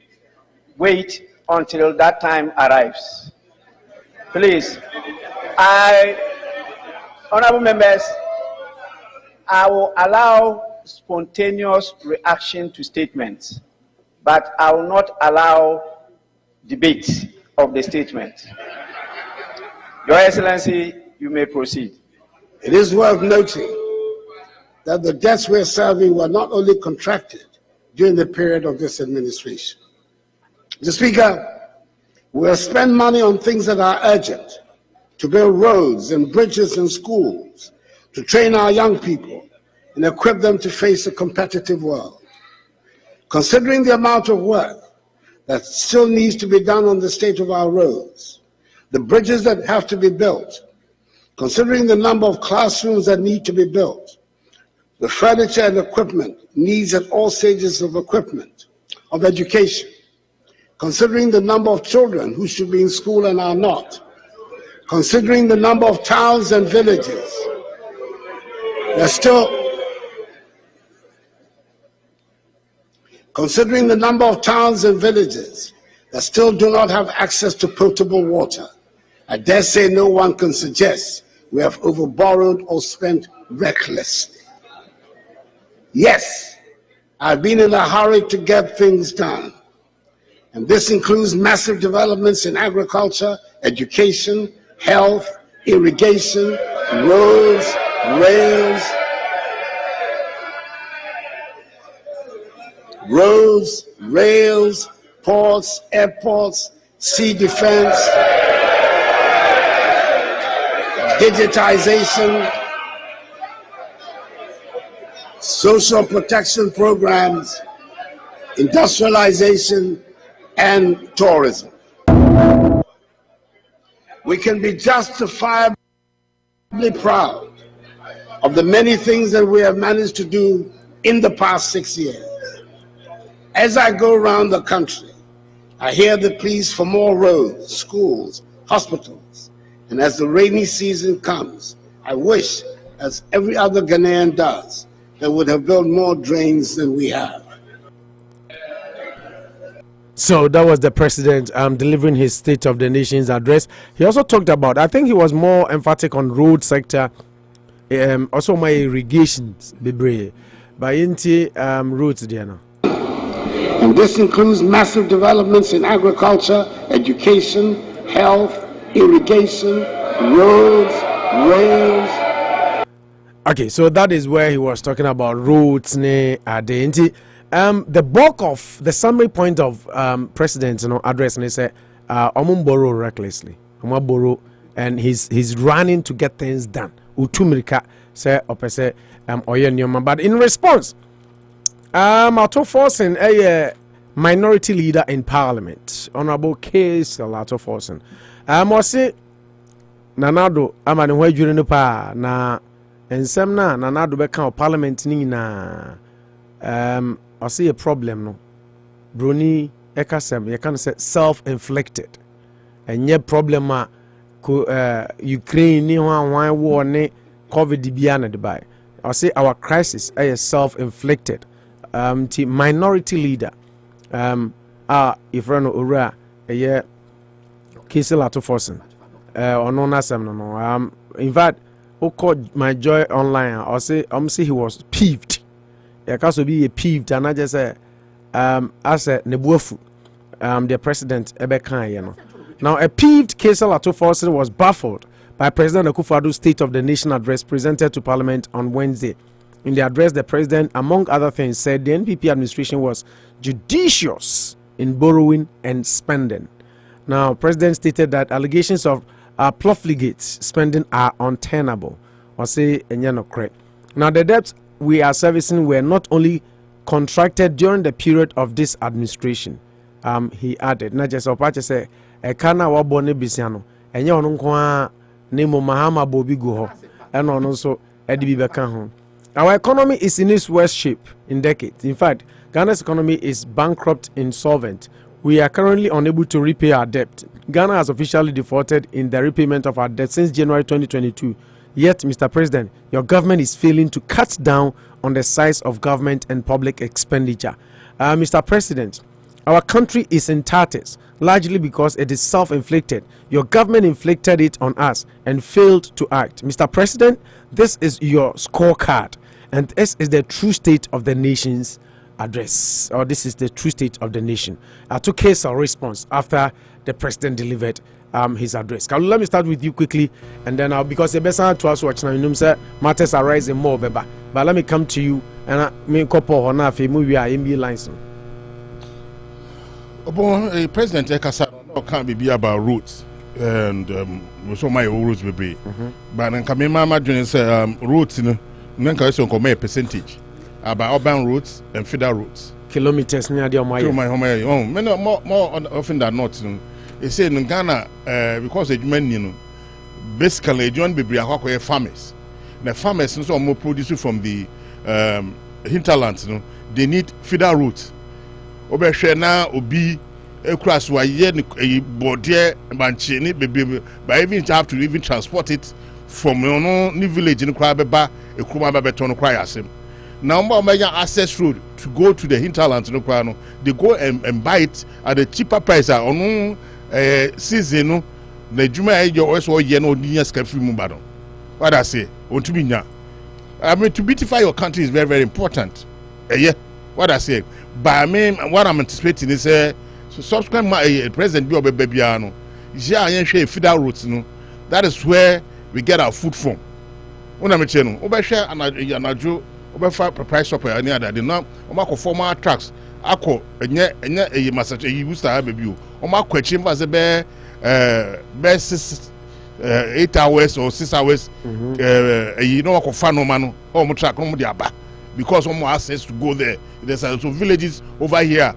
G: Wait until that time arrives. Please, honorable members, I will allow spontaneous reaction to statements, but I will not allow debate of the statement. Your Excellency, you may proceed.
F: It is worth noting that the debts we're serving were not only contracted during the period of this administration. Mr. Speaker, we have spent money on things that are urgent, to build roads and bridges and schools, to train our young people and equip them to face a competitive world. Considering the amount of work that still needs to be done on the state of our roads, the bridges that have to be built, considering the number of classrooms that need to be built, the furniture and equipment needs at all stages of education, considering the number of children who should be in school and are not, considering the number of towns and villages that still do not have access to potable water, I dare say no one can suggest we have overborrowed or spent recklessly. Yes, I've been in a hurry to get things done, and this includes massive developments in agriculture, education, health, irrigation, roads, rails, ports, airports, sea defense, digitization, social protection programs, industrialization, and tourism. We can be justifiably proud of the many things that we have managed to do in the past 6 years. As I go around the country, I hear the pleas for more roads, schools, hospitals. And as the rainy season comes, I wish, as every other Ghanaian does, that would have built more drains than we have.
C: So that was the president delivering his State of the Nation's address. He also talked about, I think he was more emphatic on road sector, also my irrigations, bebre, by roads there now.
F: And this includes massive developments in agriculture, education, health, irrigation, roads, rails.
C: Okay, so that is where he was talking about roads. The bulk of the summary point of president's address, and he said, borrow recklessly, borrow, and he's running to get things done. Utumrika say opese but in response, Ato Forsen, a minority leader in parliament, Honorable Case Ato Forsen, I say Nanado amani during the pa na ensem na Nanado beka parliament ni na I see a problem no broni ekasem you can say self-inflicted and yet problem Ukraine ni one war ne COVID bia na dubai. I say our crisis is self-inflicted. Minority leader if run ora a Kisel Ato Forsen or no nasem no in fact who called my joy online I say he was peeved. There can be a peeved and I just say as a nebuafu the president Ebekan. Now a peeved Kisel Ato Forsen was baffled by President Akufo-Addo's State of the Nation address presented to Parliament on Wednesday. In the address, the president, among other things, said the NPP administration was judicious in borrowing and spending. Now, President stated that allegations of profligate spending are untenable. Or say, now, the debts we are servicing were not only contracted during the period of this administration. He added, not just Opache say, a kana wabone bisiano, and you Nemo Mahama Bobi Goho, and also Eddie Bekan. Our economy is in its worst shape in decades. In fact, Ghana's economy is bankrupt, insolvent. We are currently unable to repay our debt. Ghana has officially defaulted in the repayment of our debt since January 2022. Yet, Mr. President, your government is failing to cut down on the size of government and public expenditure. Mr. President, our country is in tatters, largely because it is self-inflicted. Your government inflicted it on us and failed to act. Mr. President, this is your scorecard, and this is the true state of the nation's address, or this is the true state of the nation. I took case or response after the president delivered his address. Let me start with you quickly, and then because the best to us watch now, matters are rising more, but let me come to you and I mean couple on a movie MB lines.
D: A president can't be about roots and so my roots will be. But then come mama doing say roots in a percentage about urban routes and feeder routes.
C: Kilometers near the
D: home. More often than not. They say in Ghana because the men basically John be farmers. The farmers also more produce from the hinterlands. They need feeder routes. Obeshare now obi across wa ye ni body banche ni but even have to even transport it from ni village in kwa beba ekuma ba beton kwa yasem now more access road to go to the hinterland no kwa no they go and buy it at a cheaper price on season no na juma e your also ye no nya ska free mu ba no what I say on to be nya I mean to beautify your country is very very important yeah what I say. But I mean, what I'm anticipating is subsequent president be obebiano. Yeah, feeder routes. That is where we get our food from. When I'm saying, Obeshare and Anajo, Obefa price up any other. The now Omako former tracks. Ako a massage used to have a view. Omako chambers a bear 8 hours or 6 hours. You know, Fano Mano, or Mutrack, Diaba. Because more access to go there. There's also villages over here,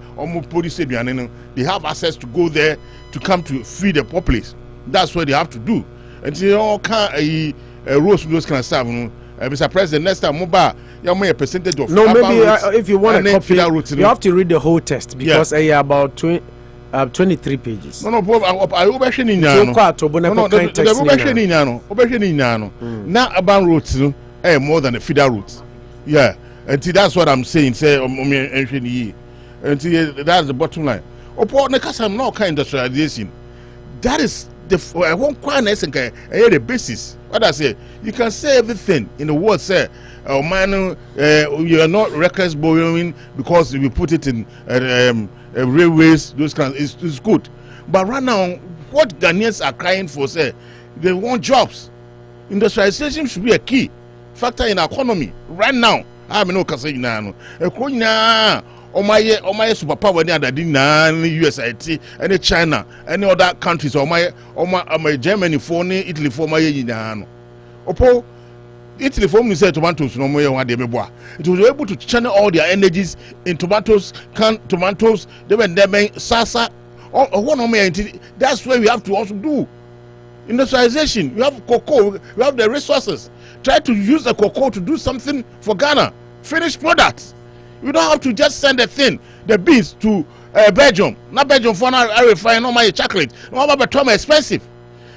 D: they have access to go there to come to feed the populace. That's what they have to do. And you know, roads those kind of stuff. Mr. President, next time you may a percentage of
C: no maybe
D: routes,
C: if you want a copy
D: routes,
C: you have to read the whole text because about 23 pages.
D: No, I overshin in
C: Now
D: about routes more than the feeder routes. Yeah, and that's what I'm saying. Say, and that's the bottom line. Because I'm not kind of industrialization. That is the one the basis. What I say, you can say everything in the world. Say, oh man, you are not reckless borrowing because we put it in railways. Those kinds is good. But right now, what Ghanaians are crying for, say, they want jobs. Industrialization should be a key factor in our economy right now. I mean, no, kasi na my superpower ni adadi na USIT, any China, any other countries, my Germany for ni Italy for my na Opo Italy for me say tomatoes no more one de it was able to channel all their energies in tomatoes, canned tomatoes, they were salsa. That's where we have to also do industrialization. We have cocoa, we have the resources. Try to use the cocoa to do something for Ghana. Finished products. You don't have to just send the beans to Belgium. Not Belgium for now, I refine all my chocolate. No, but more expensive.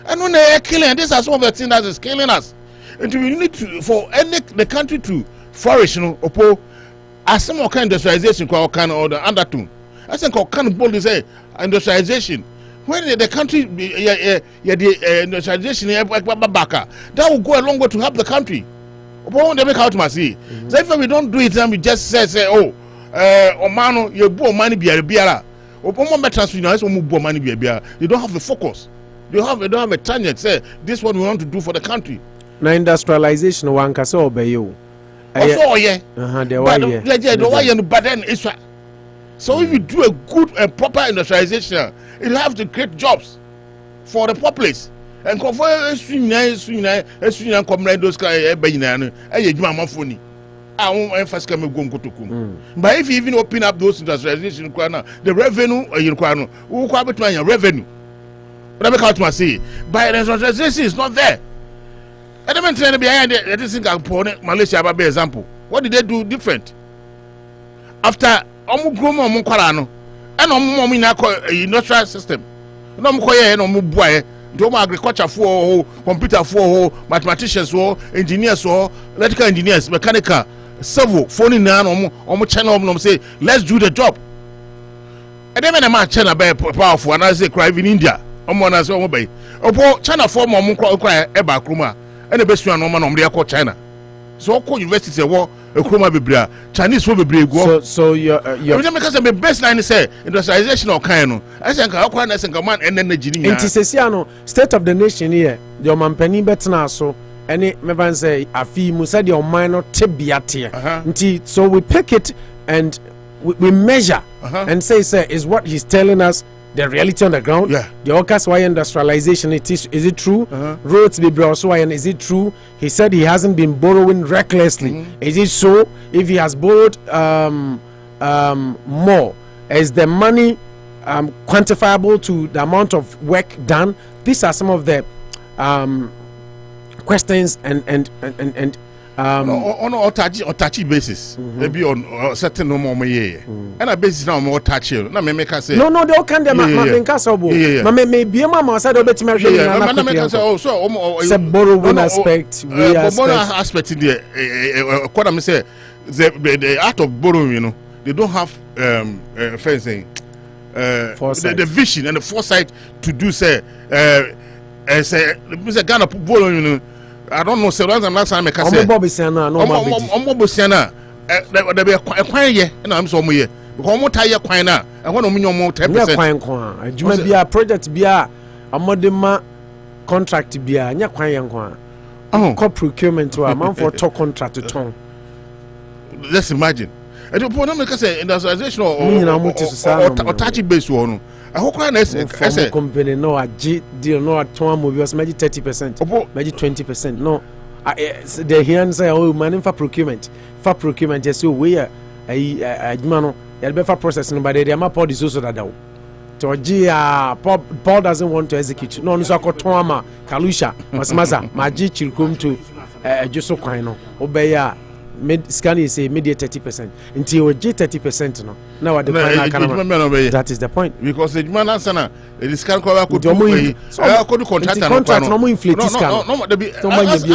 D: And when they are killing, these are some of the things that is killing us. And we need to, for the country to flourish, as some kind of industrialization, kind of the undertone. I think kind of boldly say industrialization. When the country, the industrialization, that will go a long way to help the country. They make out see. So if we don't do it, then we just say, Omano, you bo money be a biara. Omo transfer now, so bo money be a biara. They don't have the focus. They don't have a tangent. Say this is what we want to do for the country. Now industrialization, one can say obey you. Also, yeah. But then it's so if you do a good and proper industrialization, it will have to create jobs for the populace. And those but if you even open up those industrialization, the revenue revenue. But the industrialization is not there. I don't mean behind it. Malaysia, by example, what did they do different? After industrial system, agriculture for computer for mathematicians for engineers for electrical engineers, mechanical, civil, phone channel say let's do the job. And then man China be powerful and I say cry in India. China for cry eba kruma and the best one man China. So university say war Chinese will be so your because the best line say industrialization or kind I think man and then
C: state of the nation here the man penny better so any me say afi mu said your minor tibiate so we pick it and we measure and say is what he's telling us the reality on the ground. Yeah. The Ocas why industrialization is it true? Roads be also why is it true? He said he hasn't been borrowing recklessly. Is it so? If he has borrowed more, is the money quantifiable to the amount of work done? These are some of the questions and
D: on a touchy basis, maybe on certain no more and a basis now more touchy. No, me say
C: no, they all can't. Maybe a mama said, "Oh, better borrowing aspect."
D: Aspect in the what I'm saying, the art of borrowing, they don't have fencing, the vision and the foresight to do say, Mr. Ghana borrowing. I don't know. So last time I can say, there be a quiet and I'm so much. Because more tired quiet now. I want to minimum more 10%.
C: You might be a project, be a modern contract, be a quiet. Co procurement to a month for talk contract to tongue.
D: Let's imagine. I don't know because industrialization or touchy base one. I hope I say
C: company no a deal no at one movie was maybe 30%, maybe 20%. No, the here and say oh man for procurement just so we are a man for processing but they are for the social that Paul doesn't want to execute. No, so Kotoma, Kalusha, Masmaza, Maji Chilkum to Juso Quino, Obeya, scan is say media 30% until you get 30% no now what the final that is the point
D: because the man answer the scan cover could do contract
C: no inflate scan
D: no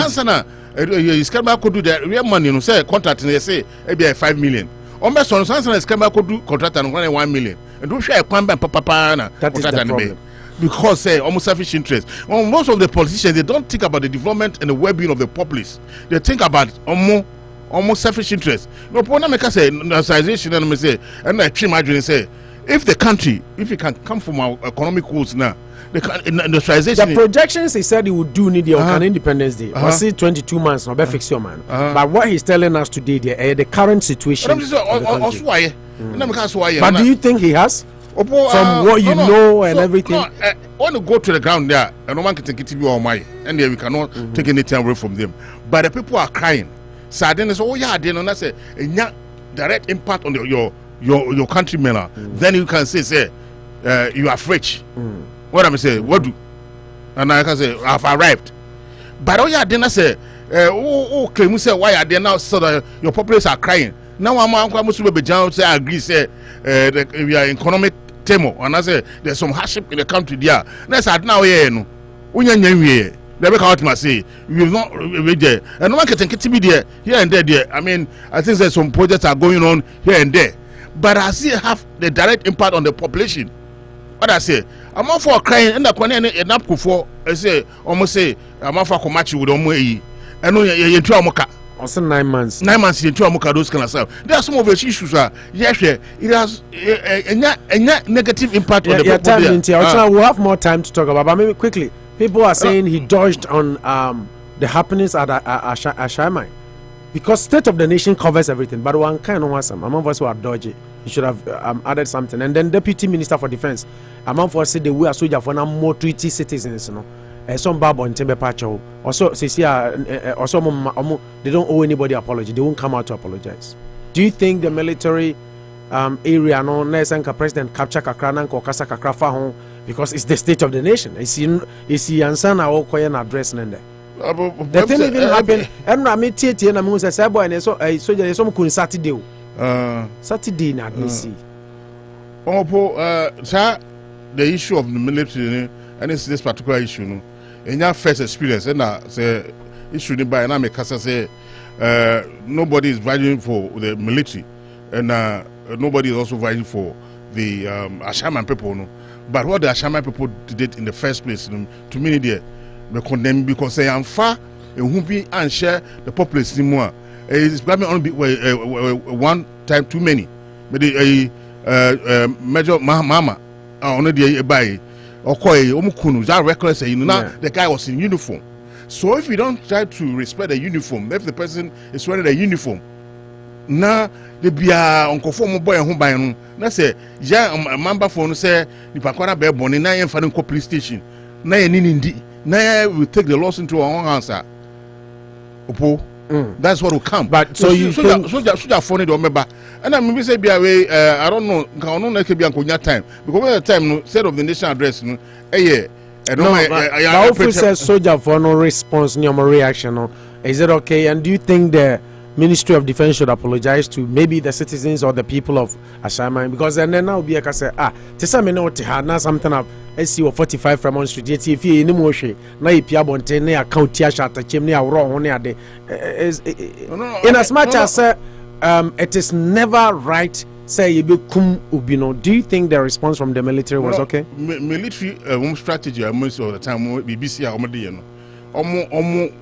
D: answer you scan could do that real money no say contract they say maybe 5 million almost on answer scan could do contract and 1 million and do share pamba papa na
C: that is the problem.
D: Because almost selfish interest. Well, most of the politicians, they don't think about the development and the well-being of the populace. They think about almost selfish interest. No, when I say nationalization, and I say, and I imagine say, if the country, if it can come from our economic goals now, industrialization.
C: The projections he said he would do need the Independence Day. I see 22 months, no be fix your man. But what he's telling us today, the current situation. But do you think he has? From what you know and everything.
D: I want to go to the ground there, and no one can take it to be all my, and there we cannot take anything away from them. But the people are crying. So then it's they don't say a direct impact on your countrymen. Then you can say you are rich. What am I saying? What do? And I can say I've arrived. But didn't say claim say why are they now so that your populace are crying. Now I'm going to be say I agree say we are economic temo and I say there's some hardship in the country there. Let's add now here no. Unya they make out must say we will not reach there. And no one can be there here and there. I mean, I think there's some projects are going on here and there. But I see have the direct impact on the population. What I say, I'm all for crying and the up for I say almost say I'm all for match with Omo and no you
C: also 9 months.
D: 9 months into Amuka those kind of stuff. There are some of the issues yes, it has a negative impact on the people.
C: We'll have more time to talk about, but maybe quickly. People are saying he dodged on the happenings at Ashaiman because state of the nation covers everything. But one kind of some among us who are dodgy. He should have added something. And then Deputy Minister for Defense, among us said they were soldier for now more treaty citizens. You know. Some bab on Tembe Pacho also they don't owe anybody apology. They won't come out to apologize. Do you think the military area no Nesanka president capture Kakrana or Kasa Kakrafa home because it's the state of the nation? Is he ansana or koyan address nende? The thing even happened. Emra Tieti and Amusa Sabo and so there is some kun Saturday. Saturday na see.
D: Sir, the issue of the military and it's this particular issue no. In your first experience, and say issue by and I make say nobody is vying for the military, and nobody is also vying for the Ashaman people. No, but what the Ashaman people did in the first place, to me, they condemn because they are far and who be and share the populace anymore. It's probably only one time too many. But the Major Mama only the by. That reckless, the guy was in uniform. So if you don't try to respect the uniform, if the person is wearing a uniform, now they be uncle form boy and home by no. That's say, yeah, a member phone say the Pakwana Bear Bonnie, now you're finding police station. Now you need now we take the loss into our own answer. Opo. That's what will come.
C: But so you
D: should phone it or remember. And I maybe say be away. I don't know. Can no be on time because when the time no state of the nation address no.
C: The officer soldier for no response, no reaction. No, is it okay? And do you think the Ministry of Defense should apologize to maybe the citizens or the people of Ashaiman? Because then now be like I say, tisa me no te now something up. I see 45 from on street. Yet if you any more she, na ipia bonte na account tia shata chem na wrong na ade. In as much as it is never right. Say you be kum ubino. Do you think the response from the military was okay?
D: Military strategy most of the time BBC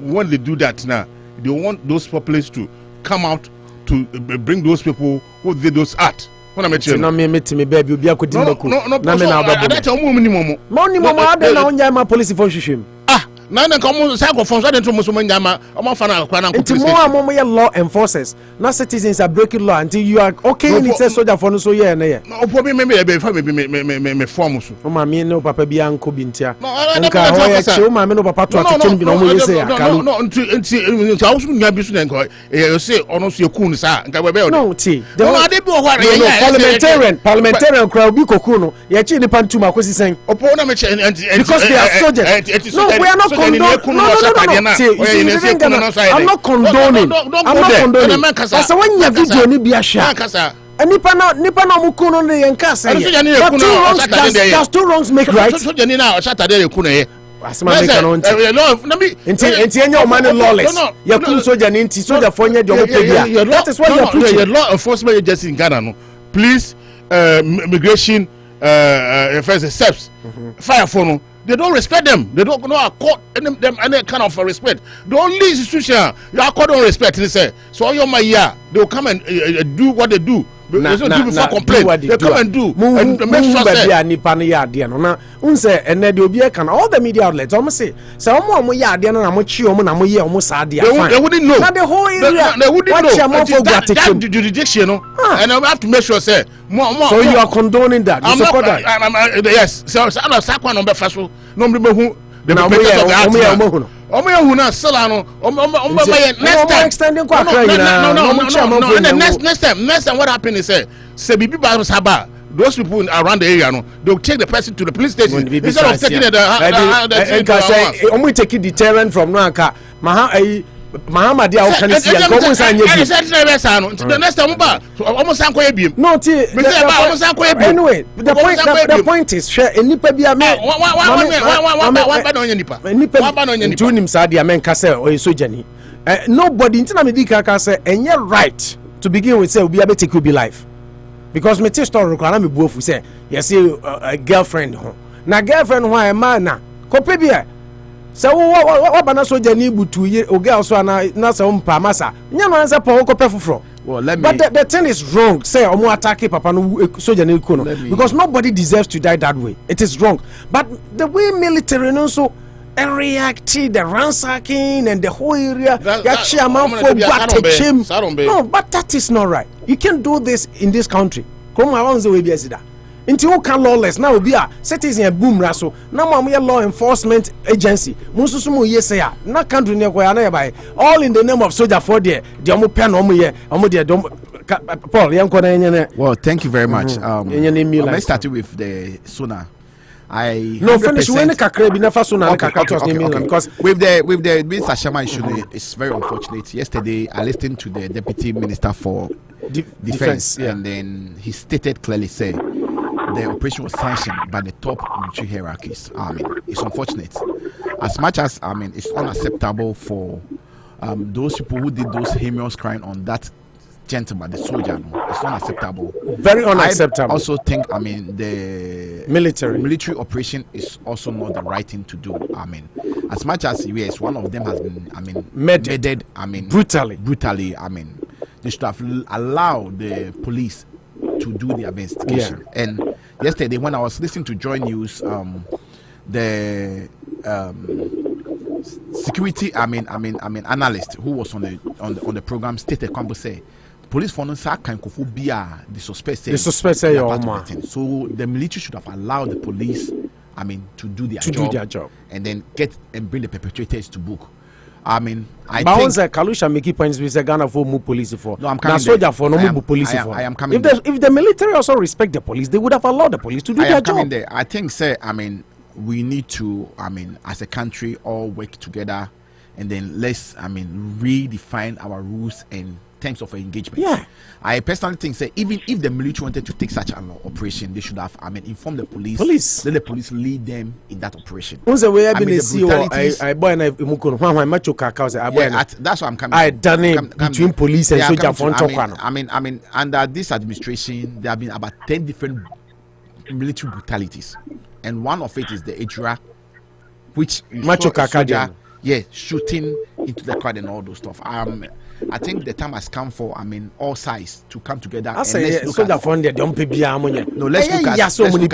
D: when they do that now, they want those populace to come out to bring those people who did those art. When I met you, no, me baby, you be a good no, police for shishim.
C: Now then come cycle from that into Musumanyama, law enforcers. Not citizens are breaking law until you are okay and it says soldier for no so yeah.
D: No, probably me form.
C: Oh, my me no papa be uncle Bintia. No, my no papa to attend no say. No, I was not business and you say almost your coon, sir. No, tea. Parliamentarian crowd be cocoon. Yachini Pantuma was saying, because they are soldiers. No, we are not condoning. That's when you video ni be a shot. Nipa na muku no ne yanka say. That's two wrongs make right.
D: So jeni na Saturday ekunu ye.
C: Asema make no enti enya o man lawless. Ya kun soldier ni enti soldier for nya de o pebia. That is what you are preaching.
D: The law enforcement agency in Ghana no. Please immigration first steps fire for no. They don't respect them. They don't accord them any kind of respect. The only institution you accord on respect is say so your my year they will come and do what they do. They don't before complain. They come and do and make sure say
C: nipa no ya de no na unse ene de obi e kan all the media outlets say omo ya de no na mo chi omo na mo ye omo sa de afan.
D: They wouldn't know.
C: Na the whole area
D: they wouldn't know.
C: That
D: jurisdiction no. And I have to make sure say more.
C: So you are condoning that. You support that.
D: Yes. So I know sakwa no be faso. No me hu the purpose of the act. Omo ya hu na sala no omo next time
C: extending kwa kra
D: no next time what happen is say bibi ba saba those people around the area no they'll take the person to the police station instead of taking the
C: omo take deterrent from no anka Mahama dia o kan si ya ko mo san ye bi
D: the next time ba almost san ko ye bi
C: no ti anyway the point is share enipa bia me
D: one ba no nipa
C: ntu nim sa dia men ka say o soja ni nobody ntina me di ka say enye right to begin with say obi a be take be life because me tell story ko na me buofu say yes a girlfriend ho na girlfriend ho e ma na ko pe bia so what bana soja ni butu ye o girl so na so mpa masa nya no answer po ko pe fufuro.
E: Well, let me.
C: But the thing is wrong. Say omo attack papa no soja ni ko no because nobody deserves to die that way. It is wrong. But the way military no so reacted, the ransacking and the whole area no, but that is not right. You can't do this in this country. Come on, we be asida. Until you can lawless now be a citizen boom raso now law enforcement agency mususumu yes say na country ne kwa na by all in the name of soldier for there the omo pen omo ye omo there Paul yanko na
E: well thank you very much let's start with the sooner
C: no finish when kakra bi na fa so na kakra because
E: with the Mr. Shama issue it's very unfortunate. Yesterday I listened to the deputy minister for defense and then he stated clearly say the operation was sanctioned by the top military hierarchies. It's unfortunate. As much as it's unacceptable for those people who did those heinous crimes on that gentleman, the soldier. It's unacceptable.
C: Very unacceptable.
E: I also think the military operation is also not the right thing to do. As much as yes, one of them has been murdered. Brutally. They should have allowed the police to do the investigation. Yeah. And yesterday when I was listening to Joy News, the security analyst who was on the program stated say police for no can the suspect say so the military should have allowed the police to do their job and then bring the perpetrators to book. I think
C: Kalusha make points with Ghana for more police for.
E: No, I'm coming.
C: Soldier for no more police for.
E: I am coming.
C: If the military also respect the police, they would have allowed the police to do their job.
E: There. I think, we need to, as a country, all work together, and then let's, redefine our rules and terms of engagement.
C: Yeah.
E: I personally think, even if the military wanted to take such an operation, they should have, informed the police. Let the police lead them in that operation.
C: Once the way I've been I boy and I macho kakao say
E: that's what I'm coming.
C: I done it between police and soldier for
E: under this administration, there have been about 10 different military brutalities, and one of it is the Ejura, which
C: macho kakao.
E: Yeah, shooting into the crowd and all those stuff. I think the time has come for all sides to come together.
C: Let's look at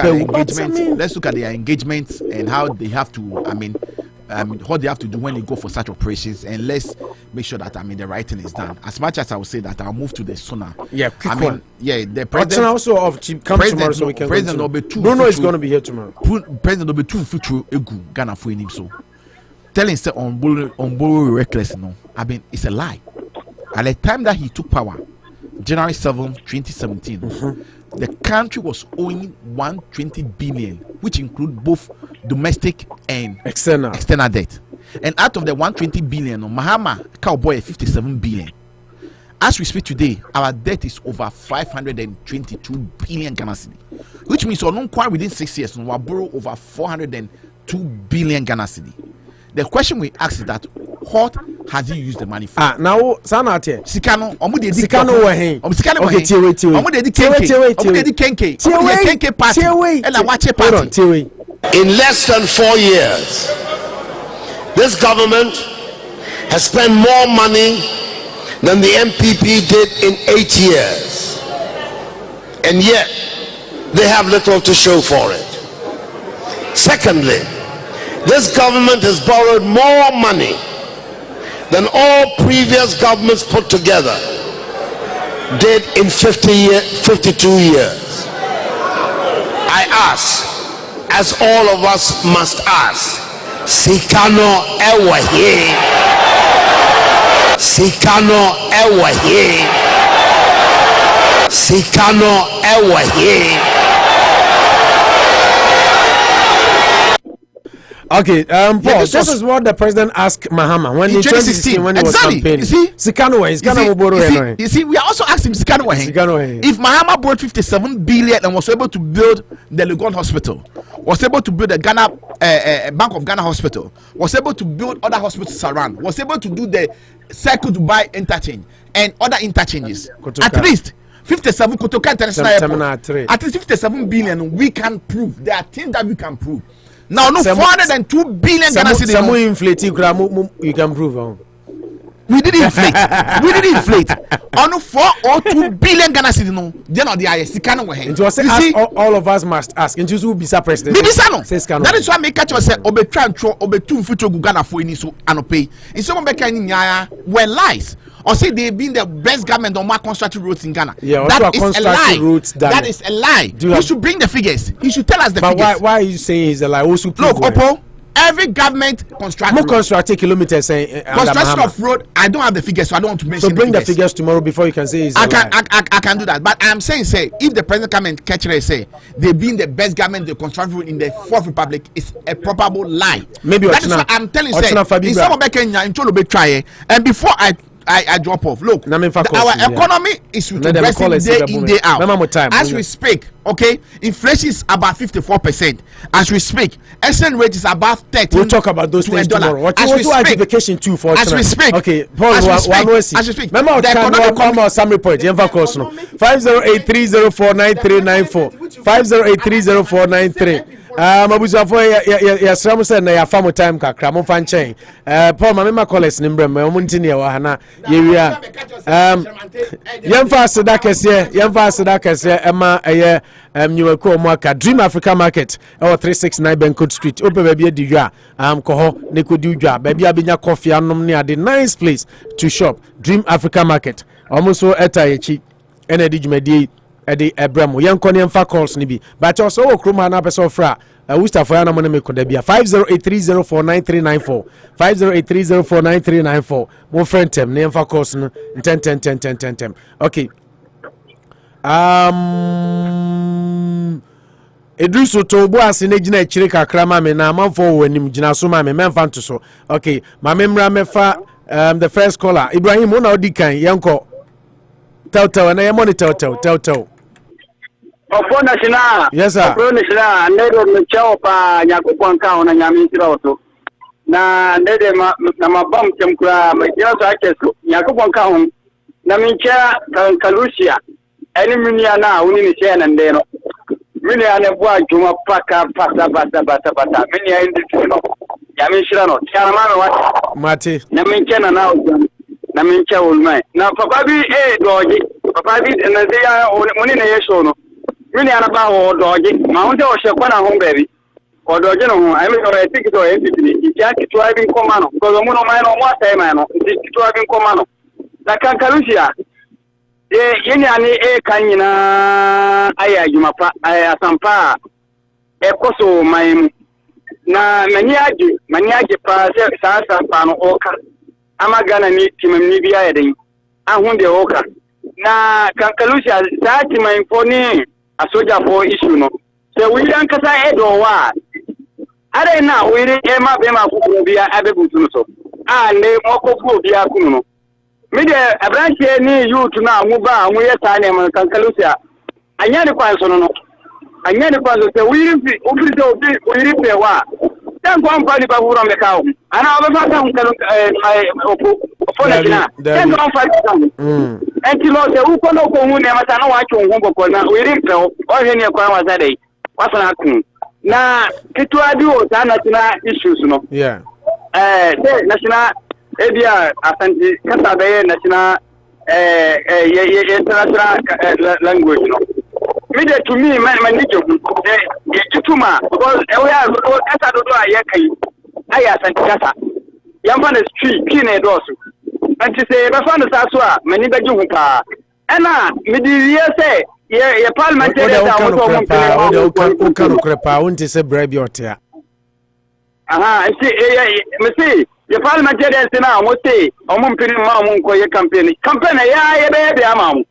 E: engagement. Let's look at their engagement and how they have to. What they have to do when they go for such operations, and let's make sure that the right thing is done. As much as I would say that I'll move to the sooner.
C: Yeah, quick one.
E: Yeah, the president
C: also of come tomorrow, so we can.
E: President will be two.
C: Bruno is going to be here tomorrow.
E: President will be two future Ghana for him so. Telling say on reckless no. It's a lie. At the time that he took power, January 7, 2017, the country was owing 120 billion, which include both domestic and external debt. And out of the 120 billion, Mahama cowboy 57 billion. As we speak today, our debt is over 522 billion Ghana cedi, which means within 6 years, we will borrow over 402 billion Ghana cedi. The question we ask is that what has he used the money for?
C: Now, Sanate,
E: Sikano,
C: Sikano,
H: in less than 4 years, this government has spent more money than the MPP did in 8 years, and yet they have little to show for it. Secondly, this government has borrowed more money than all previous governments put together did in 52 years. I ask, as all of us must ask, Sikano Ewahi, Sikano Ewahi, Sikano Ewahi.
C: Okay, Paul, this is what the president asked Mahama when in 2016 when he was campaigning. You see,
E: you see, we are also asking Sikano. If Mahama borrowed 57 billion and was able to build the Legon Hospital, was able to build the Ghana Bank of Ghana Hospital, was able to build other hospitals around, was able to do the Circle to buy interchange and other interchanges, at least 57 Kotoka International Airport, at least 57 billion, we can prove. There are things that we can prove. Now, no 402 billion Ghana cedi.
C: Some inflate you can prove.
E: We didn't inflate. We didn't inflate. On 402 billion Ghana cedi no. Then on the IS Sikano we
C: have. You see, all of us must ask. And you be president.
E: That is why me catch us say obetwa ntro obetu mfito gu Ghana for ini so anope. In some beka ni nyaya were lies. Or say they've been the best government on more constructed roads in Ghana.
C: Yeah,
E: that is a lie. That is a lie. You should bring the figures. You should tell us the figures.
C: Why are you saying he's a lie?
E: Look, Oppo, every government construct
C: kilometers
E: construction of road. I don't have the figures, so I don't want to mention.
C: So bring the figures tomorrow before you can say he's
E: I can do that. But I'm saying, if the president come and catch it, say they've been the best government to construct road in the Fourth Republic, it's a probable lie.
C: Maybe
E: that is what I'm telling you. In some of Kenya, in Cholo be try, and before I drop off. Look, our economy is progressing day in, day out. As we speak, okay, inflation is about 54%. As we speak, exchange rate is about 30.
C: We'll talk about those things tomorrow. As we speak, okay, Paul,
E: as we speak,
C: remember the economic come summary point. 50830493994 508304939. Mabusafo ya sram se na ya famo time kakra mo fan chen Paul mama college ni mbrem mo ntini ya hana yewia yemfa aseda kese ema eye nyiwako mo aka Dream Africa Market 369 Bencode Street ope ba bia diwa koho ne kodi dwa ba bia benya coffee anom ne ade nice place to shop Dream Africa Market almost eta yechi ene di dwumadi edi ebramo yenko ne mfa calls ni bi but also okroma na person fra Usta for yana money ko da bia 50830493994 50830493994 mo friend tem ne mfa calls no 10 okay Edruso to bo ase na gina akire kakra ma me na amanfo wo anim gina so ma me memfa nto so okay ma memra mefa the first caller Ibrahim una odikan yenko tell na ye monitor tell
I: Opo national.
C: Yes sir.
I: Opo national ndero mchao pa nyakupon ka ona nyamisira oto. Na ndede na mabam temkura majira so akeso nyakupon ka hon. Na mincha kalusia. Eni minia na uni ni share na ndeno. Minia ne bua juma paka pasa bata. Minia indi tuno. Nyamisira no. Tiana mame wati.
C: Mate.
I: Na mincha na ojan. Na mincha ulmai. Na papa bi doji. Papa bi na dia uni na yeso no. Mini anaba ho doji ma unde o shekwa na home baby o doji no ho I me o etiki to entity ni ya kitu abi nkoma no ko mo no mai no mo atai mai no kitu abi nkoma no na kan kalusia yini ani kanyina aya juma pa asampa koso mai na mani age pa se sa asampa no oka amagana ni timamni biya yadin ahunde oka na kan kalusia sa timai foni a soldier for issue no so we dan kasa edo wa Are na we ni e ma be ma ku bia abebutu so. Ne mokofu bia kunu no. Me de abranche ni youth na mu ba mu yeta ne man kankalusia. Anya ne kwan so no. Anya ne kwan so se we ri obi we ri pe wa. Dan ko am pali ba wuro me kawo. Ana oba fa kan opo na kina. Dan ko am fa kan. Enti lo se u ko no ko hu ne mata na wa chu hu boko na we ri pe o he ne kwan wa sadai. Wa sana kun. Na kitwa di o ta national issues no.
C: Yeah.
I: The national area asanti kasa be national international language no. Me de to me man need you. Ituma because we are kasa do ayekai. Aya asanti kasa. Yamba na street kine dosu. Anti say be fa no saso a mani be ju pa. Ena me di say ye parliamentary da wo so mo
C: o kan krepa wonte se bribe otia.
I: Me see ye parliamentary na mo say o mo mpini ma mo nko ye campaign ya ye be ama mo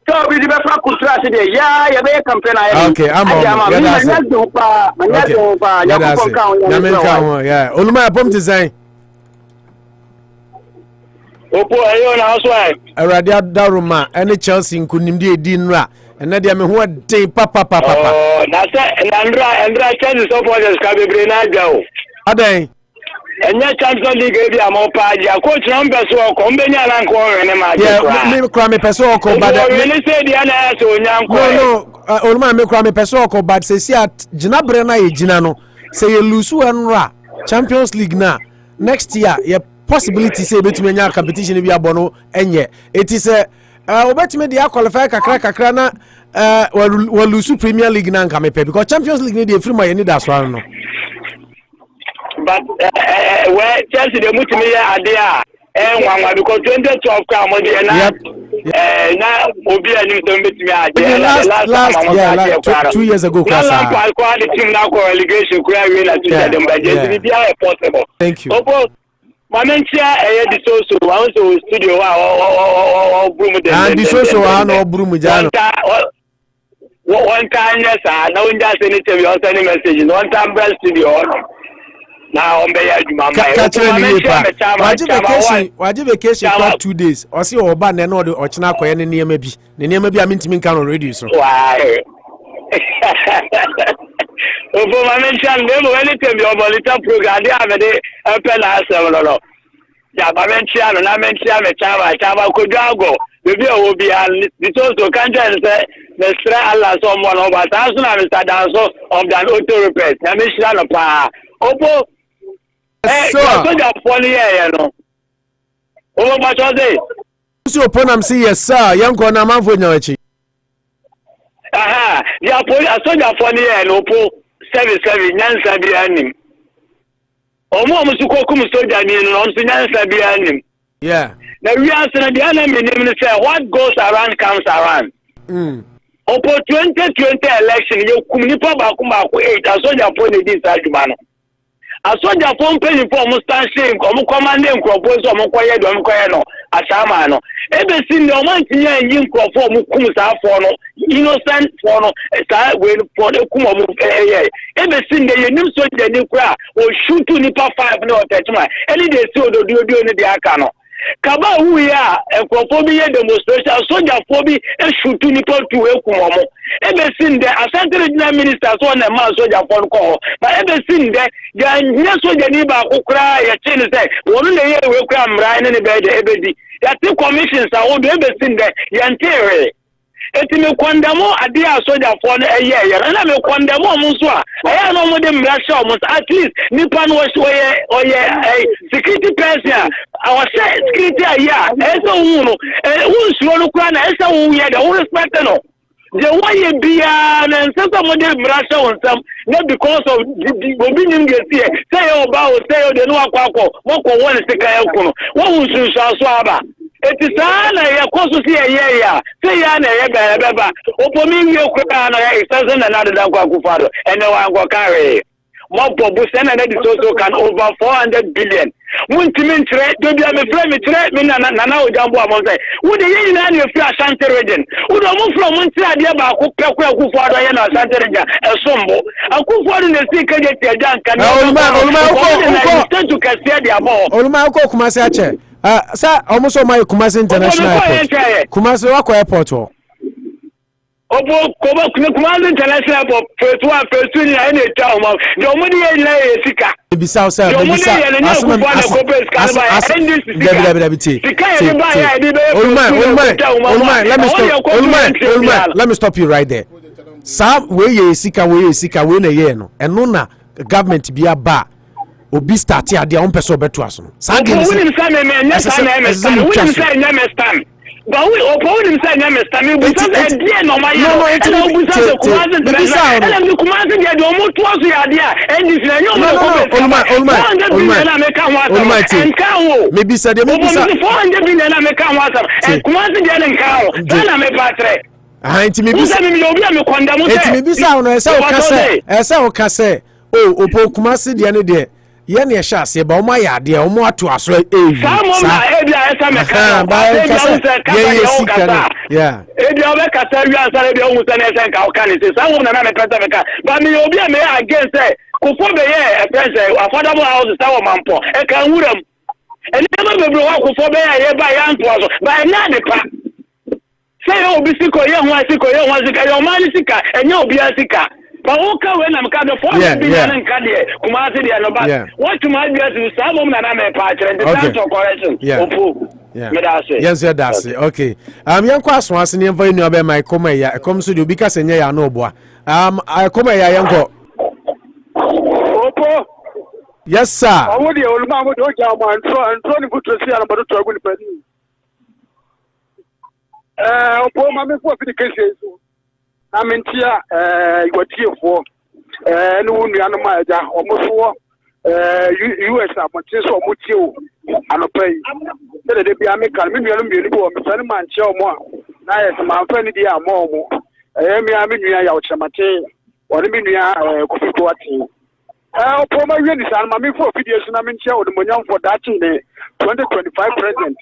I: so bi di be fa kutra se de ya ye be campaign ya
C: okay ama ya yeah oluma pom ti zain
I: opo ayo na so ai
C: awrade adaruma ene Chelsea nkunim de edi nra ene de me ho de papa
I: na se Andra Chelsea supporters ka bebre na jawo
C: adan
I: enya Champions League bi Anopa ja coach na mbeso ko mbenya na nko ne ma ja
C: me kra me peso ko bad
I: me say dia na so nyanko
C: no oluma me kra me peso ko bad se si at gina bre na ye gina no se ye lusu enra Champions League na next year ye possibility say betumi nya competition bi abono enye eti se obetumi dia qualify kakra na wa lusu Premier League na nka me pe because Champions League ni dey free my need as well no.
I: But where Chelsea the mutimi ya ade a because 2012 ka mo dey na obi anim so mutimi ade
C: last 2 years ago
I: class the team na ko relegation kura we na to them by just be possible.
C: Thank you.
I: Mamentia the so I was studio wa broom dem
C: and the so no broom jano
I: one time yes na unja say ni tell you send message no one time brand studio na on be ya juma
C: waje vacation for 2 days o se oba na no de ochina koye ne niam bi a mentimi kan on radio so
I: why obo mamentia ndemo any tell you about little program dey amede pela asem no ya mamentia no na mentia me chama ko jago bebi o bi an so kanja say the stra Allah so mo no but as na Mr. Danso of the auto repair na me shira no pa obo so ja phone here no obo ma cho dey
C: so oponam say yes sir yanko na manfo nyawachi
I: ya police so ja phone here no po 77 nyansa bi anim omo su ko kum soja ni no so nyansa bi anim
C: yeah
I: na we answer the enemy name say what goes around comes around Opo 2020 election you kum nipa ba kum 8 asoja for the this aduma no asoja for penny for mo stand shame ko mo command nkrofo so mo koye do mo koye no asama no ebe sin no man tinya yin nkrofo mo kum sa for no innocent for no sa we for the kum mo ebe sin de yenim soja ni kura o shoot nipa 5 no tetma any dey see ododo ni dey aka no kaba hu ya enkrofo bi ye demonstration soja fo bi e shutu ni potu e kumomo ebe sinde asante regional minister so na ma soja fo ko ba ebe sinde ya nya soja ni ba kokura ya chini say wonu na ye we kura mra ne be de ebe di ya ti commissions a wo ebe sinde ya ntere eti me kwandamo ade a soja fo no eye na me kwandamo mo so a aya no mo de mra sha mo at least nipa no oye security person our security aya eso hu no hu nsuo no kura na eso hu ye de hu respect no the way bia na nsa mo de mra sha wonsam na because of obi nim ge tie say oba o say o de no akwa mo ko won sika ya kuno wo hu nsuo aso aba eti sana ya koso si ye ya se ya na ye beba opomi nwe okwa na ya isanse na nada kwa kufado ene wa ngwa kare mo bobu sena na di so can over 400 billion Muntimi nkyerɛ dobi a mefrɛ me kyerɛ me nana Ojambo amon sɛ wo de yɛ nyinaa ne efi Ashanti region wo de mo from nkyerɛ adeɛ baako pɛko akufo ado yɛ na Ashanti region ɛsombo akufo ado ne si ka je tiaja nka na
C: oluma ko Kumasi ache sa omuso mai Kumasi International Airport Kumasi wako airport ho
I: obo Kumasi International Airport phase 2 ni ene ta o ma de omo de yɛ na esika
C: bisa sa bisa let me stop you right there. Sam we ye sika we na ye no eno na government bi aba obi start ade on person beto aso no sa de
I: but we opponent himself na Mr. Me bu say dey no ma you no bu say Kumasi and the Kumasi dey do mo to so ya dey and this na you
C: maybe say dey maybe say
I: 400 billion na make am WhatsApp and Kumasi dey na nka o na me patre
C: enti maybe say
I: me obi am condemn say
C: enti maybe say no ese o ka say opo Kumasi dey na dey ye na ehya ase ba o ma ya de o mo ato aso
I: sa ebia esa me ka
C: ye sika na yeah
I: ebia o be ka sa wi ansare ebia o mu se na esa nka o ka ni se sa wo na me pesa me ka ba me obi am against say kofo be ye e friend say affordable house sa wo mampo e ka nwuram eni ma bebro wa kofo be ye ba ya nto aso ba na de pa say obi siko ye ho sika yo mani sika enya obi asika. But okay, when I'm kind of Kumasi the Anopa. What to my beer to some of them patch and the time of correction.
C: Yes, that's it. Okay. Young class was in the venue of my comma, comes to you because in ya no boy. I come a young
I: Opo.
C: Yes, sir.
I: I would the old man would go down and try to put to see about the trouble. Opo, mamma, for the cases. Amintia for no Anopa almost US so Mutio Anopa. They be American, million go, Mr. Mancho more. Nice, my friend, dear more. Emi Yauchamate, or the Minia Coffee. For my readers, and my for videos, and I'm in the Munyan for that in the 2025 president.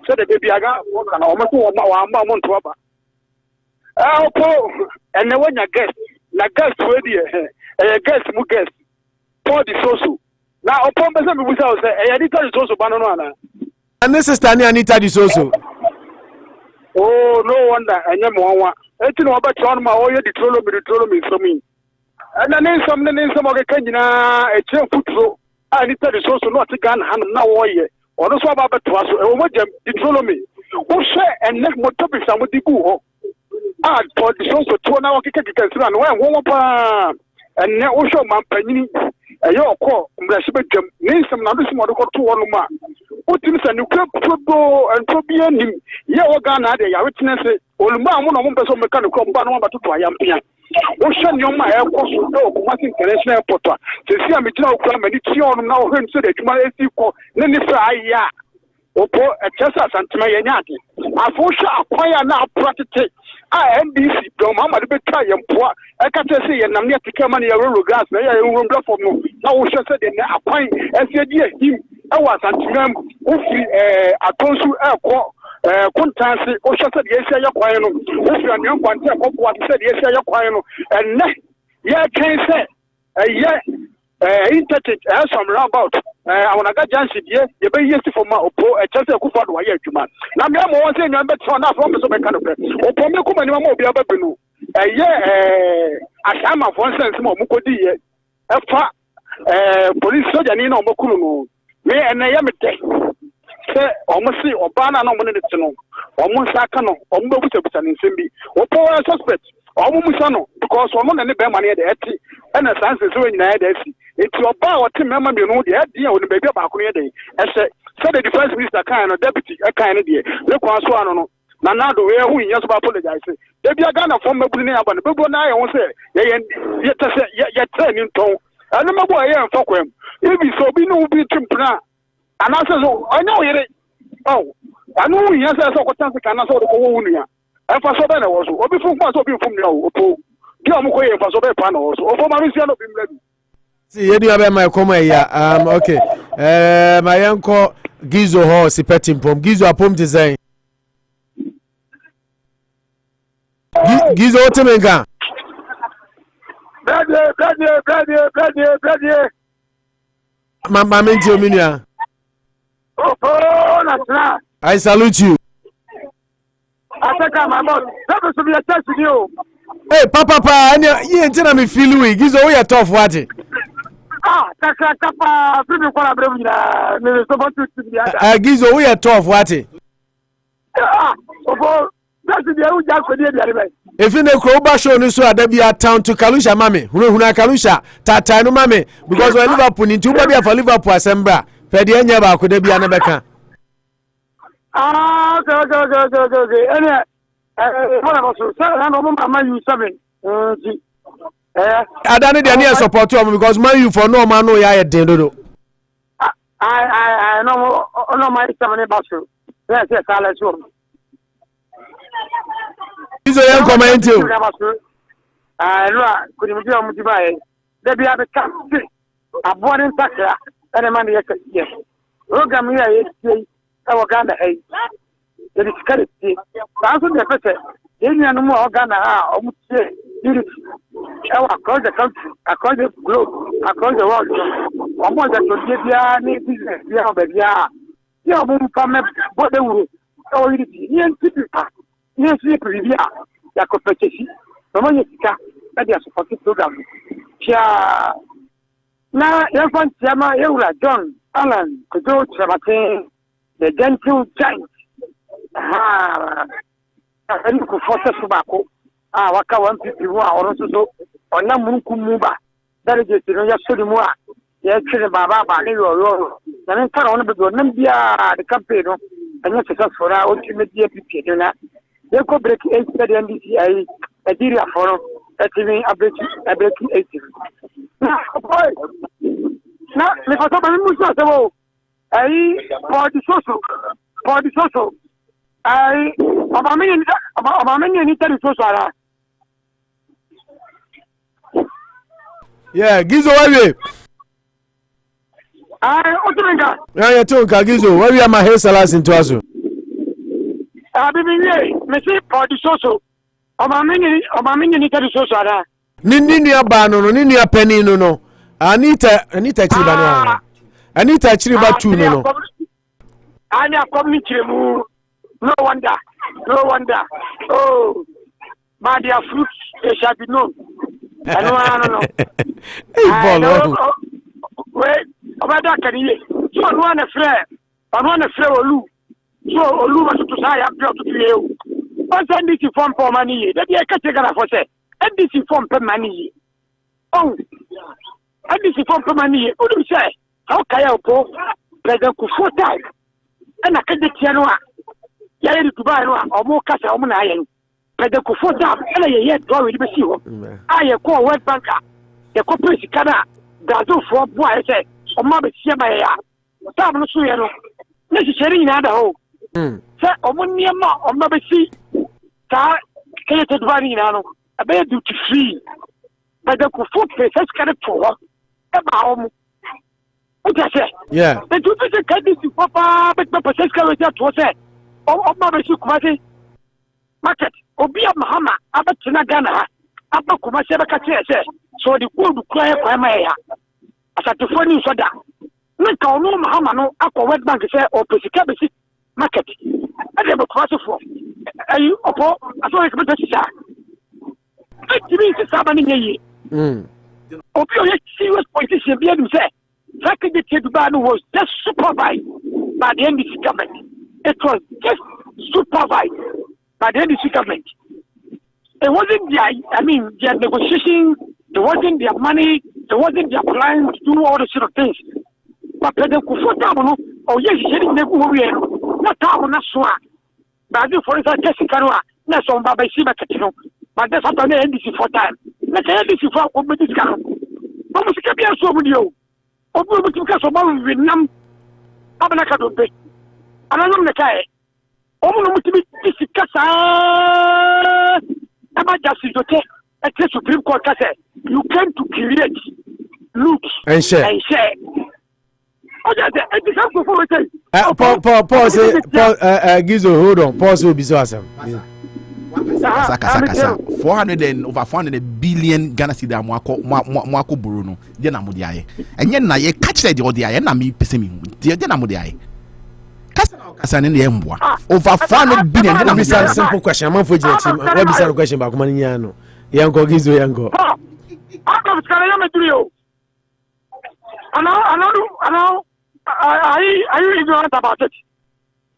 I: So the baby I got almost 1 month to about. And when you guest, na guest ready, guest mu guest, for the social. Now, upon the same without say, Anita is also banana.
C: And this is Tanya Anita is also.
I: Oh, no wonder, and Yamawa. I don't know about Chonma or the trollum is for me. And I name some of the Kenya, a chair foot so. Anita is also not a gun hand now or yet. Or no so about to us, or what the trollum. Who say and never more topics and with the boo. For the show so 2 hours and one and now also my penny a your call Brashibet name some other small to 1 man. What is a new club football and Tobian him? Yeah, Ghana, they are witness all man one person mechanical banana to Triumph. Ocean your my air course will know Kumasi International Airport. To see a material crime and it's on now him so that you might see for Nenifra. Opo Chesa Santimayanyati. I force acquire now practice. NBC, don't Mamma be try and poor. I can't say and I'm yet to come on your gas. May I room for no. Now we shall say that I find as him. I was Antimam, a consul airport. Contancy, or shall say yes, I acquire. If you are young one, what said yes, I acquire. And yeah, can say, internet as some about I want to get Jansi, you be used for my Opo, a chance of Kufa, why you man. Now, I'm one saying I'm better enough from the mechanical. Opo, me come and you will be able to know. A sham of 1 cent more Mukodi, police soldier, no Mokunu. Me and I am a day. Say, almost see Obana no money to know. Almost Sakano, almost in Simbi. Opo, a suspect. Musano, because one and the money at the Eti, and the science is doing that. It's your power to remember you know the idea of the baby about day. As said the defense minister kind of deputy, a kind of idea. Look, I don't know. Nanado, who yes apologize. They be a gun of former Bunia, but the people now I won't say, yet turning tone. I remember I am for him. If he so be no be timpana. And I said, I know it. Oh, I know he has a sort of chance to can answer the Kowunia. And for so better also, or before my so from now, Giamokoy for so better panels, or for my mission of him.
C: See, you have my comment here. Okay. My uncle Gizo ho si petim pom. Gizo apom te say. Gizo otemenga. Brother. Mama menti ominia.
J: Oh, that's right.
C: I salute you.
J: I think I'm about. That was to be a test with you.
C: Hey, Papa, you ain't telling me feel we. Gizo, we are tough, what?
J: That's like Papa. People call a brother.
C: Gizo, we are tough, what?
J: That's the old jack for the
C: if in the Kroba show, no, so there be a town to Kalusha, mammy. Huna Kalusha, Tata, no, mammy, because we're Liverpool in 2 million for Liverpool, Assembra. Pedianya, could there be an American?
J: Okay. Anyway, what about you? I don't know you 7.
C: I don't need any support to him because man, you for no man, no, I didn't do.
J: I know my 7 about you. Yes, I'll let you.
C: He's a young comment too.
J: I know, couldn't be on Dubai. There be other country. A born in Takra, and a man, yes. Program here, our Ghana, it is correct. Answer the question. Indian no more Ghana, across the country, across the globe, across the world. Almost that will give you business. You are moving from what they will. Oh, it is yes, preview. The competition. The money that they are supporting program. Now, Evan Jama, Eula, John, Alan, Kodo, Sabate. The gentle giant. I look for tobacco. Waka 1 people who are also so on Namuku Muba. That is just Yasudimua. Yes, Baba, Nero, and then Taron, but Nambia, the campaign, and not successful ultimate DPP. They could break 8 NDCI, a deal for a TV, a breaking 8. Now, because for the social. About many need to social.
C: Yeah, Gizo, where
J: Otumenga.
C: Yeah, you told Gizo, where we are my hair salas into us.
J: Messy for the social. About many need to social.
C: Ninia Bano, Ninia Penny, no. Anita Chibano. Anita Chibatu, no.
J: I have community. No wonder. Oh, but their fruits they shall be known. I know.
C: Hey, Bolo.
J: Wait, about that can you? So I want a friend, Olu. So Olu was to say, I'm going to you. What's NDC form for money? That you can't take it for say. NDC form for money. Oh, NDC form for money. What do you say? How can you go? President Kufuor and I can't get you. Ya ready to buy or more cash or money. But the Kufuor dam, and I yet draw with the I call World Banker, the corporate Canada, Brazil for boy, I say, or Mabby Siamaya. Tam no Suyano, necessary in other hole. Say, or one near Ma or Mabby C. Car, catered Varinano, a bear duty free. But the Kufuor place has got it for about what I say.
C: Yeah.
J: The two people can do Papa, but Papa says, was it. Oh, Mama Sukumasi market. Obia Mahama, Abatina Ghana, Abakumasi Bakate, so the world will cry for Maya. As at the phone you saw that. Naka no Mahama no Aqua West Bank say or Pesicabisi market. I never cross for. Are you Opo? I saw it to say. It means Sabani. Obio serious politician be able to say. Second Tibano was just supervised by the NDC government. It was just supervised by the NDC government. It wasn't their negotiation, it wasn't their money, it wasn't their plan to do all the sort of things. But President Kufuor, oh yes, he said not not sure. But for instance, Jessica, not on Baba Siba Catino, but that's happened in NDC 4 times. Let the NDC 4 come with this car. Almost can be a so with you. Open with Casabon with Nam Abanakadobe. And I don't know the almost to be Casa about justice to take a Supreme Court. You came to create, loot, and share.
C: Gizo, hold on. Pause will be so awesome.
E: Kasa. 400 billion Ghana cedi mwako Buruno. Dia na mudi aye. Enye na ye catch the odi aye na mi pese mi. Dia na mudi aye. Kasa ne mbwa. Over 400 billion dia na mudi aye.
C: Simple question. I'm for you team. What be the question ba kuma ni ano. Yanko Gizo yanko.
J: I'm skala me trio. Ano are you ignorant about it?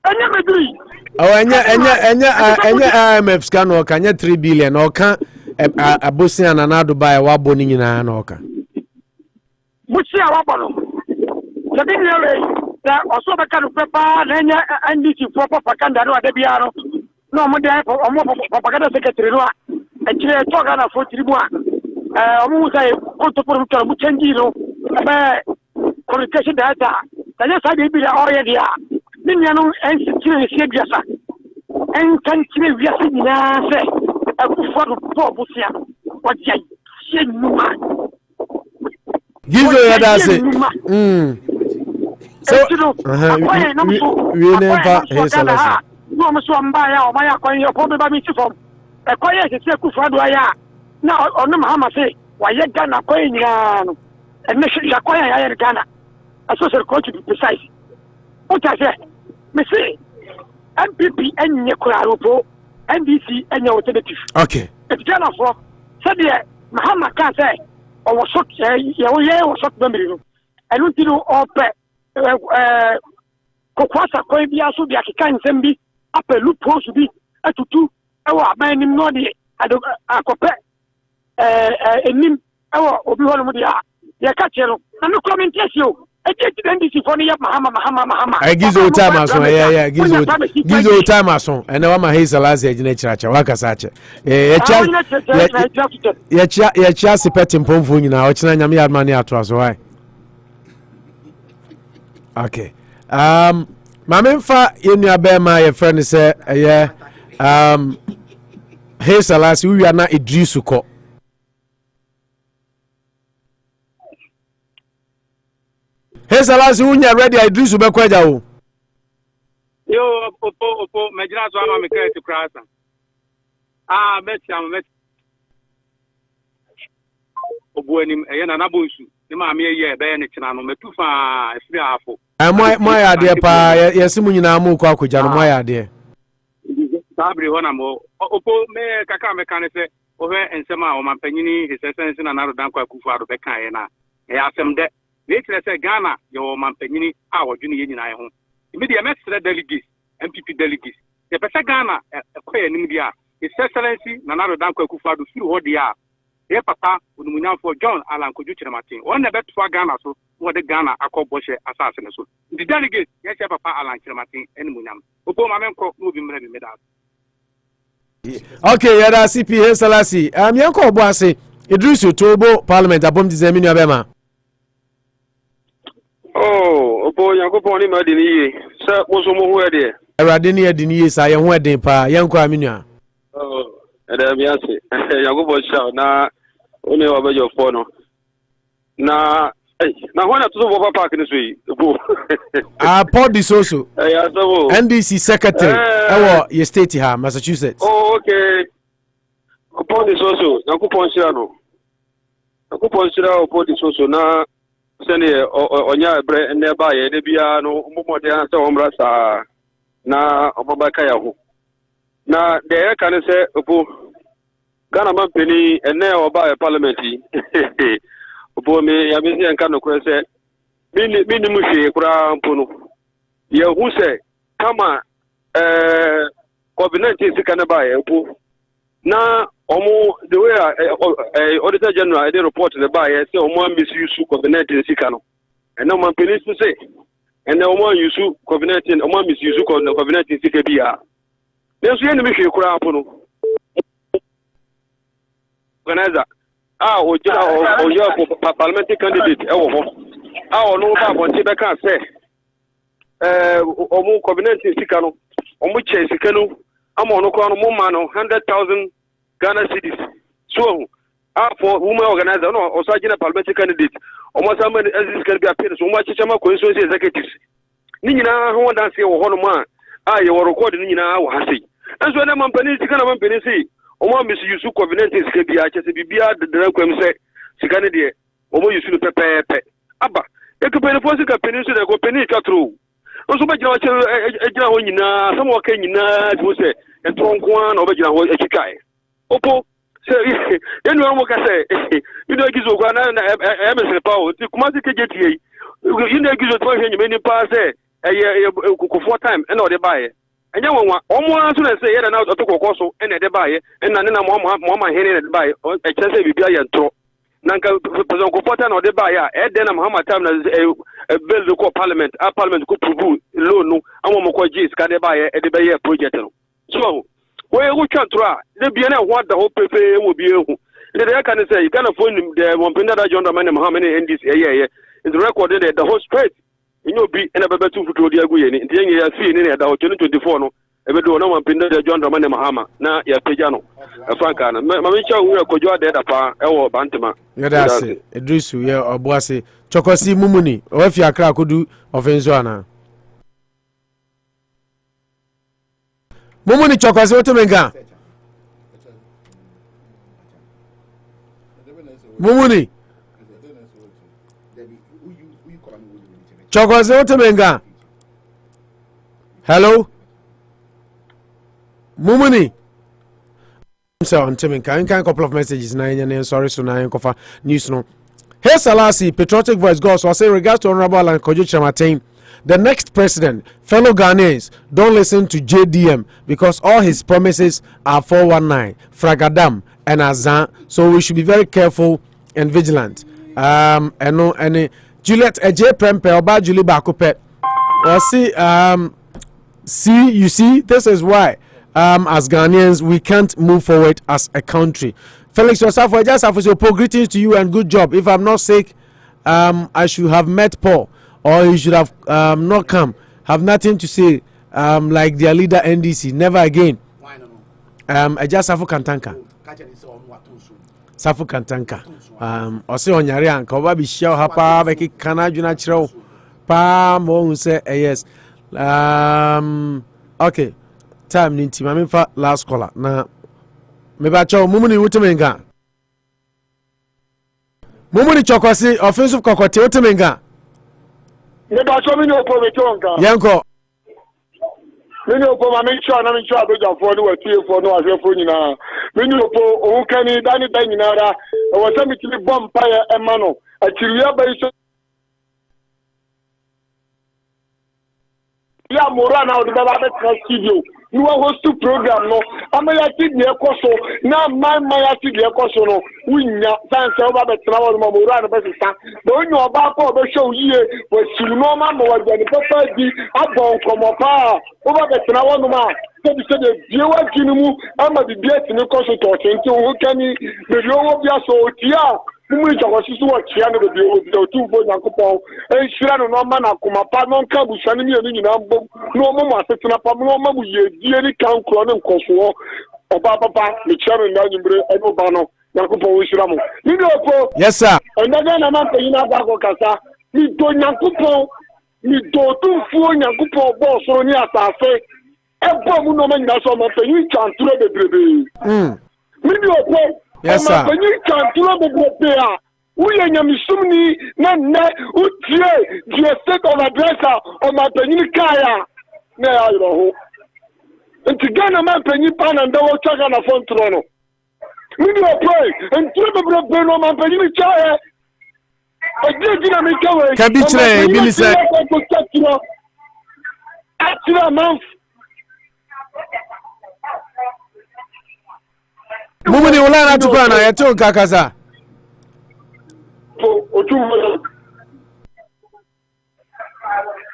J: Anya me three.
C: Oh, anya IMF scan or can 3 billion or can a Bosnian and Dubai wabo ni nyina na oka.
J: Muchi awabo no. The big that also the kind of paper na NDC for propaganda no adebia no. No mo dey propaganda secretary no. E kire to Ghana for tribu a. Omo say onto for mutara mu change no. Be communication data. Tanya say be the already a. Ninyano ensikire siabiasa. En kankire wiase nyina se akufo do bobusia. Wajai yenuma.
C: Gizo ya dase. So we never hesala.
J: No so mbaya o maya kwan yo po ba mi ti fom. E koye se akufo do aya. Na onu mahama se waye Ghana koye nyina no. E me shi koye ya Ghana. Associate coach to be precise. What I say? Me say MPP enye kuraropo NDC enye alternative.
C: Okay.
J: It's Ghana for said the Mahama can say or was shot was shot memory no. And until you open kokwasa ko bia so bia keka nsem bi apelu post bi atutu e wa ban nim no de akope enim e wa obi ho no mu dia ye ka che no na comment yesio NDC for ya Mahama.
C: I Gizo time aso yeah Gizo time aso and wa ma hisa last age na chiracha waka sache ya chia sepeti mpomfu nyina o china nyame yadma ne ato aso why. Okay. Mamemfa yenua bema ye friend say hisa last we are na Idrisu ko. Hey Salasi unya ready Idrisu be kwaja o.
K: Yo opo mejina so ama me kai to krasa. Met obo anim eye na nabonsu. Ni ma me ye be ne kina no metu fa afiri afo.
C: Mo ya de pa yesimu nyina mu kwa akogya no mo ya de.
K: Sabri hona mo opo me kaka me kan se o hwe ensema o mampanyini hisesense na naro dan kwa kufu ado be kan ye na. E asem de Nature say Ghana, your mampanyini, our junior union. I home. Immediate mestre delegates, MPP delegates. The Pesa Ghana, a queer Nimbia, His Excellency, Nanaro Danko Kufadu, through what they are. Dear Papa, would we now for John Alan Kojuchi Martin, one the best for Ghana, so what the Ghana, a call Boshe assassin. The delegates, yes, Papa Alan Martin, and Munam. Upo Mamco moving ready made out.
C: Okay, yada CP Salasi. Yanko Boase, Idrisu Tobo, Parliament, Abom Dizemini Abema.
L: Oh, opo Yankopon ni ma dini ye. Sa moso mo ho ede.
C: Awrade ni ede ni ye sa ye ho eden pa yanko aminua.
L: Oh, ede mi ase. Yankopon sha na oni wa bejo fo no. Na na ho na to so park ni so yi. Opo.
C: Paul Disoso.
L: Ya so.
C: NDC secretary ewo ye state ha Massachusetts.
L: Oh, okay. Paul Disoso, Yankopon sha no. Yankopon sha Paul Disoso na sene onya bre neba ye de bia no mbomode anse omra sa na obabaka ya ho na de e kan se opo Ghana man peni ene oba e parliament opo me ya me se nka no kure se mini mu hwe kura mpono ye hu se kama COVID-19 sika na ba ye opo na omo the way auditor general dey report the buy say omo misuse COVID-19 sika no and no man police say and omo use COVID-19 omo misuse COVID-19 sika bia then so yen me hwe kura apo no organizer ojo parliamentary candidate e wo ho ono ba bonti be kan say omo COVID-19 sika no omo che sika no ama ono kwa no mo ma no 100,000 Ghana cedis so for women organizer no or sergeant parliamentary candidate almost how many as can be appeared so much chama constituency executives ni nyina ho dance wo hono ma you were recording ni nyina wo hase enso na mampani sika na mampani si omo miss yusu covenant sika bia chese bibia de kwam se sika ne de omo yusu pepepe aba ekupene fo sika peni so de go peni twatro nso ba gina wa ejina ho nyina samo ka nyina ti se entronko an na obegina ho ekikai opo se yenu mo ka se you know gizo kwa na emese pawo ti kuma se kejeti you know gizo to hwe nyime ni pa se ku 4 time na ode baaye enya wonwa omo aso na se yeda na otokoko so na ede baaye na ne na mo ma hene na ede baaye e kire se bibia ye ntro na nka president ko 4 time na ode baaye e de na Muhammad time na bill ko parliament ko prove loan no amomo ko jis ka de baaye e de baaye project no so we go twantra de bia na ho da ho pepe mo bia hu de de ka ne say Ghana phone de mo pinda da John Dramani Muhammad NDC is recorded the whole straight inyo bi ena bebe tu futu odi agu ye ni nti yenye ya fi ni na da 2024 no ebe do no mo pinda de John Dramani Muhammad na ya peja no franka na ma me cha wu akojo ade da pa e wo bantema
C: ya da se Idrisu ye oboase chokosi mumuni o fi akra akodu ofenso ana mumuni chokosi otomenga mumuni chokosi otomenga hello mumuni so on temenga in kind couple of messages na yen sorry so na kofa news no here Salasi patriotic voice goes so say regards to honorable and Kojo Chamatain. The next president, fellow Ghanaians, don't listen to JDM because all his promises are 419, Fragadam, and Azan. So we should be very careful and vigilant. And Juliet Eje Prempe Oba Julie Bakupe. You see, this is why as Ghanaians we can't move forward as a country. Felix yourself, I just have to say greetings to you and good job. If I'm not sick, I should have met Paul. Or you should have not come. Have nothing to say. Like their leader NDC. Never again. I just Safu Kantanka. Safu Kantanka. Ose onyare anka oba bi hia hapa be kikana adwuna kireo. Pa mo say yes. Okay. Time ni ntima me fa last caller. Na me ba cho mumuni wutemenga. Mumuni chokwasi offensive kokote wutemenga.
J: Neba so mi no po me tonka.
C: Yanko.
J: Mi no po ma mi chwa na mi chwa beja fo ni watie fo no ahwefo nyina. Mi no po o kani dani dan nyina ra. O wasa mi tili bom pa ya ema no. Akiriya ba iso. Ya morana o de ba be studio. You are host program no. Amaya ti de ekoso na my ti de ekoso no. Winya sanse oba betra wo mo mura no be sisa. Do onyo oba ko be show yie we suru no ma mo wa jani papa di abon komo pa. Oba betra wo no ma. Se bi se de die wa ginu mu ama bi biet ni koso to tenti o kani be yo wo bia so otia. Mumu jago sisu wa kia no be o tu bo Nyankopon. E hira no no ma na koma pa no nka busane mi eni nyina mbom. No mo mo asetena pa no ma mu ye die ni kan kro ne nkoso oba papa me chere na nyimbre eno ba no Nyankopon wo hira mo. Ni do po.
C: Yes sir.
J: Ondaga na man pe ina ba ko kasa. Ni do Nyankopon ni do tu fu Nyankopon bo so ni asase. E bo mu no ma nyina so ma pe ni chanture bebrebe. Ni do po.
C: Yes sir.
J: When you can't do it, we are Yamisumni, Nana, Utie, the state of addresser on my penny kaya. Now, you know, and to get a man penny pan and double check on a phone trono. We do a play and triple brain on my penny chaya. I did make away.
C: Kabitre, Billy said,
J: after a month.
C: Mumuni ulana tukana yetu kakasa.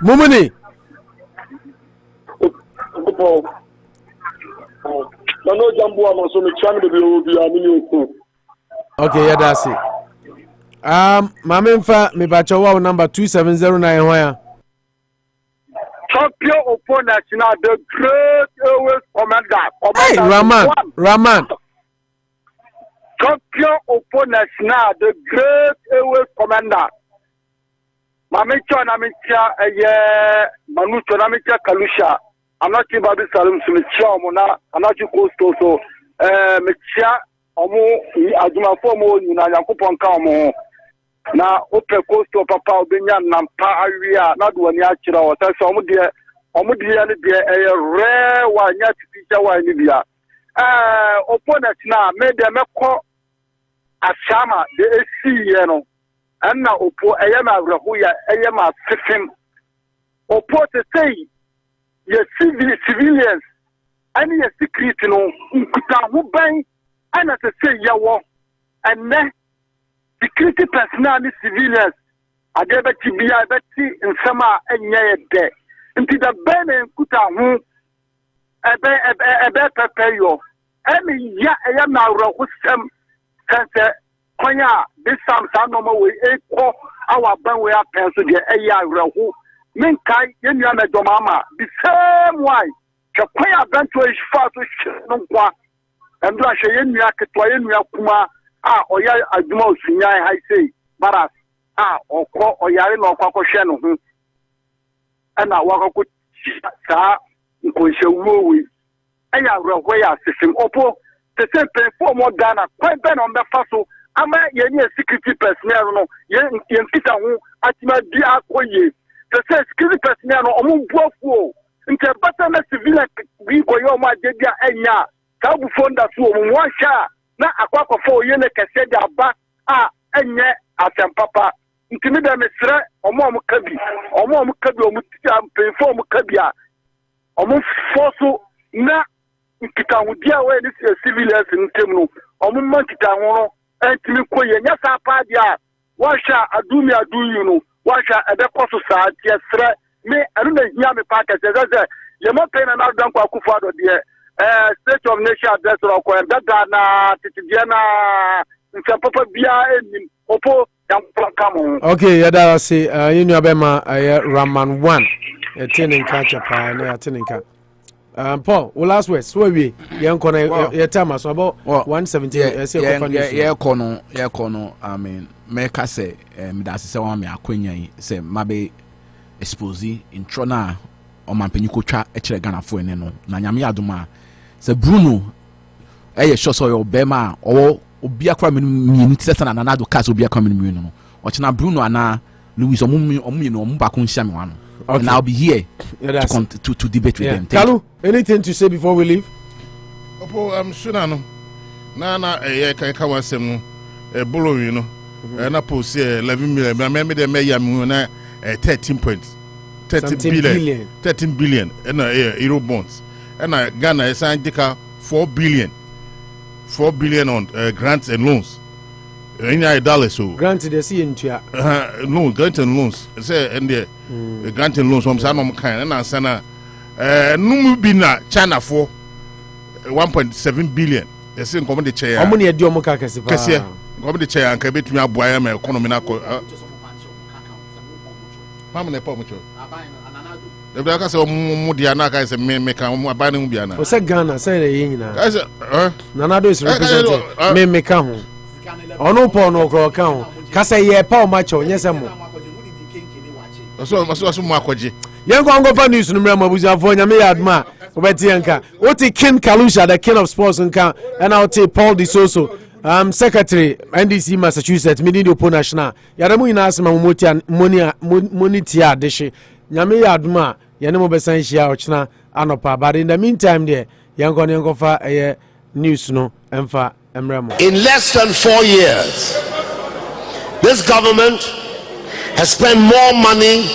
C: Mumuni. Okay, yeah, that's it. Mamemfa me bacha wa number 2709 hoya.
J: Champion opponent na the great always commander.
C: Hey, Raman.
J: Champion major opponents now, the great airways commander. Mamicha Namicha, Manucho Namicha Kalusha. I'm not sure about Salim Sumicha Mona, I'm not sure so Micha Omo Aduma Fomo, Yanakupon Kamo. Na Ope Costo Papa Binya Nampa Area, not one Yachira, or some dear, Omudia, a rare one yet teacher one Libya. Opponents now made them call a shama, the AC, and now Opo Ayama Rahuya, Ayama Sifim. Opo to say, your civilians, and your secret, who bang, and as I say, Yawa, and then security personnel, civilians, I gave it to be a betty in summer and yea day. Into the Ben and Kuta who a better pay you. Any ya a yamma with some cancer. Konya, this time, no more equal our banway up pencil, the Aya Rahu. Minkai, Yenya Domama, the same way. Chakoya Bentoish far to Shunqua, and Russia Yenya Katoya Kuma, Oya Admo Sinya, I say, Baras, or Oyarin or Quaco Shannon. And I walk up Sa, Kushu, Aya Rahuya system, Opo, the same pay for more than a quite ben on the fossil. Ama yenye security personnel no yen kita ho atima di akoye the security personnel no omo buafuo nke bata na civilian bi koyo ma jedia enya ka bu fonda so omo wansha na akwakofo yene kese di aba enye asempapa ntimi da mesre omo kabi omo tia penfo omo kabi a omo foso na kita ho dia we ni civilians ntem no omo man kita ho no entimi koye nya sa padia washa adumi adu no washa ebekoso sa tiesre me anu na hia me pa kese ze ye mo pay na na dan kwa kufu ado de state of nation address ro ko dada na titibia na nsempapa bia enim opo yam kamo.
C: Okay, yada say you know abema Raman 1 tenin catch pa na tenin ka Paul, last words, so we young corner, your time was about 170.
E: Yeah, corner, I mean, make us say, that's the one me acquaint, say, maybe exposing in Trona or my penucocha, a chegana for no, Nanyami Aduma, say Bruno, a short soil Bema, or be a crime in and another cast will be a common muno, or China Bruno and Louis or Mubakun Shaman. Okay. And I'll be here to debate with them.
C: Kalu, anything to say before we leave?
D: I'm sure no. Nana, a Kakawasem, a Bolo, you know, and I post 11 million. I remember the mayor 13 billion, and euro bonds. And I Ghana signed 4 billion on grants and loans. Any dollars so
C: granted the see into
D: no grant and loans say and the grant and loans from some kind and answer no be na China for 1.7 billion they say come the chair
C: how many do mo ka kese pa
D: kese come the chair and ka betumi aboa ma economy na ko mama na pa mo cho the black say mo dia na ka say me ka mo aban no bia na
C: o say Ghana say the nyina
D: I say
C: Nanado is representing me ka ho Anopa no kro kan kasa ye pa o macho nyese mo
D: so mo akwaje
C: yen ko ngofa news no mrama buziafo nyame yadma obeti enka oti King Kalusha the king of sports nka and I oti Paul Disoso secretary NDC Massachusetts Midi Opo National yadamu ina asema moniti adeshe nyame yadma yene mo besan hia ochina Anopa but in the meantime there yen ko ngofa news no emfa.
H: In less than 4 years, this government has spent more money